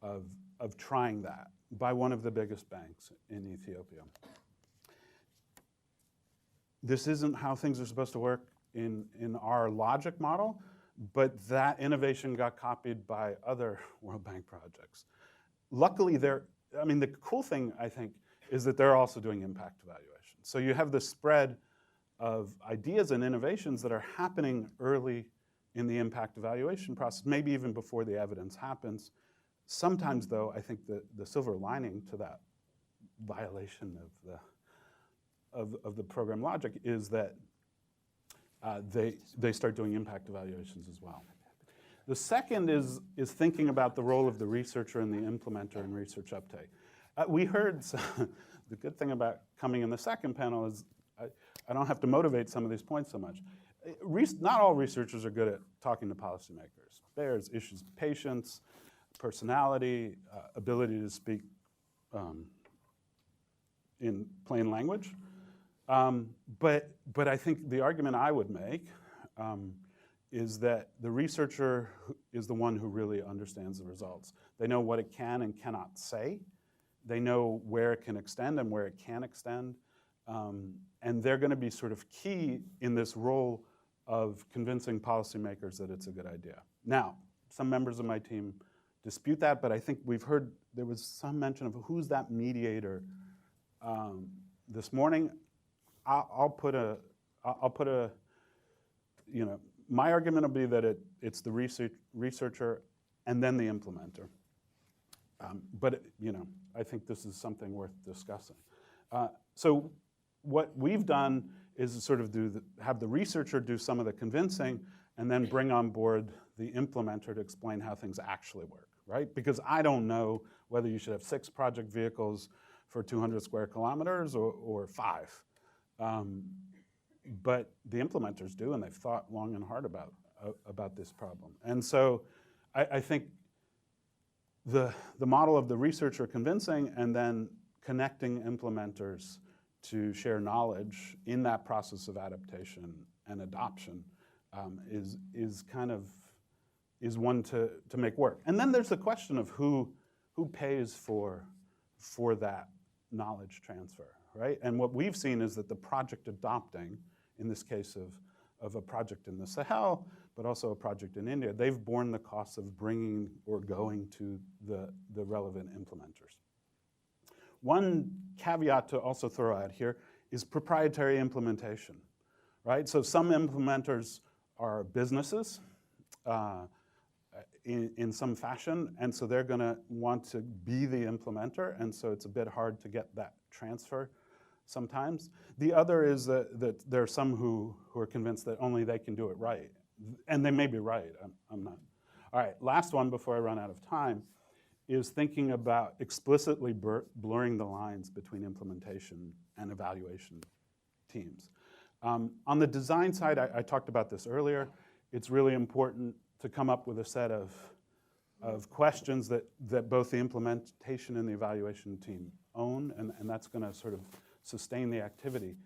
of trying that by one of the biggest banks in Ethiopia. This isn't how things are supposed to work in our logic model, but that innovation got copied by other World Bank projects. Luckily, the cool thing, I think, is that they're also doing impact evaluation. So you have this spread of ideas and innovations that are happening early in the impact evaluation process, maybe even before the evidence happens. Sometimes, though, I think the silver lining to that violation of the program logic is that they start doing impact evaluations as well. The second is thinking about the role of the researcher and the implementer in research uptake. We heard, the good thing about coming in the second panel is I don't have to motivate some of these points so much. Not all researchers are good at talking to policymakers. There's issues of patience, personality, ability to speak in plain language. But I think the argument I would make is that the researcher is the one who really understands the results. They know what it can and cannot say. They know where it can extend and where it can extend. And they're going to be sort of key in this role of convincing policymakers that it's a good idea. Now, some members of my team dispute that, but I think we've heard there was some mention of who's that mediator this morning. I'll put a, you know, my argument will be that it's the researcher and then the implementer. But you know, I think this is something worth discussing. So what we've done is sort of have the researcher do some of the convincing and then bring on board the implementer to explain how things actually work, right? Because I don't know whether you should have 6 project vehicles for 200 square kilometers or 5. But the implementers do, and they've thought long and hard about this problem. And so I think the model of the researcher convincing and then connecting implementers to share knowledge in that process of adaptation and adoption is one to make work. And then there's the question of who pays for that knowledge transfer, right? And what we've seen is that the project adopting, in this case of a project in the Sahel, but also a project in India, they've borne the costs of bringing or going to the relevant implementers. One caveat to also throw out here is proprietary implementation, right? So some implementers are businesses in some fashion, and so they're gonna want to be the implementer, and so it's a bit hard to get that transfer sometimes. The other is that there are some who are convinced that only they can do it right, and they may be right, I'm not. All right, last one before I run out of time is thinking about explicitly blurring the lines between implementation and evaluation teams. On the design side, I talked about this earlier. It's really important to come up with a set of questions that both the implementation and the evaluation team own, and that's gonna sort of sustain the activity.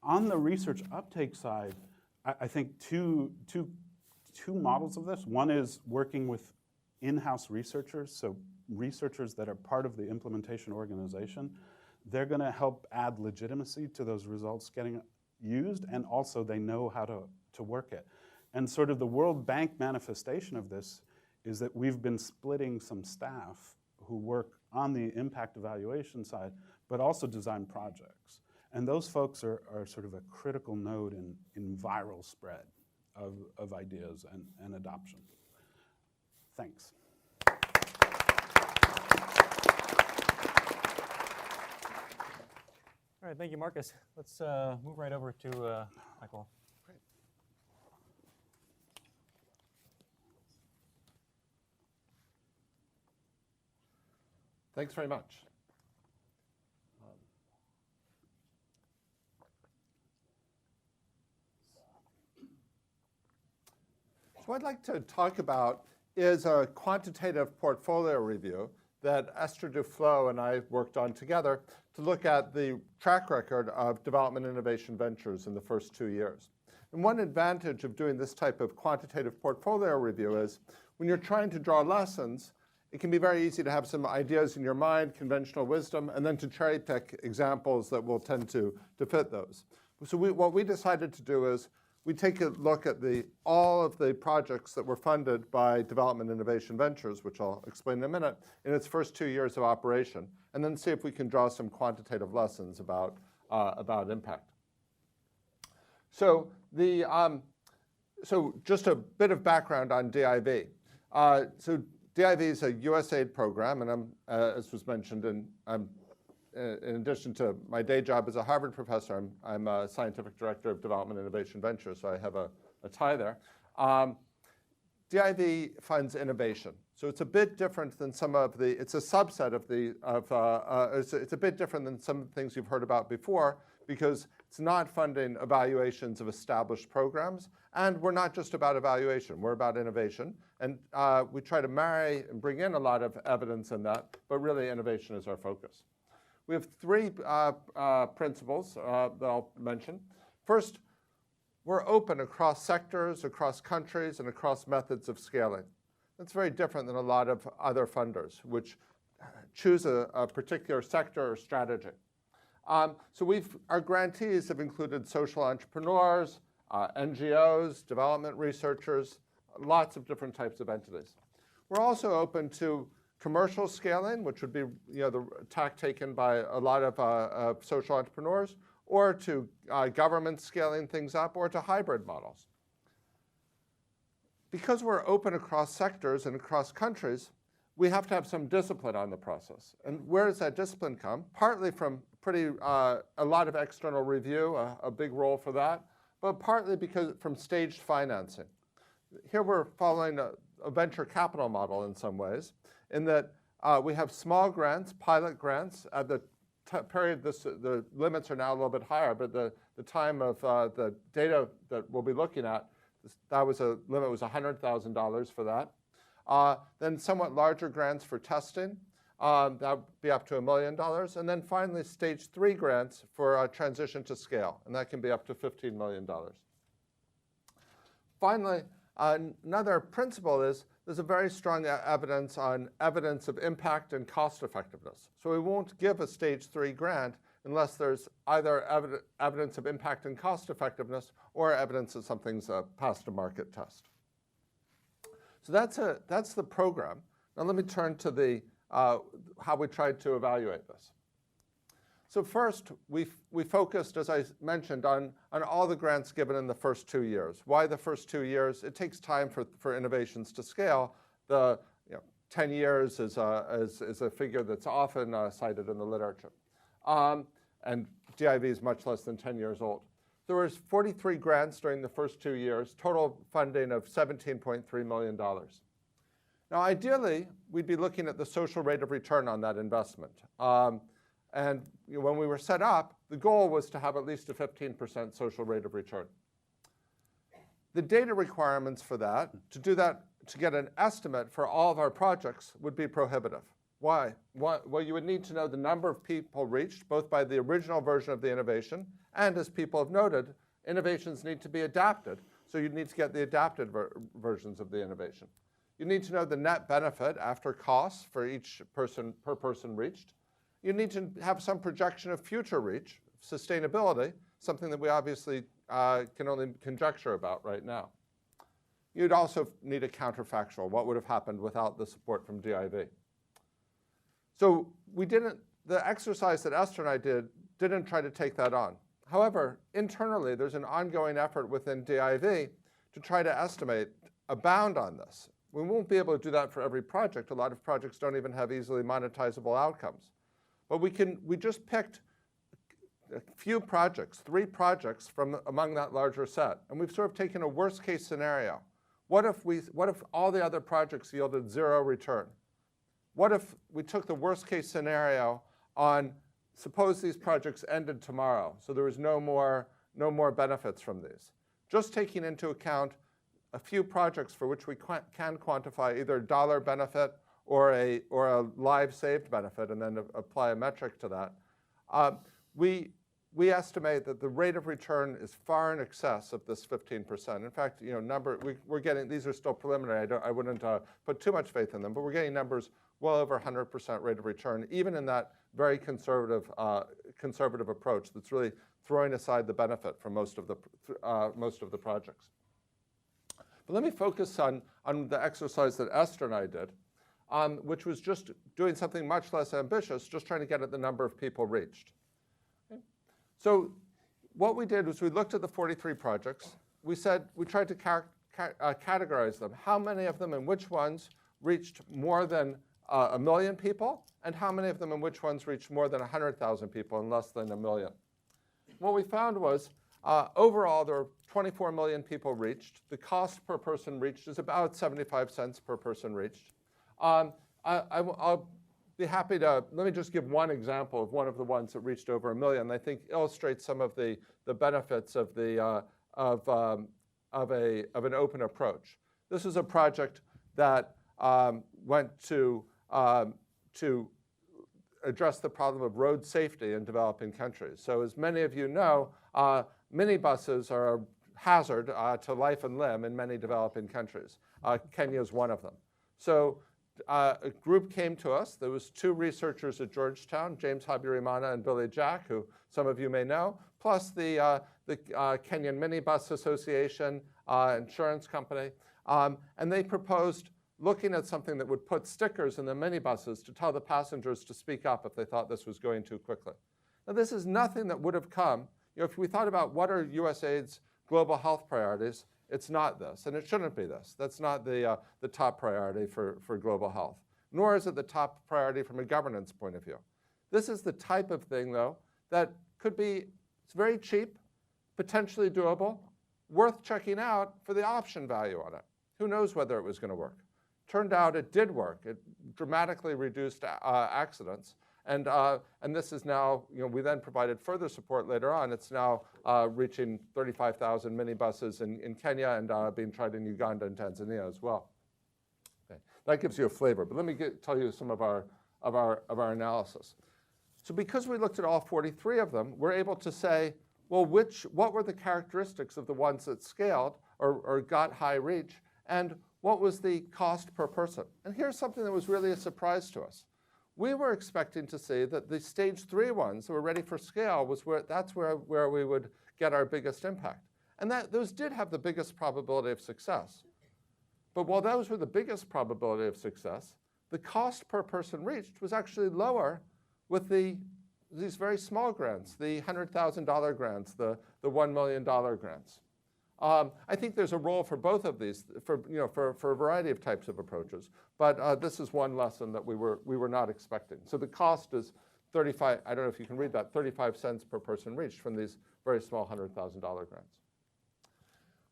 On the research uptake side, I think two models of this. One is working with in-house researchers, so researchers that are part of the implementation organization. They're gonna help add legitimacy to those results getting used, and also they know how to work it. And sort of the World Bank manifestation of this is that we've been splitting some staff who work on the impact evaluation side, but also design projects. And those folks are sort of a critical node in viral spread of ideas and adoption. Thanks. All right, thank you, Marcus. Let's move right over to Michael. Great. Thanks very much. So what I'd like to talk about is a quantitative portfolio review that Esther Duflo and I worked on together to look at the track record of development innovation ventures in the first 2 years. And one advantage of doing this type of quantitative portfolio review is when you're trying to draw lessons, it can be very easy to have some ideas in your mind, conventional wisdom, and then to cherry pick examples that will tend to fit those. So what we decided to do is we take a look at all of the projects that were funded by Development Innovation Ventures, which I'll explain in a minute, in its first 2 years of operation, and then see if we can draw some quantitative lessons about impact. So just a bit of background on DIV. So DIV is a USAID program, and as was mentioned, in addition to my day job as a Harvard professor, I'm a scientific director of Development Innovation Ventures, so I have a tie there. DIV funds innovation. So it's a bit different than it's a subset it's a bit different than some of the things you've heard about before, because it's not funding evaluations of established programs, and we're not just about evaluation, we're about innovation. And we try to marry and bring in a lot of evidence in that, but really innovation is our focus. We have 3 principles that I'll mention. First, we're open across sectors, across countries, and across methods of scaling. That's very different than a lot of other funders, which choose a particular sector or strategy. So our grantees have included social entrepreneurs, NGOs, development researchers, lots of different types of entities. We're also open to commercial scaling, which would be the tack taken by a lot of social entrepreneurs, or to government scaling things up, or to hybrid models. Because we're open across sectors and across countries, we have to have some discipline on the process. And where does that discipline come? Partly from a lot of external review, a big role for that, but partly from staged financing. Here we're following a venture capital model in some ways, in that we have small grants, pilot grants. At the period, the limits are now a little bit higher, but the time of the data that we'll be looking at, that was a limit was $100,000 for that. Then somewhat larger grants for testing. That would be up to $1 million. And then finally, stage 3 grants for transition to scale, and that can be up to $15 million. Finally, another principle is there's a very strong evidence of impact and cost effectiveness. So we won't give a stage 3 grant unless there's either evidence of impact and cost effectiveness or evidence that something's passed a market test. So that's the program. Now let me turn to how we tried to evaluate this. So first, we focused, as I mentioned, on all the grants given in the first 2 years. Why the first 2 years? It takes time for innovations to scale. 10 years is a figure that's often cited in the literature. And DIV is much less than 10 years old. There was 43 grants during the first 2 years, total funding of $17.3 million. Now, ideally, we'd be looking at the social rate of return on that investment. And when we were set up, the goal was to have at least a 15% social rate of return. The data requirements for that, to get an estimate for all of our projects, would be prohibitive. Why? Well, you would need to know the number of people reached, both by the original version of the innovation, and as people have noted, innovations need to be adapted. So you need to get the adapted versions of the innovation. You need to know the net benefit after costs for each person per person reached. You need to have some projection of future reach, sustainability, something that we obviously can only conjecture about right now. You'd also need a counterfactual. What would have happened without the support from DIV? So the exercise that Esther and I didn't try to take that on. However, internally, there's an ongoing effort within DIV to try to estimate a bound on this. We won't be able to do that for every project. A lot of projects don't even have easily monetizable outcomes. But we just picked a few projects, 3 projects from among that larger set. And we've sort of taken a worst case scenario. What if all the other projects yielded 0 return? What if we took the worst case scenario on, suppose these projects ended tomorrow, so there was no more benefits from these? Just taking into account a few projects for which we can quantify either dollar benefit or a live saved benefit, and then apply a metric to that. We estimate that the rate of return is far in excess of this 15%. In fact, we're getting, these are still preliminary. I wouldn't put too much faith in them, but we're getting numbers well over 100% rate of return, even in that very conservative approach that's really throwing aside the benefit for most of the projects. But let me focus on the exercise that Esther and I did, which was just doing something much less ambitious, just trying to get at the number of people reached. Okay. So what we did was we looked at the 43 projects. We tried to categorize them. How many of them and which ones reached more than 1 million people, and how many of them and which ones reached more than 100,000 people and less than 1 million. What we found was overall there were 24 million people reached. The cost per person reached is about 75 cents per person reached. I'll be happy to, let me just give one example of one of the ones that reached over 1 million. I think illustrates some of the benefits of an open approach. This is a project that went to address the problem of road safety in developing countries. So as many of you know, minibuses are a hazard to life and limb in many developing countries. Kenya is one of them. So a group came to us. There was 2 researchers at Georgetown, James Habirimana and Billy Jack, who some of you may know, plus the Kenyan Minibus Association insurance company. And they proposed looking at something that would put stickers in the minibuses to tell the passengers to speak up if they thought this was going too quickly. Now, this is nothing that would have come, if we thought about what are USAID's global health priorities, it's not this, and it shouldn't be this. That's not the top priority for global health, nor is it the top priority from a governance point of view. This is the type of thing, though, that could be it's very cheap, potentially doable, worth checking out for the option value on it. Who knows whether it was going to work? Turned out it did work. It dramatically reduced accidents. And this is now, we then provided further support later on. It's now reaching 35,000 minibuses in Kenya and being tried in Uganda and Tanzania as well. Okay. That gives you a flavor. But let me tell you some of our analysis. So because we looked at all 43 of them, we're able to say, well, what were the characteristics of the ones that scaled or got high reach, and what was the cost per person? And here's something that was really a surprise to us. We were expecting to see that the stage 3 ones that were ready for scale was where we would get our biggest impact. And those did have the biggest probability of success. But while those were the biggest probability of success, the cost per person reached was actually lower with these very small grants, the $100,000 grants, the $1 million grants. I think there's a role for both of these for a variety of types of approaches, but this is one lesson that we were not expecting. So the cost is 35. I don't know if you can read that. 35 cents per person reached from these very small $100,000 grants.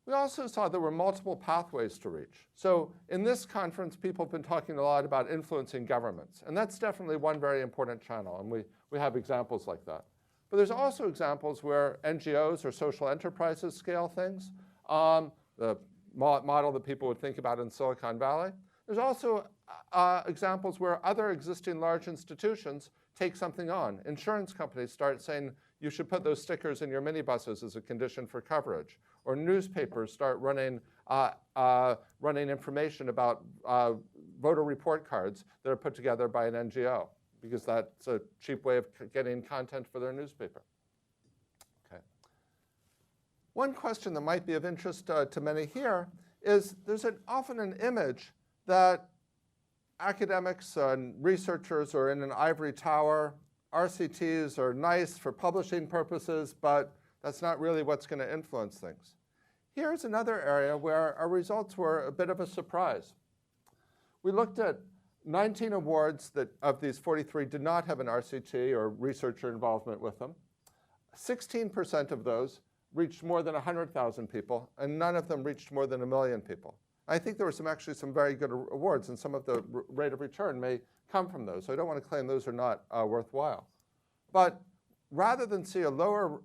We also saw there were multiple pathways to reach. So in this conference, people have been talking a lot about influencing governments, and that's definitely one very important channel, and we have examples like that. But there's also examples where NGOs or social enterprises scale things, the model that people would think about in Silicon Valley. There's also examples where other existing large institutions take something on. Insurance companies start saying you should put those stickers in your minibuses as a condition for coverage. Or newspapers start running information about voter report cards that are put together by an NGO, because that's a cheap way of getting content for their newspaper. Okay. One question that might be of interest to many here is there's often an image that academics and researchers are in an ivory tower. RCTs are nice for publishing purposes, but that's not really what's going to influence things. Here's another area where our results were a bit of a surprise. We looked at 19 awards that of these 43 did not have an RCT or researcher involvement with them. 16% of those reached more than 100,000 people, and none of them reached more than 1 million people. I think there were actually some very good awards, and some of the rate of return may come from those. So I don't want to claim those are not worthwhile. But rather than see a lower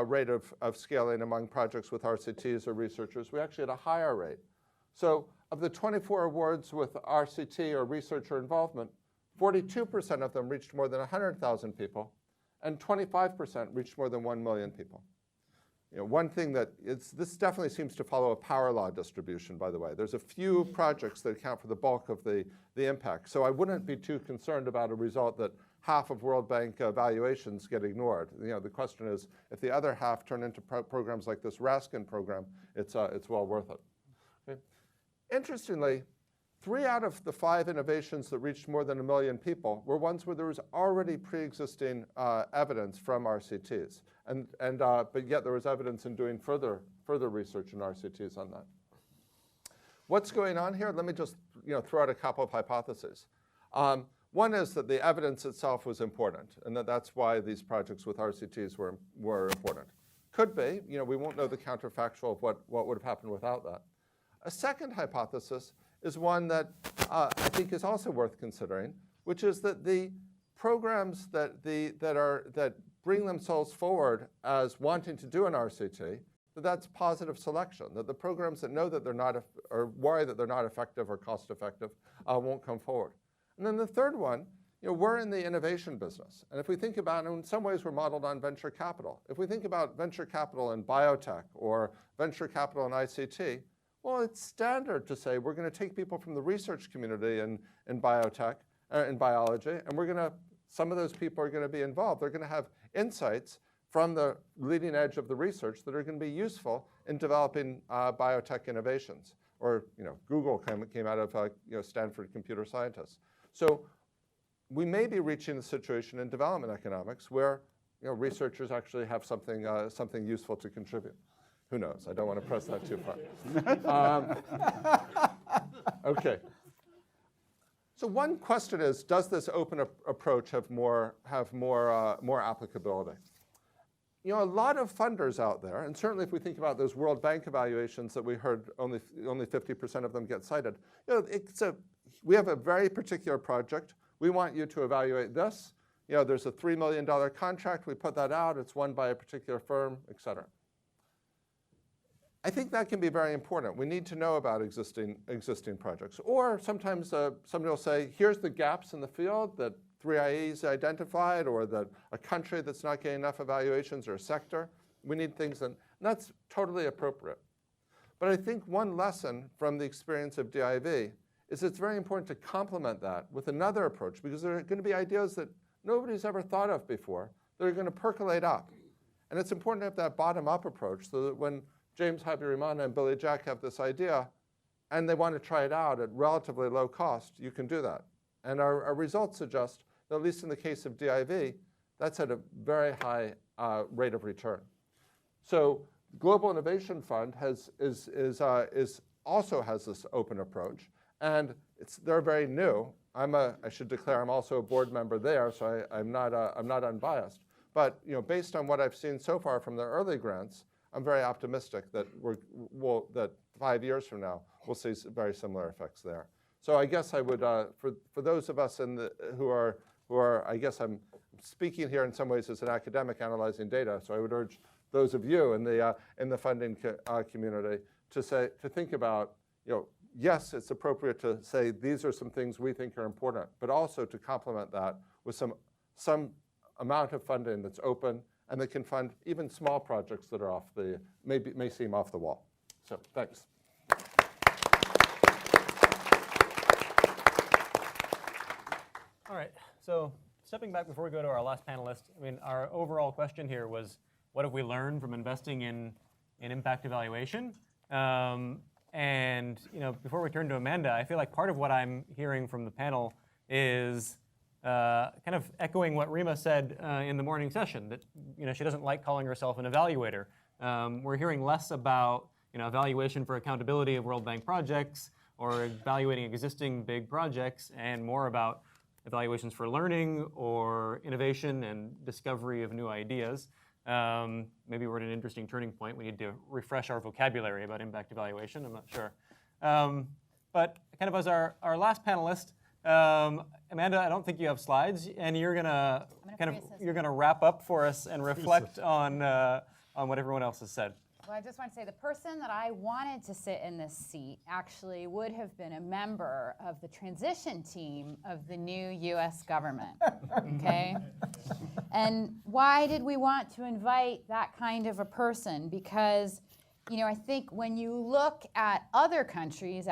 rate of scaling among projects with RCTs or researchers, we actually had a higher rate. So of the 24 awards with RCT or researcher involvement, 42% of them reached more than 100,000 people, and 25% reached more than 1 million people. One thing this definitely seems to follow a power law distribution, by the way. There's a few projects that account for the bulk of the impact. So I wouldn't be too concerned about a result that half of World Bank evaluations get ignored. The question is, if the other half turn into programs like this Raskin program, it's well worth it. Okay. Interestingly, 3 out of the 5 innovations that reached more than 1 million people were ones where there was already pre-existing evidence from RCTs, but yet there was evidence in doing further research in RCTs on that. What's going on here? Let me just throw out a couple of hypotheses. One is that the evidence itself was important, and that's why these projects with RCTs were important. Could be, we won't know the counterfactual of what would have happened without that. A second hypothesis is one that I think is also worth considering, which is that the programs that bring themselves forward as wanting to do an RCT, that's positive selection, that the programs that know that they're not, or worry that they're not effective or cost effective, won't come forward. And then the third one, we're in the innovation business. And if we think about it, in some ways we're modeled on venture capital. If we think about venture capital in biotech or venture capital in ICT, Well, it's standard to say we're going to take people from the research community in biotech, in biology, and some of those people are going to be involved. They're going to have insights from the leading edge of the research that are going to be useful in developing biotech innovations. Or Google came out of Stanford computer scientists. So we may be reaching a situation in development economics where researchers actually have something useful to contribute. Who knows? I don't want to press that too far. Okay. So one question is, does this open approach have more applicability? A lot of funders out there, and certainly if we think about those World Bank evaluations that we heard only 50% of them get cited, we have a very particular project. We want you to evaluate this. There's a $3 million contract. We put that out. It's won by a particular firm, et cetera. I think that can be very important. We need to know about existing projects. Or sometimes somebody will say, here's the gaps in the field that 3IE's identified, or that a country that's not getting enough evaluations, or a sector. We need things, and that's totally appropriate. But I think one lesson from the experience of DIV is it's very important to complement that with another approach, because there are going to be ideas that nobody's ever thought of before that are going to percolate up. And it's important to have that bottom-up approach so that when James Habyarimana and Billy Jack have this idea and they want to try it out at relatively low cost, you can do that. And our results suggest that, at least in the case of DIV, that's at a very high rate of return. So Global Innovation Fund also has this open approach. And they're very new. I should declare I'm also a board member there, so I'm not unbiased. But based on what I've seen so far from the early grants, I'm very optimistic that that 5 years from now we'll see very similar effects there. So I guess I would, for those of us who are, I guess I'm speaking here in some ways as an academic analyzing data. So I would urge those of you in the funding community to think about, yes, it's appropriate to say these are some things we think are important, but also to complement that with some amount of funding that's open and that can fund even small projects that are may seem off the wall. So thanks. All right, so stepping back before we go to our last panelist, our overall question here was, what have we learned from investing in impact evaluation? And before we turn to Amanda, I feel like part of what I'm hearing from the panel is kind of echoing what Rima said in the morning session, that she doesn't like calling herself an evaluator. We're hearing less about evaluation for accountability of World Bank projects or evaluating existing big projects, and more about evaluations for learning or innovation and discovery of new ideas. Maybe we're at an interesting turning point. We need to refresh our vocabulary about impact evaluation. I'm not sure. But kind of as our last panelist, Amanda, I don't think you have slides, and you're gonna wrap up for us and reflect on what everyone else has said. Well, I just want to say the person that I wanted to sit in this seat actually would have been a member of the transition team of the new U.S. government, okay? And why did we want to invite that kind of a person? Because, I think when you look at other countries,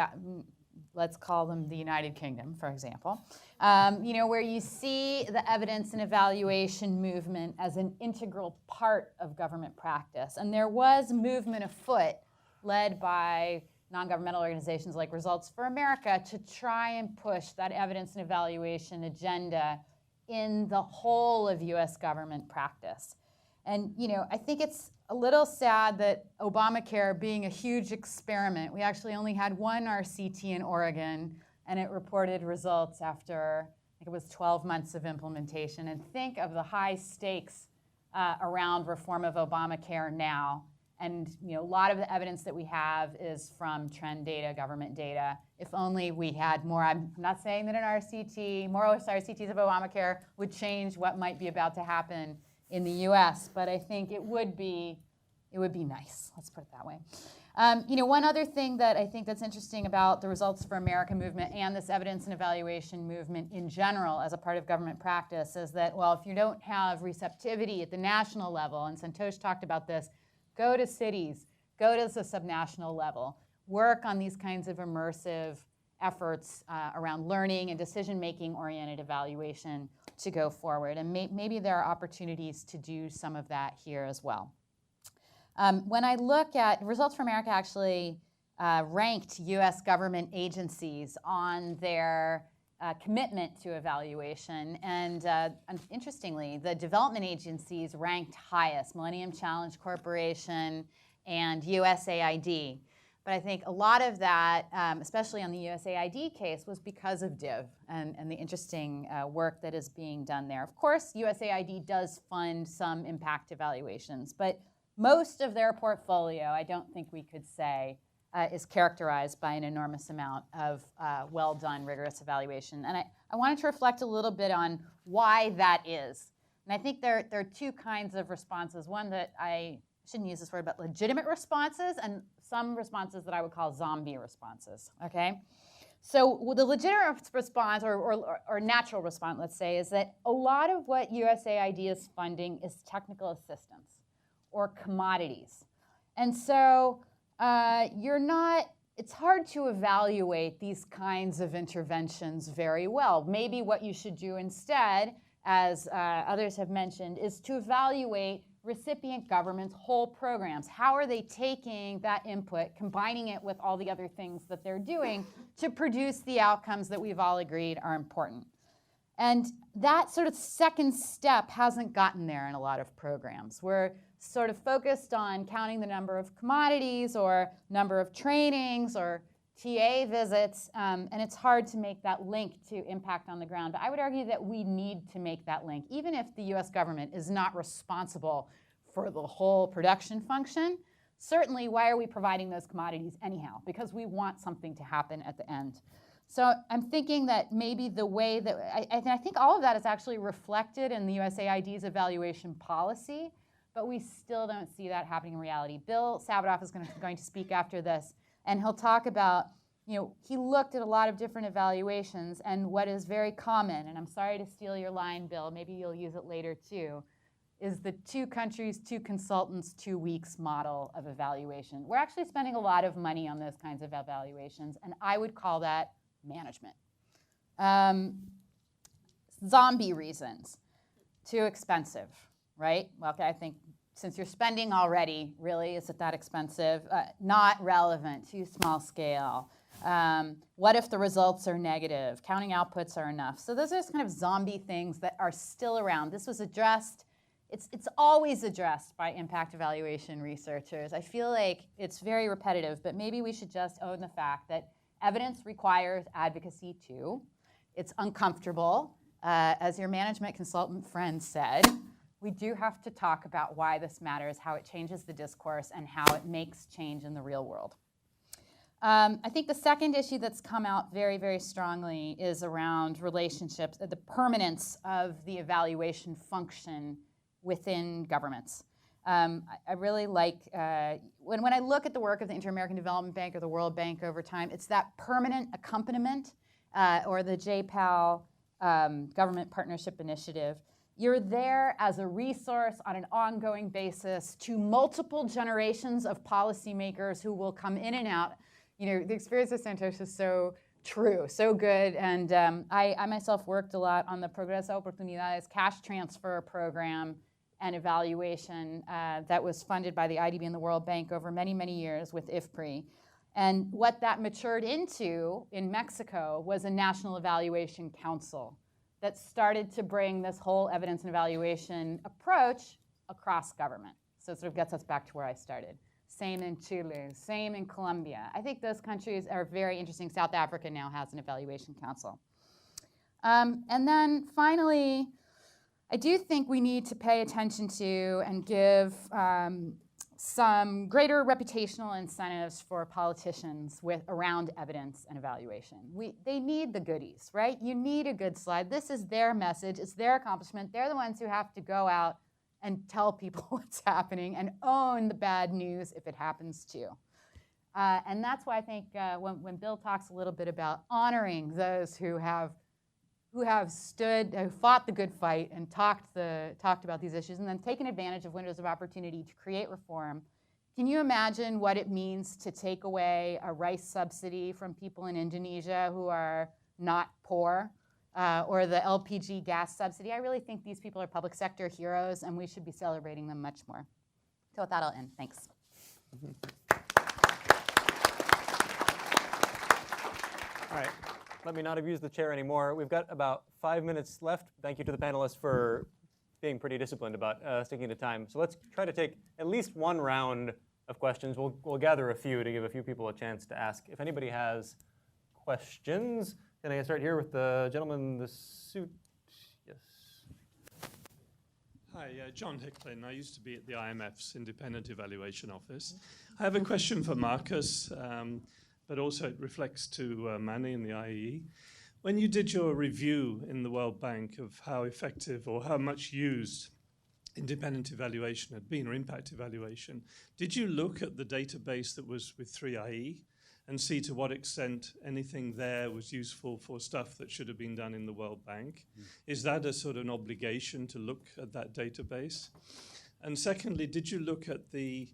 let's call them the United Kingdom, for example, where you see the evidence and evaluation movement as an integral part of government practice. And there was movement afoot led by non-governmental organizations like Results for America to try and push that evidence and evaluation agenda in the whole of US government practice. And I think it's a little sad that Obamacare, being a huge experiment, we actually only had one RCT in Oregon, and it reported results after, I think it was 12 months of implementation. And think of the high stakes around reform of Obamacare now. And a lot of the evidence that we have is from trend data, government data. If only we had more, I'm not saying that an RCT, more RCTs of Obamacare would change what might be about to happen in the US, but I think it would be nice, let's put it that way. One other thing that I think that's interesting about the Results for America movement and this evidence and evaluation movement in general as a part of government practice is that, well, if you don't have receptivity at the national level, and Santosh talked about this, go to cities, go to the subnational level. work on these kinds of immersive efforts around learning and decision-making oriented evaluation to go forward. And maybe there are opportunities to do some of that here as well. When I look at Results for America, actually ranked US government agencies on their commitment to evaluation. And interestingly, the development agencies ranked highest, Millennium Challenge Corporation and USAID. But I think a lot of that, especially on the USAID case, was because of DIV and the interesting work that is being done there. Of course, USAID does fund some impact evaluations, but most of their portfolio, I don't think we could say, is characterized by an enormous amount of well-done, rigorous evaluation. And I wanted to reflect a little bit on why that is. And I think there are two kinds of responses. One that I shouldn't use this word, but legitimate responses, and some responses that I would call zombie responses, okay? So the legitimate response, or natural response, let's say, is that a lot of what USAID is funding is technical assistance or commodities. And so it's hard to evaluate these kinds of interventions very well. Maybe what you should do instead, as others have mentioned, is to evaluate recipient governments' whole programs. How are they taking that input, combining it with all the other things that they're doing to produce the outcomes that we've all agreed are important? And that sort of second step hasn't gotten there in a lot of programs. We're sort of focused on counting the number of commodities or number of trainings or TA visits, and it's hard to make that link to impact on the ground. But I would argue that we need to make that link. Even if the US government is not responsible for the whole production function, certainly why are we providing those commodities anyhow? Because we want something to happen at the end. So I'm thinking that maybe the way that, I think all of that is actually reflected in the USAID's evaluation policy, but we still don't see that happening in reality. Bill Sabadoff is going to speak after this, and he'll talk about, he looked at a lot of different evaluations, and what is very common, and I'm sorry to steal your line, Bill, maybe you'll use it later too, is the 2 countries, 2 consultants, 2 weeks model of evaluation. We're actually spending a lot of money on those kinds of evaluations, and I would call that management. Zombie reasons. Too expensive, right? Well, okay, I think since you're spending already, really, is it that expensive? Not relevant, too small scale. What if the results are negative? Counting outputs are enough. So those are just kind of zombie things that are still around. This was addressed, it's always addressed by impact evaluation researchers. I feel like it's very repetitive, but maybe we should just own the fact that evidence requires advocacy too. It's uncomfortable. As your management consultant friend said, we do have to talk about why this matters, how it changes the discourse, and how it makes change in the real world. I think the second issue that's come out very, very strongly is around relationships, the permanence of the evaluation function within governments. I really like, when I look at the work of the Inter-American Development Bank or the World Bank over time, it's that permanent accompaniment, or the JPAL Government Partnership Initiative. You're there as a resource on an ongoing basis to multiple generations of policymakers who will come in and out. The experience of Santos is so true, so good. And I myself worked a lot on the Progreso Oportunidades cash transfer program and evaluation that was funded by the IDB and the World Bank over many, many years with IFPRI. And what that matured into in Mexico was a National Evaluation Council that started to bring this whole evidence and evaluation approach across government. So it sort of gets us back to where I started. Same in Chile, same in Colombia. I think those countries are very interesting. South Africa now has an evaluation council. And then finally, I do think we need to pay attention to and give some greater reputational incentives for politicians around evidence and evaluation. They need the goodies, right? You need a good slide. This is their message. It's their accomplishment. They're the ones who have to go out and tell people what's happening and own the bad news if it happens to. And that's why I think when Bill talks a little bit about honoring those who have fought the good fight and talked about these issues and then taken advantage of windows of opportunity to create reform Can you imagine what it means to take away a rice subsidy from people in Indonesia who are not poor, or the LPG gas subsidy? I really think these people are public sector heroes, and we should be celebrating them much more. So with that, I'll end. Thanks. All right, let me not abuse the chair anymore. We've got about 5 minutes left. Thank you to the panelists for being pretty disciplined about sticking to time. So let's try to take at least one round of questions. We'll gather a few to give a few people a chance to ask. If anybody has questions, can I start here with the gentleman in the suit? Yes. Hi, John Hicklin. I used to be at the IMF's Independent Evaluation Office. I have a question for Marcus, but also it reflects to Manny in the IEE. When you did your review in the World Bank of how effective or how much used independent evaluation had been, or impact evaluation, did you look at the database that was with 3IE and see to what extent anything there was useful for stuff that should have been done in the World Bank? Is that a sort of an obligation to look at that database? And secondly, did you look at the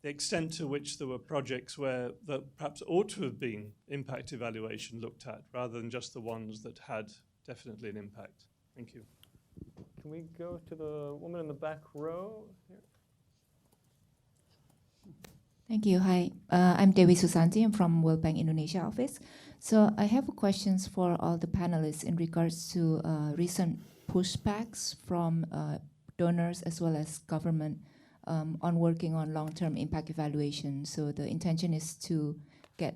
extent to which there were projects where that perhaps ought to have been impact evaluation looked at, rather than just the ones that had definitely an impact? Thank you. Can we go to the woman in the back row here? Thank you. Hi, I'm Dewi Susanti. I'm from World Bank Indonesia office. So I have questions for all the panelists in regards to recent pushbacks from donors as well as government on working on long-term impact evaluation. So the intention is to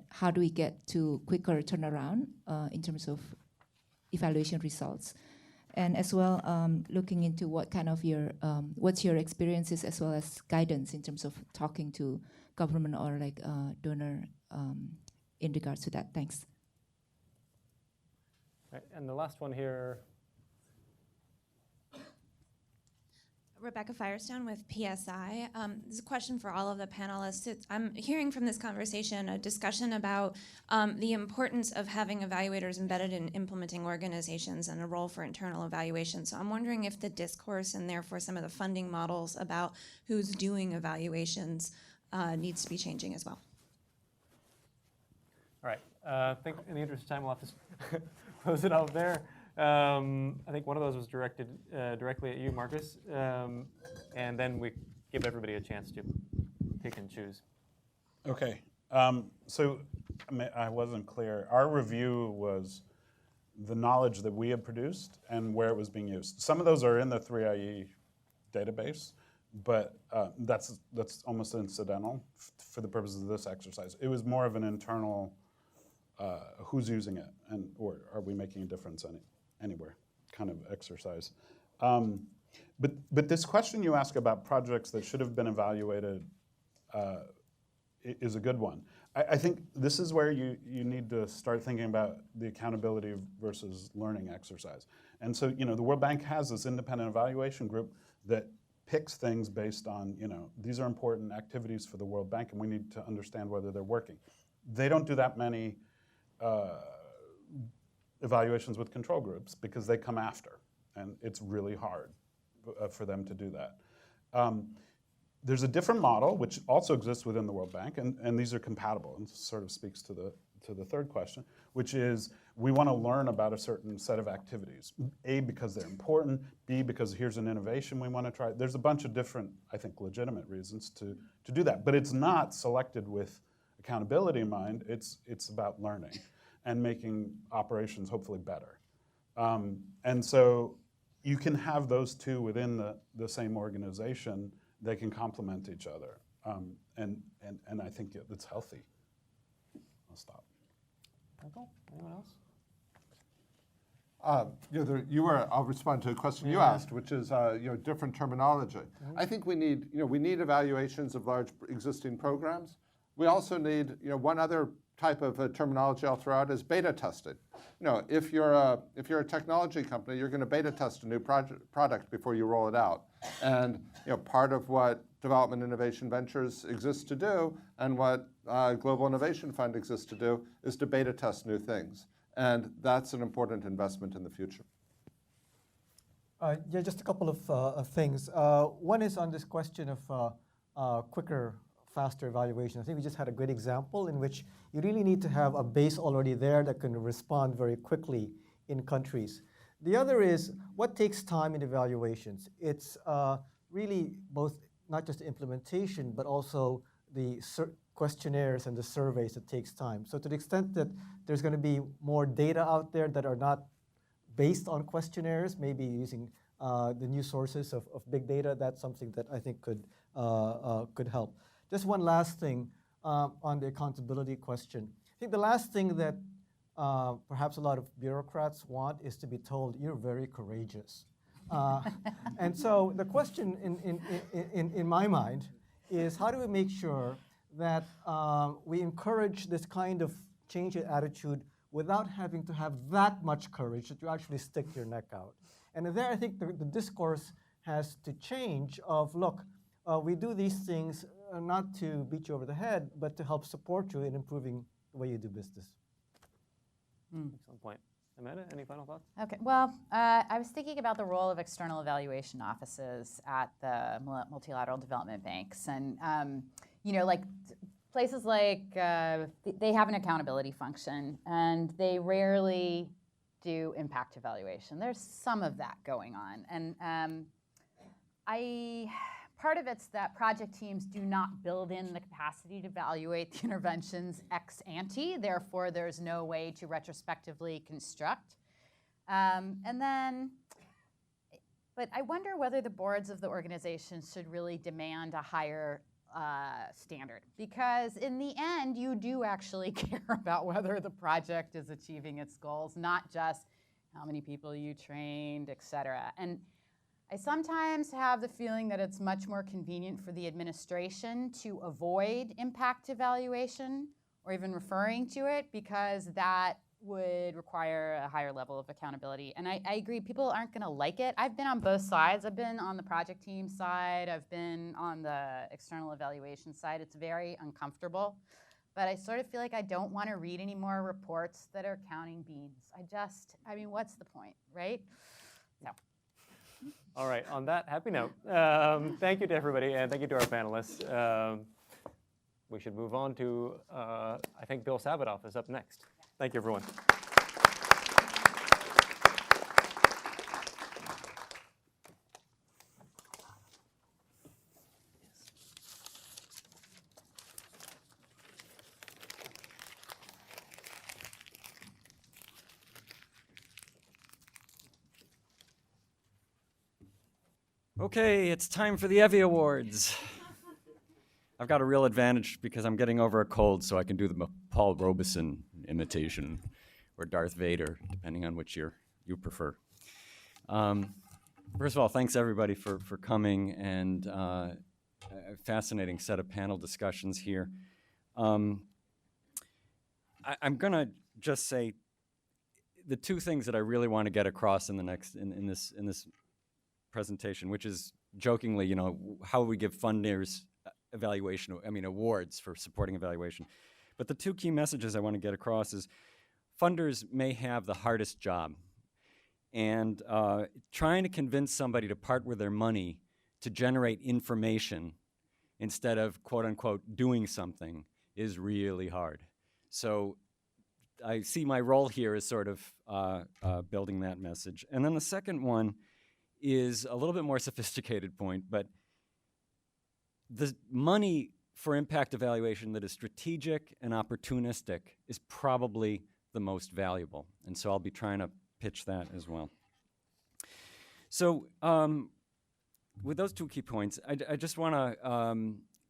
how do we get to quicker turnaround in terms of evaluation results? And as well, looking into what kind of what's your experiences as well as guidance in terms of talking to government or like donor in regards to that. Thanks. Right, and the last one here. Rebecca Firestone with PSI. This is a question for all of the panelists. I'm hearing from this conversation a discussion about the importance of having evaluators embedded in implementing organizations and a role for internal evaluation. So I'm wondering if the discourse and therefore some of the funding models about who's doing evaluations needs to be changing as well. All right, I think in the interest of time, we'll have to close it out there. I think one of those was directed directly at you, Marcus, and then we give everybody a chance to pick and choose. Okay, so I wasn't clear. Our review was the knowledge that we had produced and where it was being used. Some of those are in the 3IE database, but that's almost incidental for the purposes of this exercise. It was more of an internal, who's using it, or are we making a difference anywhere kind of exercise. But this question you ask about projects that should have been evaluated is a good one. I think this is where you need to start thinking about the accountability versus learning exercise. And so, the World Bank has this independent evaluation group that picks things based on, these are important activities for the World Bank and we need to understand whether they're working. They don't do that many evaluations with control groups because they come after, and it's really hard for them to do that. There's a different model which also exists within the World Bank, and these are compatible, and sort of speaks to the third question, which is we want to learn about a certain set of activities. A, because they're important, B, because here's an innovation we want to try. There's a bunch of different, I think, legitimate reasons to do that, but it's not selected with accountability in mind. It's about learning and making operations hopefully better. And so you can have those two within the same organization. They can complement each other. And I think it's healthy. I'll stop. Michael, anyone else? I'll respond to a question you asked, which is different terminology. I think we need evaluations of large existing programs. We also need one other type of terminology I'll throw out is beta testing. If you're a technology company, you're going to beta test a new product before you roll it out. And part of what Development Innovation Ventures exists to do, and what Global Innovation Fund exists to do, is to beta test new things. And that's an important investment in the future. Just a couple of things. One is on this question of quicker faster evaluation. I think we just had a great example in which you really need to have a base already there that can respond very quickly in countries. The other is what takes time in evaluations. It's really both not just the implementation, but also the questionnaires and the surveys that takes time. So to the extent that there's going to be more data out there that are not based on questionnaires, maybe using the new sources of big data, that's something that I think could help. Just one last thing on the accountability question. I think the last thing that perhaps a lot of bureaucrats want is to be told, you're very courageous. And so the question in my mind is, how do we make sure that we encourage this kind of change in attitude without having to have that much courage that you actually stick your neck out? And there I think the discourse has to change of, look, we do these things not to beat you over the head, but to help support you in improving the way you do business. Excellent point. Amanda, any final thoughts? Okay, well, I was thinking about the role of external evaluation offices at the multilateral development banks. And, you know, like places like, they have an accountability function, and they rarely do impact evaluation. There's some of that going on. And part of it's that project teams do not build in the capacity to evaluate the interventions ex ante. Therefore, there's no way to retrospectively construct. But I wonder whether the boards of the organizations should really demand a higher standard, because in the end, you do actually care about whether the project is achieving its goals, not just how many people you trained, et cetera. And I sometimes have the feeling that it's much more convenient for the administration to avoid impact evaluation or even referring to it, because that would require a higher level of accountability. And I agree, people aren't going to like it. I've been on both sides. I've been on the project team side. I've been on the external evaluation side. It's very uncomfortable. But I sort of feel like I don't want to read any more reports that are counting beans. I mean, what's the point, right? So. All right, on that happy note, thank you to everybody, and thank you to our panelists. We should move on to, I think Bill Sabadoff is up next. Thank you, everyone. Okay, it's time for the Evie Awards. I've got a real advantage because I'm getting over a cold, so I can do the Paul Robeson imitation or Darth Vader, depending on which you prefer. First of all, thanks everybody for coming, and a fascinating set of panel discussions here. I'm going to just say the two things that I really want to get across in this presentation, which is jokingly, you know, how we give funders awards for supporting evaluation. But the two key messages I want to get across is funders may have the hardest job. And trying to convince somebody to part with their money to generate information instead of, quote unquote, doing something is really hard. So I see my role here as sort of building that message. And then the second one is a little bit more sophisticated point, but the money for impact evaluation that is strategic and opportunistic is probably the most valuable. And so I'll be trying to pitch that as well. So with those two key points, I just want to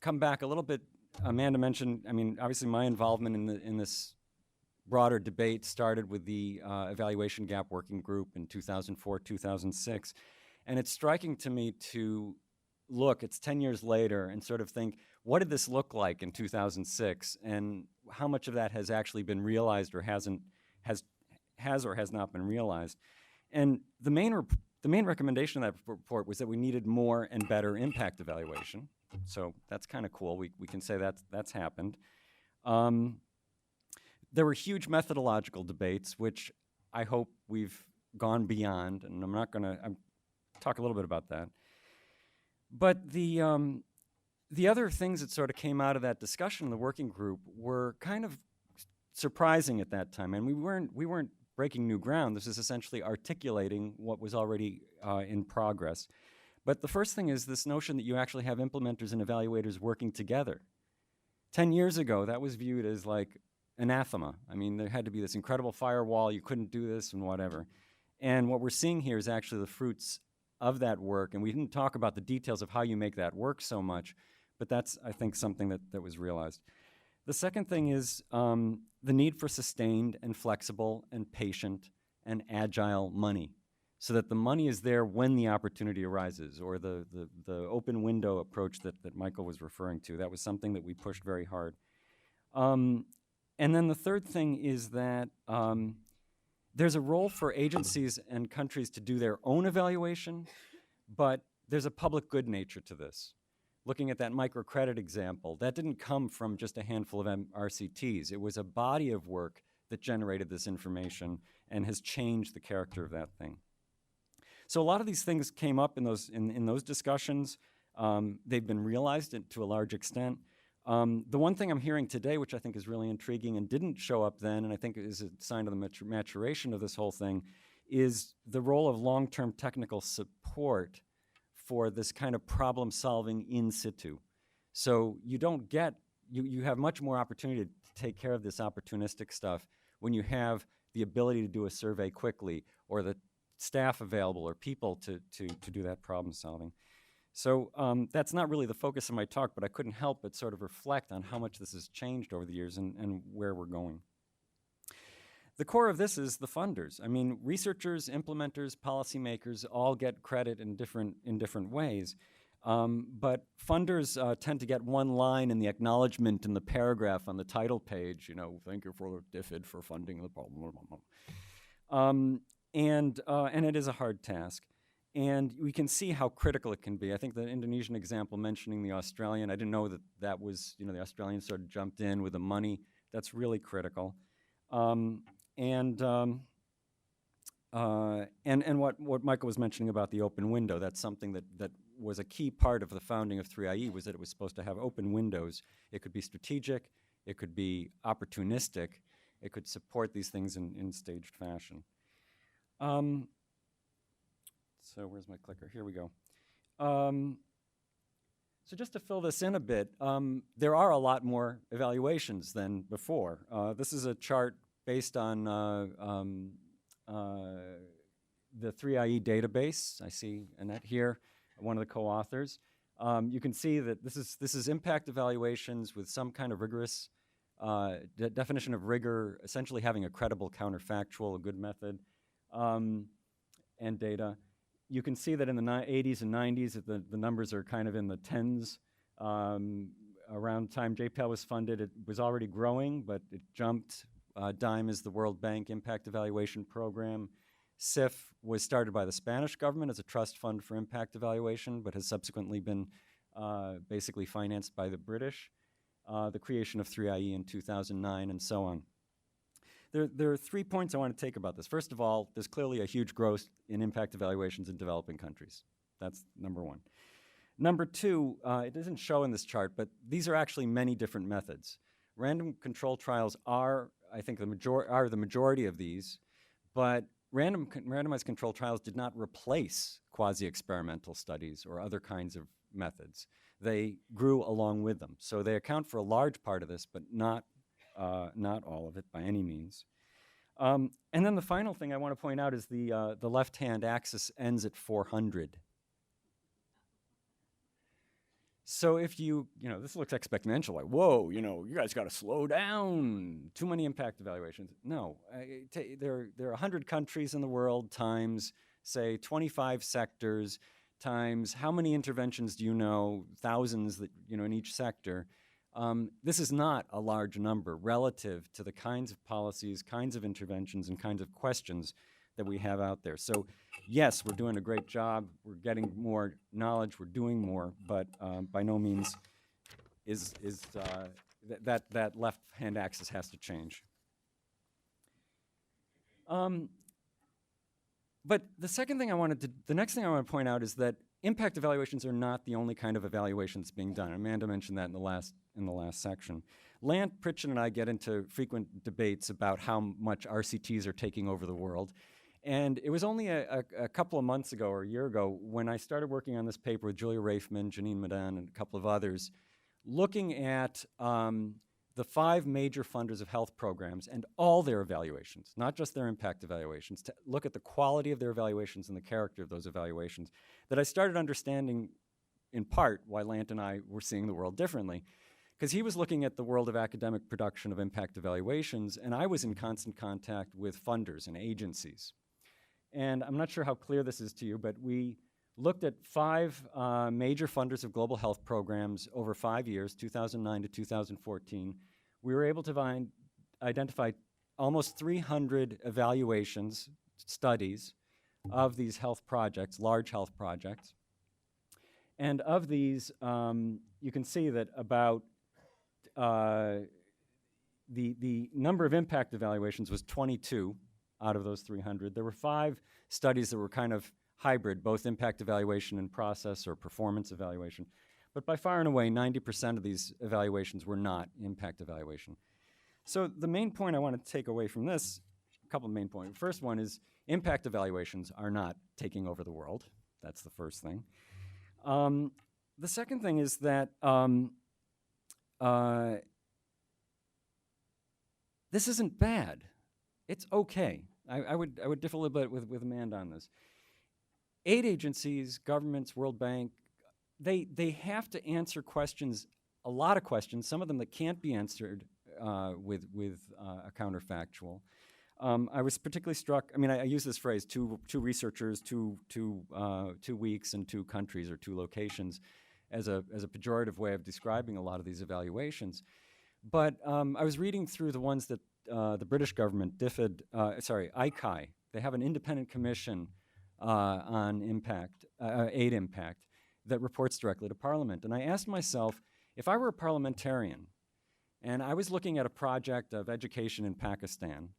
come back a little bit. Amanda mentioned, I mean, obviously my involvement in this broader debate started with the Evaluation Gap Working Group in 2004, 2006. And it's striking to me to look, it's 10 years later, and sort of think, what did this look like in 2006? And how much of that has actually been realized or has or has not been realized? And the main recommendation of that report was that we needed more and better impact evaluation. So that's kind of cool. We can say that's happened. There were huge methodological debates, which I hope we've gone beyond, and I'm talk a little bit about that. But the the other things that sort of came out of that discussion in the working group were kind of surprising at that time, and we weren't breaking new ground. This is essentially articulating what was already in progress. But the first thing is this notion that you actually have implementers and evaluators working together. 10 years ago, that was viewed as like anathema. I mean, there had to be this incredible firewall, you couldn't do this and whatever. And what we're seeing here is actually the fruits of that work, and we didn't talk about the details of how you make that work so much, but that's, I think, something that was realized. The second thing is the need for sustained and flexible and patient and agile money, so that the money is there when the opportunity arises, or the open window approach that Michael was referring to. That was something that we pushed very hard. And then the third thing is that there's a role for agencies and countries to do their own evaluation, but there's a public good nature to this. Looking at that microcredit example, that didn't come from just a handful of RCTs. It was a body of work that generated this information and has changed the character of that thing. So a lot of these things came up in those discussions. They've been realized to a large extent. The one thing I'm hearing today, which I think is really intriguing and didn't show up then, and I think is a sign of the maturation of this whole thing, is the role of long-term technical support for this kind of problem solving in situ. So you don't get, you have much more opportunity to take care of this opportunistic stuff when you have the ability to do a survey quickly, or the staff available, or people to do that problem solving. So that's not really the focus of my talk, but I couldn't help but sort of reflect on how much this has changed over the years and where we're going. The core of this is the funders. I mean, researchers, implementers, policymakers all get credit in different ways. But funders tend to get one line in the acknowledgement in the paragraph on the title page, you know, thank you for DFID for funding the problem. And it is a hard task. And we can see how critical it can be. I think the Indonesian example mentioning the Australian, I didn't know that was, you know, the Australians sort of jumped in with the money. That's really critical. And what Michael was mentioning about the open window, that's something that was a key part of the founding of 3IE, was that it was supposed to have open windows. It could be strategic, it could be opportunistic, it could support these things in staged fashion. So where's my clicker? Here we go. So just to fill this in a bit, there are a lot more evaluations than before. This is a chart based on the 3IE database. I see Annette here, one of the co-authors. You can see that this is impact evaluations with some kind of rigorous definition of rigor, essentially having a credible counterfactual, a good method, and data. You can see that in the 80s and 90s that the numbers are kind of in the tens. Around the time JPAL was funded, it was already growing, but it jumped. DIME is the World Bank Impact Evaluation Program. CIF was started by the Spanish government as a trust fund for impact evaluation, but has subsequently been basically financed by the British. The creation of 3IE in 2009, and so on. There are 3 points I want to take about this. First of all, there's clearly a huge growth in impact evaluations in developing countries. That's number one. Number two, it doesn't show in this chart, but these are actually many different methods. Random control trials are, I think, the majority of these, but randomized control trials did not replace quasi-experimental studies or other kinds of methods. They grew along with them. So they account for a large part of this, but not all of it by any means. And then the final thing I want to point out is the left-hand axis ends at 400. So if you know, this looks exponential, like, whoa, you know, you guys got to slow down, too many impact evaluations. No, there are 100 countries in the world times, say, 25 sectors, times how many interventions do you know, thousands that, you know, in each sector. This is not a large number relative to the kinds of policies, kinds of interventions, and kinds of questions that we have out there. So yes, we're doing a great job. We're getting more knowledge. We're doing more, but by no means is that left-hand axis has to change. But the next thing I want to point out is that impact evaluations are not the only kind of evaluation that's being done. Amanda mentioned that in the last section. Lant, Pritchett, and I get into frequent debates about how much RCTs are taking over the world. And it was only a couple of months ago or a year ago when I started working on this paper with Julia Raifman, Janine Madan, and a couple of others, looking at the 5 major funders of health programs and all their evaluations, not just their impact evaluations, to look at the quality of their evaluations and the character of those evaluations, that I started understanding in part why Lant and I were seeing the world differently. Because he was looking at the world of academic production of impact evaluations, and I was in constant contact with funders and agencies. And I'm not sure how clear this is to you, but we looked at 5 major funders of global health programs over 5 years, 2009 to 2014. We were able to identify almost 300 evaluations, studies of these health projects, large health projects. And of these, you can see that about the number of impact evaluations was 22 out of those 300. There were 5 studies that were kind of hybrid, both impact evaluation and process or performance evaluation. But by far and away, 90% of these evaluations were not impact evaluation. So the main point I want to take away from this, a couple of main points. First one is impact evaluations are not taking over the world. That's the first thing. The second thing is that this isn't bad. It's okay. I would differ a little bit with Amanda on this. Aid agencies, governments, World Bank, they have to answer questions, a lot of questions, some of them that can't be answered with a counterfactual. I was particularly struck, I use this phrase, two researchers, two weeks and 2 countries or 2 locations as a pejorative way of describing a lot of these evaluations. But I was reading through the ones that the British government, ICAI, they have an independent commission on impact, aid impact, that reports directly to Parliament. And I asked myself, if I were a parliamentarian and I was looking at a project of education in Pakistan,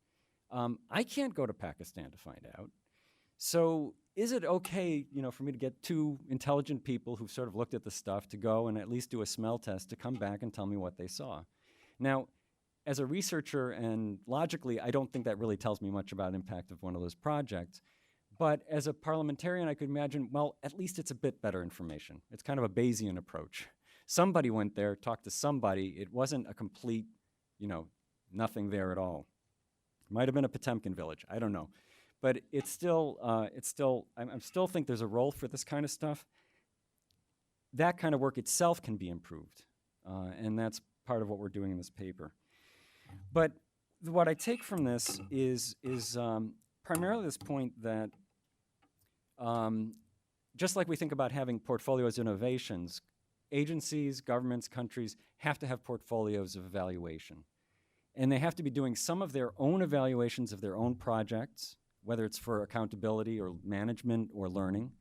I can't go to Pakistan to find out. So is it okay, for me to get 2 intelligent people who've sort of looked at the stuff to go and at least do a smell test to come back and tell me what they saw? Now, as a researcher and logically, I don't think that really tells me much about impact of one of those projects. But as a parliamentarian, I could imagine, well, at least it's a bit better information. It's kind of a Bayesian approach. Somebody went there, talked to somebody. It wasn't a complete, nothing there at all. Might have been a Potemkin village. I don't know. But I still think there's a role for this kind of stuff. That kind of work itself can be improved. And that's part of what we're doing in this paper. But what I take from this is primarily this point that just like we think about having portfolios of innovations, agencies, governments, countries have to have portfolios of evaluation. And they have to be doing some of their own evaluations of their own projects, whether it's for accountability or management or learning.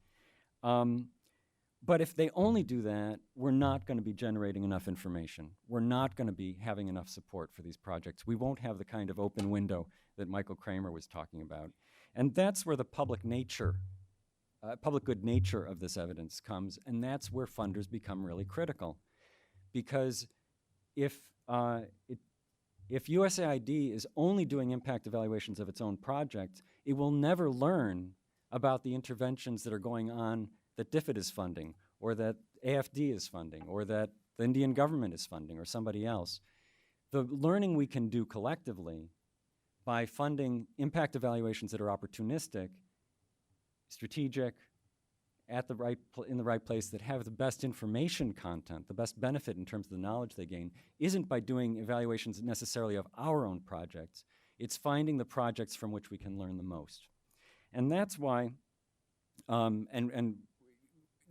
But if they only do that, we're not going to be generating enough information. We're not going to be having enough support for these projects. We won't have the kind of open window that Michael Kramer was talking about. And that's where the public good nature of this evidence comes, and that's where funders become really critical. Because if USAID is only doing impact evaluations of its own projects, it will never learn about the interventions that are going on that DFID is funding, or that AFD is funding, or that the Indian government is funding, or somebody else. The learning we can do collectively by funding impact evaluations that are opportunistic, strategic, in the right place, that have the best information content, the best benefit in terms of the knowledge they gain, isn't by doing evaluations necessarily of our own projects. It's finding the projects from which we can learn the most. And that's why,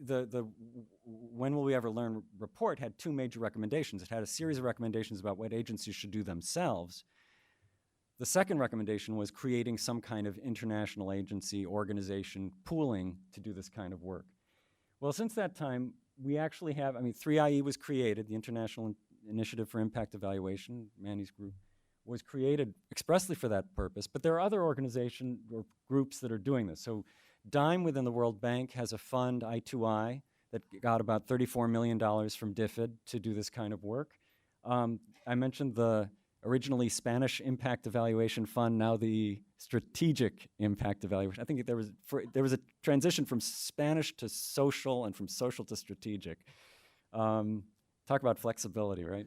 the When Will We Ever Learn report had 2 major recommendations. It had a series of recommendations about what agencies should do themselves. The second recommendation was creating some kind of international agency, organization, pooling to do this kind of work. Well, since that time, we actually have, 3IE was created, the International Initiative for Impact Evaluation, Manny's group, was created expressly for that purpose, but there are other organizations or groups that are doing this. So DIME within the World Bank has a fund, I2I, that got about $34 million from DFID to do this kind of work. I mentioned the originally Spanish Impact Evaluation Fund, now the Strategic Impact Evaluation. I think there was a transition from Spanish to social and from social to strategic. Talk about flexibility, right?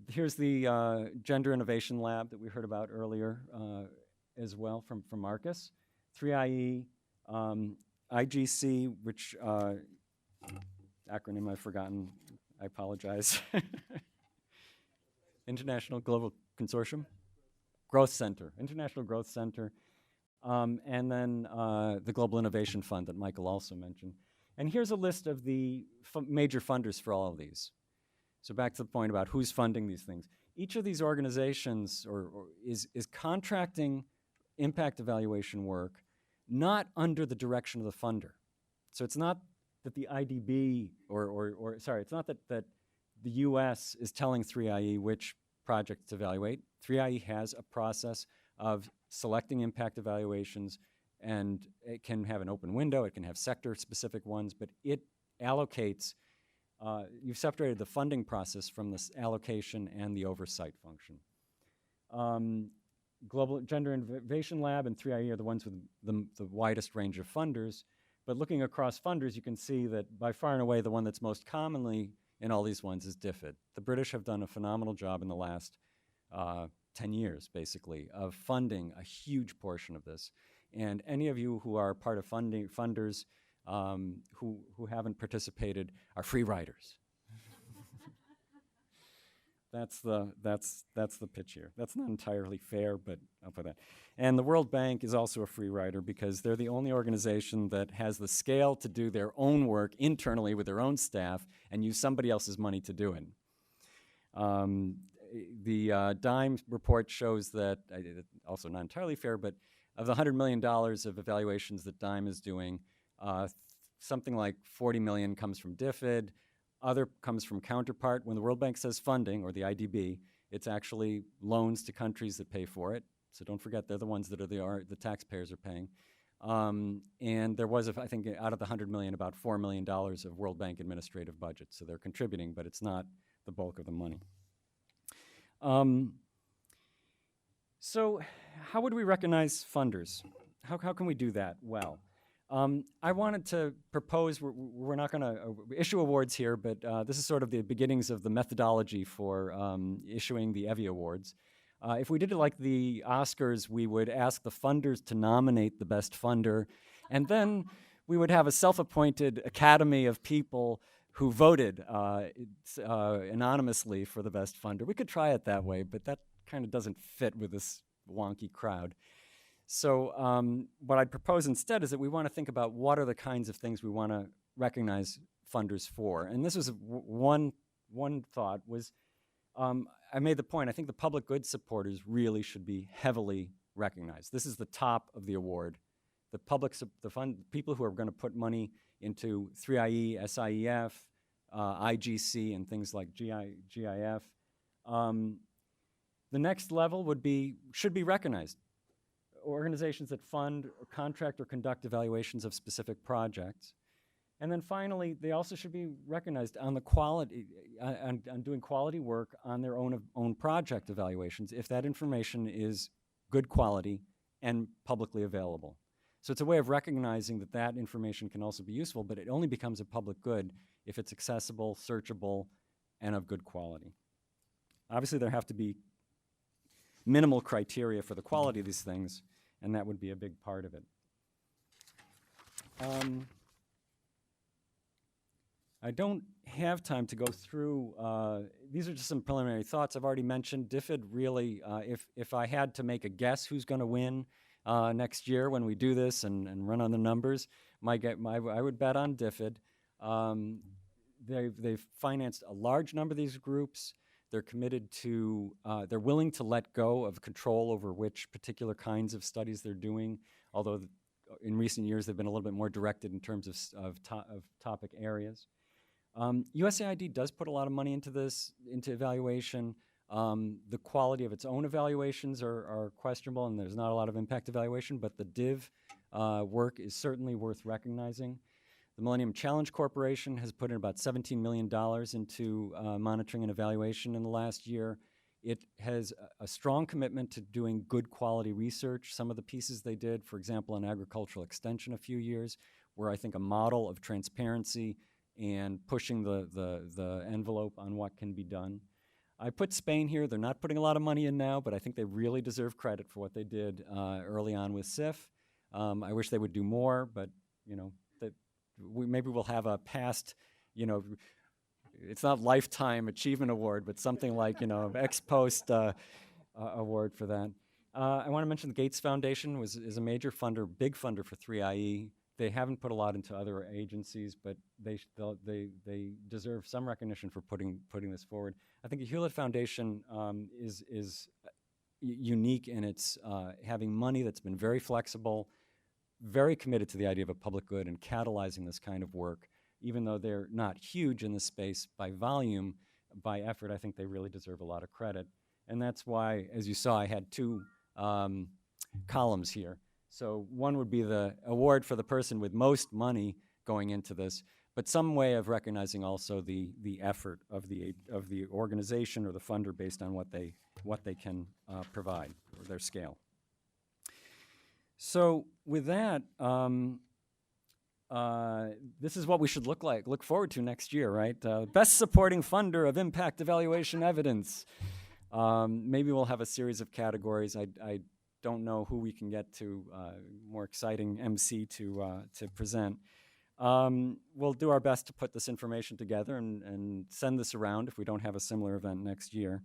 Here's the Gender Innovation Lab that we heard about earlier as well from Marcus. 3IE, IGC, which acronym I've forgotten, I apologize. International Global Consortium, Growth Center, International Growth Center, and then the Global Innovation Fund that Michael also mentioned. And here's a list of the major funders for all of these. So back to the point about who's funding these things. Each of these organizations is contracting impact evaluation work not under the direction of the funder. So it's not that the IDB, it's not that the US is telling 3IE which projects to evaluate. 3IE has a process of selecting impact evaluations, and it can have an open window, it can have sector-specific ones, but it allocates, you've separated the funding process from this allocation and the oversight function. Global Gender Innovation Lab and 3IE are the ones with the widest range of funders, but looking across funders, you can see that by far and away the one that's most commonly in all these ones is DFID. The British have done a phenomenal job in the last 10 years, basically, of funding a huge portion of this. And any of you who are part of funders who haven't participated are free riders. That's the pitch here. That's not entirely fair, but I'll put that. And the World Bank is also a free rider because they're the only organization that has the scale to do their own work internally with their own staff and use somebody else's money to do it. The DIME report shows that, also not entirely fair, but of the $100 million of evaluations that DIME is doing, something like 40 million comes from DFID, other comes from counterpart. When the World Bank says funding, or the IDB, it's actually loans to countries that pay for it. So don't forget, they're the ones that the taxpayers are paying. And there was, I think, out of the 100 million, about $4 million of World Bank administrative budget. So they're contributing, but it's not the bulk of the money. So how would we recognize funders? How can we do that well? I wanted to propose, we're not going to issue awards here, but this is sort of the beginnings of the methodology for issuing the Evie Awards. If we did it like the Oscars, we would ask the funders to nominate the best funder, and then we would have a self-appointed academy of people who voted anonymously for the best funder. We could try it that way, but that kind of doesn't fit with this wonky crowd. So what I'd propose instead is that we want to think about what are the kinds of things we want to recognize funders for. And this was one thought was, I made the point, I think the public good supporters really should be heavily recognized. This is the top of the award. The people who are going to put money into 3IE, SIEF, IGC, and things like GIF. The next level should be recognized. Organizations that fund or contract or conduct evaluations of specific projects. And then finally, they also should be recognized on the quality, on doing quality work on their own project evaluations if that information is good quality and publicly available. So it's a way of recognizing that that information can also be useful, but it only becomes a public good if it's accessible, searchable, and of good quality. Obviously, there have to be minimal criteria for the quality of these things, and that would be a big part of it. I don't have time to go through, these are just some preliminary thoughts. I've already mentioned DFID really, if I had to make a guess who's going to win next year when we do this and run on the numbers, I would bet on DFID. They've financed a large number of these groups. They're committed to, they're willing to let go of control over which particular kinds of studies they're doing, although in recent years they've been a little bit more directed in terms of topic areas. USAID does put a lot of money into this, into evaluation. The quality of its own evaluations are questionable, and there's not a lot of impact evaluation, but the DIV work is certainly worth recognizing. The Millennium Challenge Corporation has put in about $17 million into monitoring and evaluation in the last year. It has a strong commitment to doing good quality research. Some of the pieces they did, for example, on agricultural extension a few years, were I think a model of transparency and pushing the envelope on what can be done. I put Spain here. They're not putting a lot of money in now, but I think they really deserve credit for what they did early on with SIF. I wish they would do more, but you know, maybe we'll have a past, you know, it's not lifetime achievement award, but something like, you know, ex post award for that. I want to mention the Gates Foundation is a major funder, big funder for 3IE. They haven't put a lot into other agencies, but they deserve some recognition for putting this forward. I think the Hewlett Foundation is unique in its having money that's been very flexible, very committed to the idea of a public good and catalyzing this kind of work. Even though they're not huge in this space by volume, by effort, I think they really deserve a lot of credit. And that's why, as you saw, I had two columns here. So one would be the award for the person with most money going into this, but some way of recognizing also the effort of the organization or the funder based on what they can provide or their scale. So with that, this is what we should look forward to next year, right? Best supporting funder of impact evaluation evidence. Maybe we'll have a series of categories. I don't know who we can get to, more exciting MC to present. We'll do our best to put this information together and send this around if we don't have a similar event next year.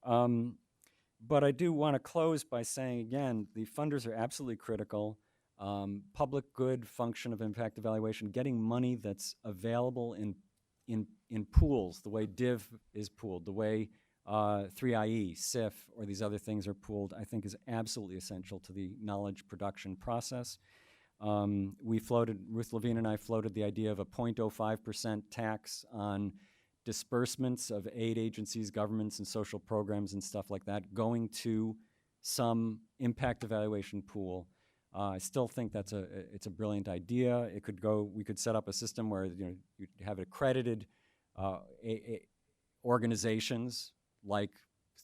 But I do want to close by saying, again, the funders are absolutely critical. Public good function of impact evaluation, getting money that's available in pools, the way DIV is pooled, the way 3IE, SIF, or these other things are pooled, I think is absolutely essential to the knowledge production process. Ruth Levine and I floated the idea of a 0.05% tax on disbursements of aid agencies, governments, and social programs and stuff like that going to some impact evaluation pool. I still think it's a brilliant idea. We could set up a system where you have accredited organizations like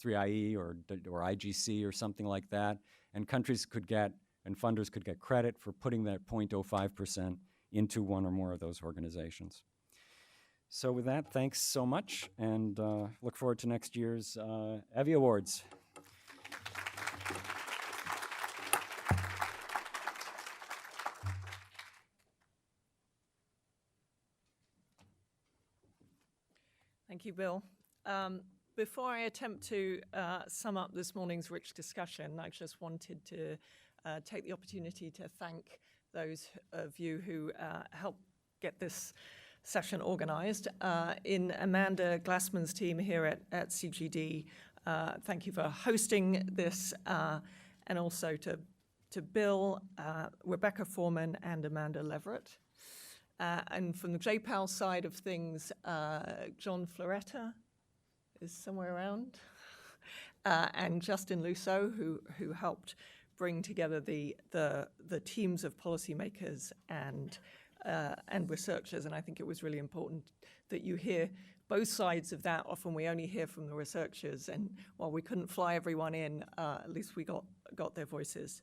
3IE or IGC or something like that, and countries could get and funders could get credit for putting that 0.05% into one or more of those organizations. So with that, thanks so much, and look forward to next year's Evie Awards. Thank you, Bill. Before I attempt to sum up this morning's rich discussion, I just wanted to take the opportunity to thank those of you who helped get this session organized. In Amanda Glassman's team here at CGD, thank you for hosting this, and also to Bill, Rebecca Foreman, and Amanda Leverett. And from the JPAL side of things, John Floretta is somewhere around, and Justin Lusso, who helped bring together the teams of policymakers and researchers. And I think it was really important that you hear both sides of that. Often we only hear from the researchers, and while we couldn't fly everyone in, at least we got their voices.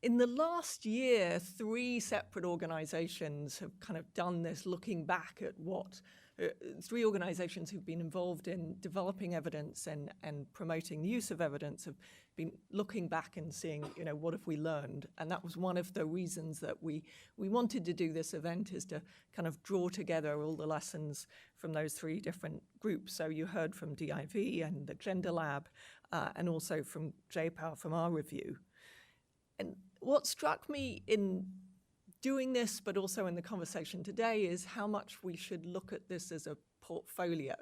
In the last year, 3 separate organizations have kind of done this, looking back at what 3 organizations who've been involved in developing evidence and promoting the use of evidence have been looking back and seeing, what have we learned? And that was one of the reasons that we wanted to do this event, is to kind of draw together all the lessons from those 3 different groups. So you heard from DIV and the Gender Lab, and also from JPAL from our review. And what struck me in doing this, but also in the conversation today, is how much we should look at this as a portfolio.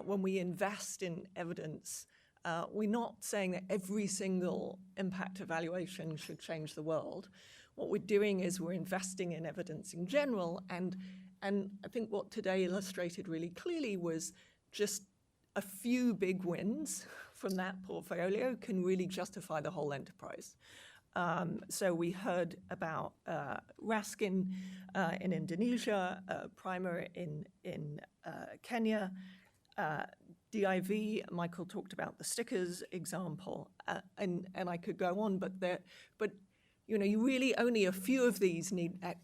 When we invest in evidence, we're not saying that every single impact evaluation should change the world. What we're doing is we're investing in evidence in general, and I think what today illustrated really clearly was just a few big wins from that portfolio can really justify the whole enterprise. So we heard about Raskin in Indonesia, Primer in Kenya, DIV. Michael talked about the stickers example, and I could go on, but you know, you really only a few of these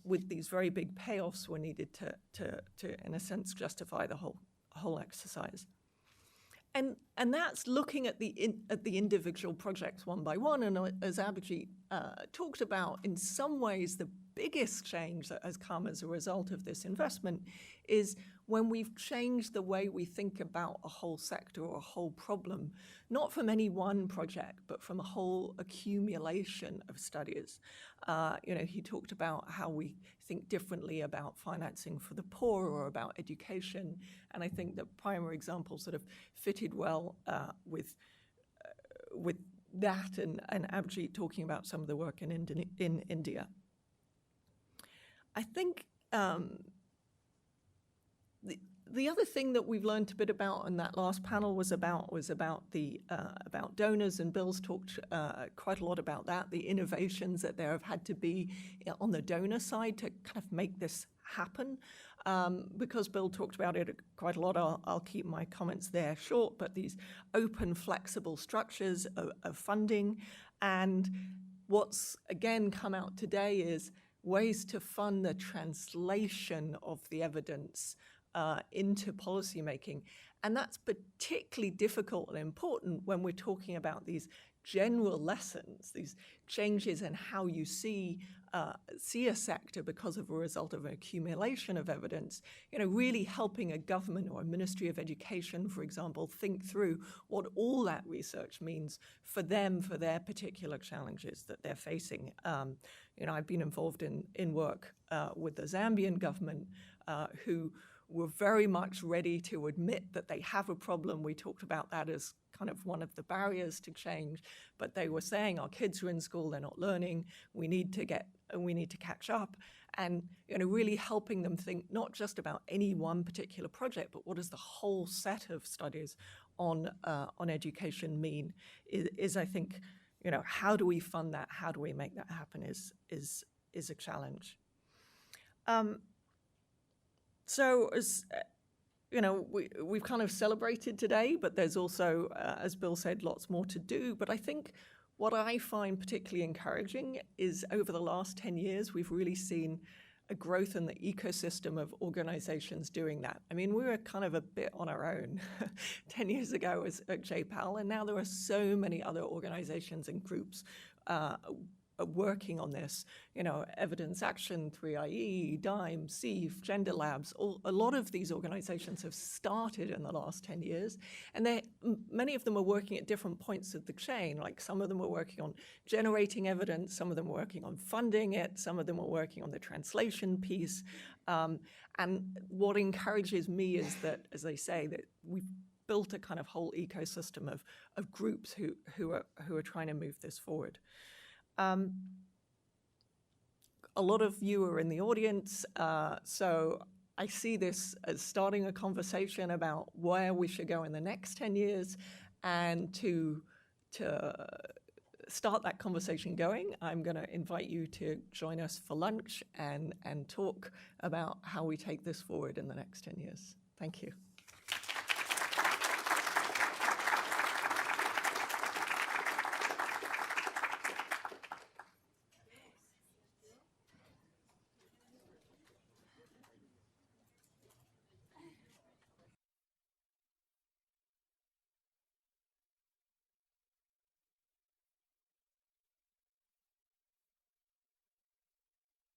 with these very big payoffs were needed to in a sense justify the whole exercise. And that's looking at the individual projects one by one. And as Abhijit talked about, in some ways, the biggest change that has come as a result of this investment is when we've changed the way we think about a whole sector or a whole problem, not from any one project, but from a whole accumulation of studies. You know, he talked about how we think differently about financing for the poor or about education, and I think the primary example sort of fitted well with that, and Abhijit talking about some of the work in India. I think the other thing that we've learned a bit about in that last panel was about donors, and Bill's talked quite a lot about that, the innovations that there have had to be on the donor side to kind of make this happen. Because Bill talked about it quite a lot, I'll keep my comments there short, but these open, flexible structures of funding. And what's, again, come out today is ways to fund the translation of the evidence into policymaking. And that's particularly difficult and important when we're talking about these general lessons, these changes in how you see a sector because of a result of an accumulation of evidence, you know, really helping a government or a Ministry of Education, for example, think through what all that research means for them, for their particular challenges that they're facing. You know, I've been involved in work with the Zambian government who were very much ready to admit that they have a problem. We talked about that as kind of one of the barriers to change, but they were saying our kids are in school, they're not learning, we need to catch up, and you know, really helping them think not just about any one particular project, but what does the whole set of studies on education mean? Is I think, you know, how do we fund that? How do we make that happen? Is a challenge. So as you know, we've kind of celebrated today, but there's also, as Bill said, lots more to do. But I think what I find particularly encouraging is over the last 10 years, we've really seen a growth in the ecosystem of organizations doing that. I mean, we were kind of a bit on our own 10 years ago at JPAL, and now there are so many other organizations and groups working on this, you know, Evidence Action, 3IE, DIME, CEIF, Gender Labs. A lot of these organizations have started in the last 10 years, and many of them are working at different points of the chain. Like some of them are working on generating evidence, some of them are working on funding it, some of them are working on the translation piece. And what encourages me is that, as they say, that we've built a kind of whole ecosystem of groups who are trying to move this forward. A lot of you are in the audience, so I see this as starting a conversation about where we should go in the next 10 years, and to start that conversation going, I'm going to invite you to join us for lunch and talk about how we take this forward in the next 10 years. Thank you.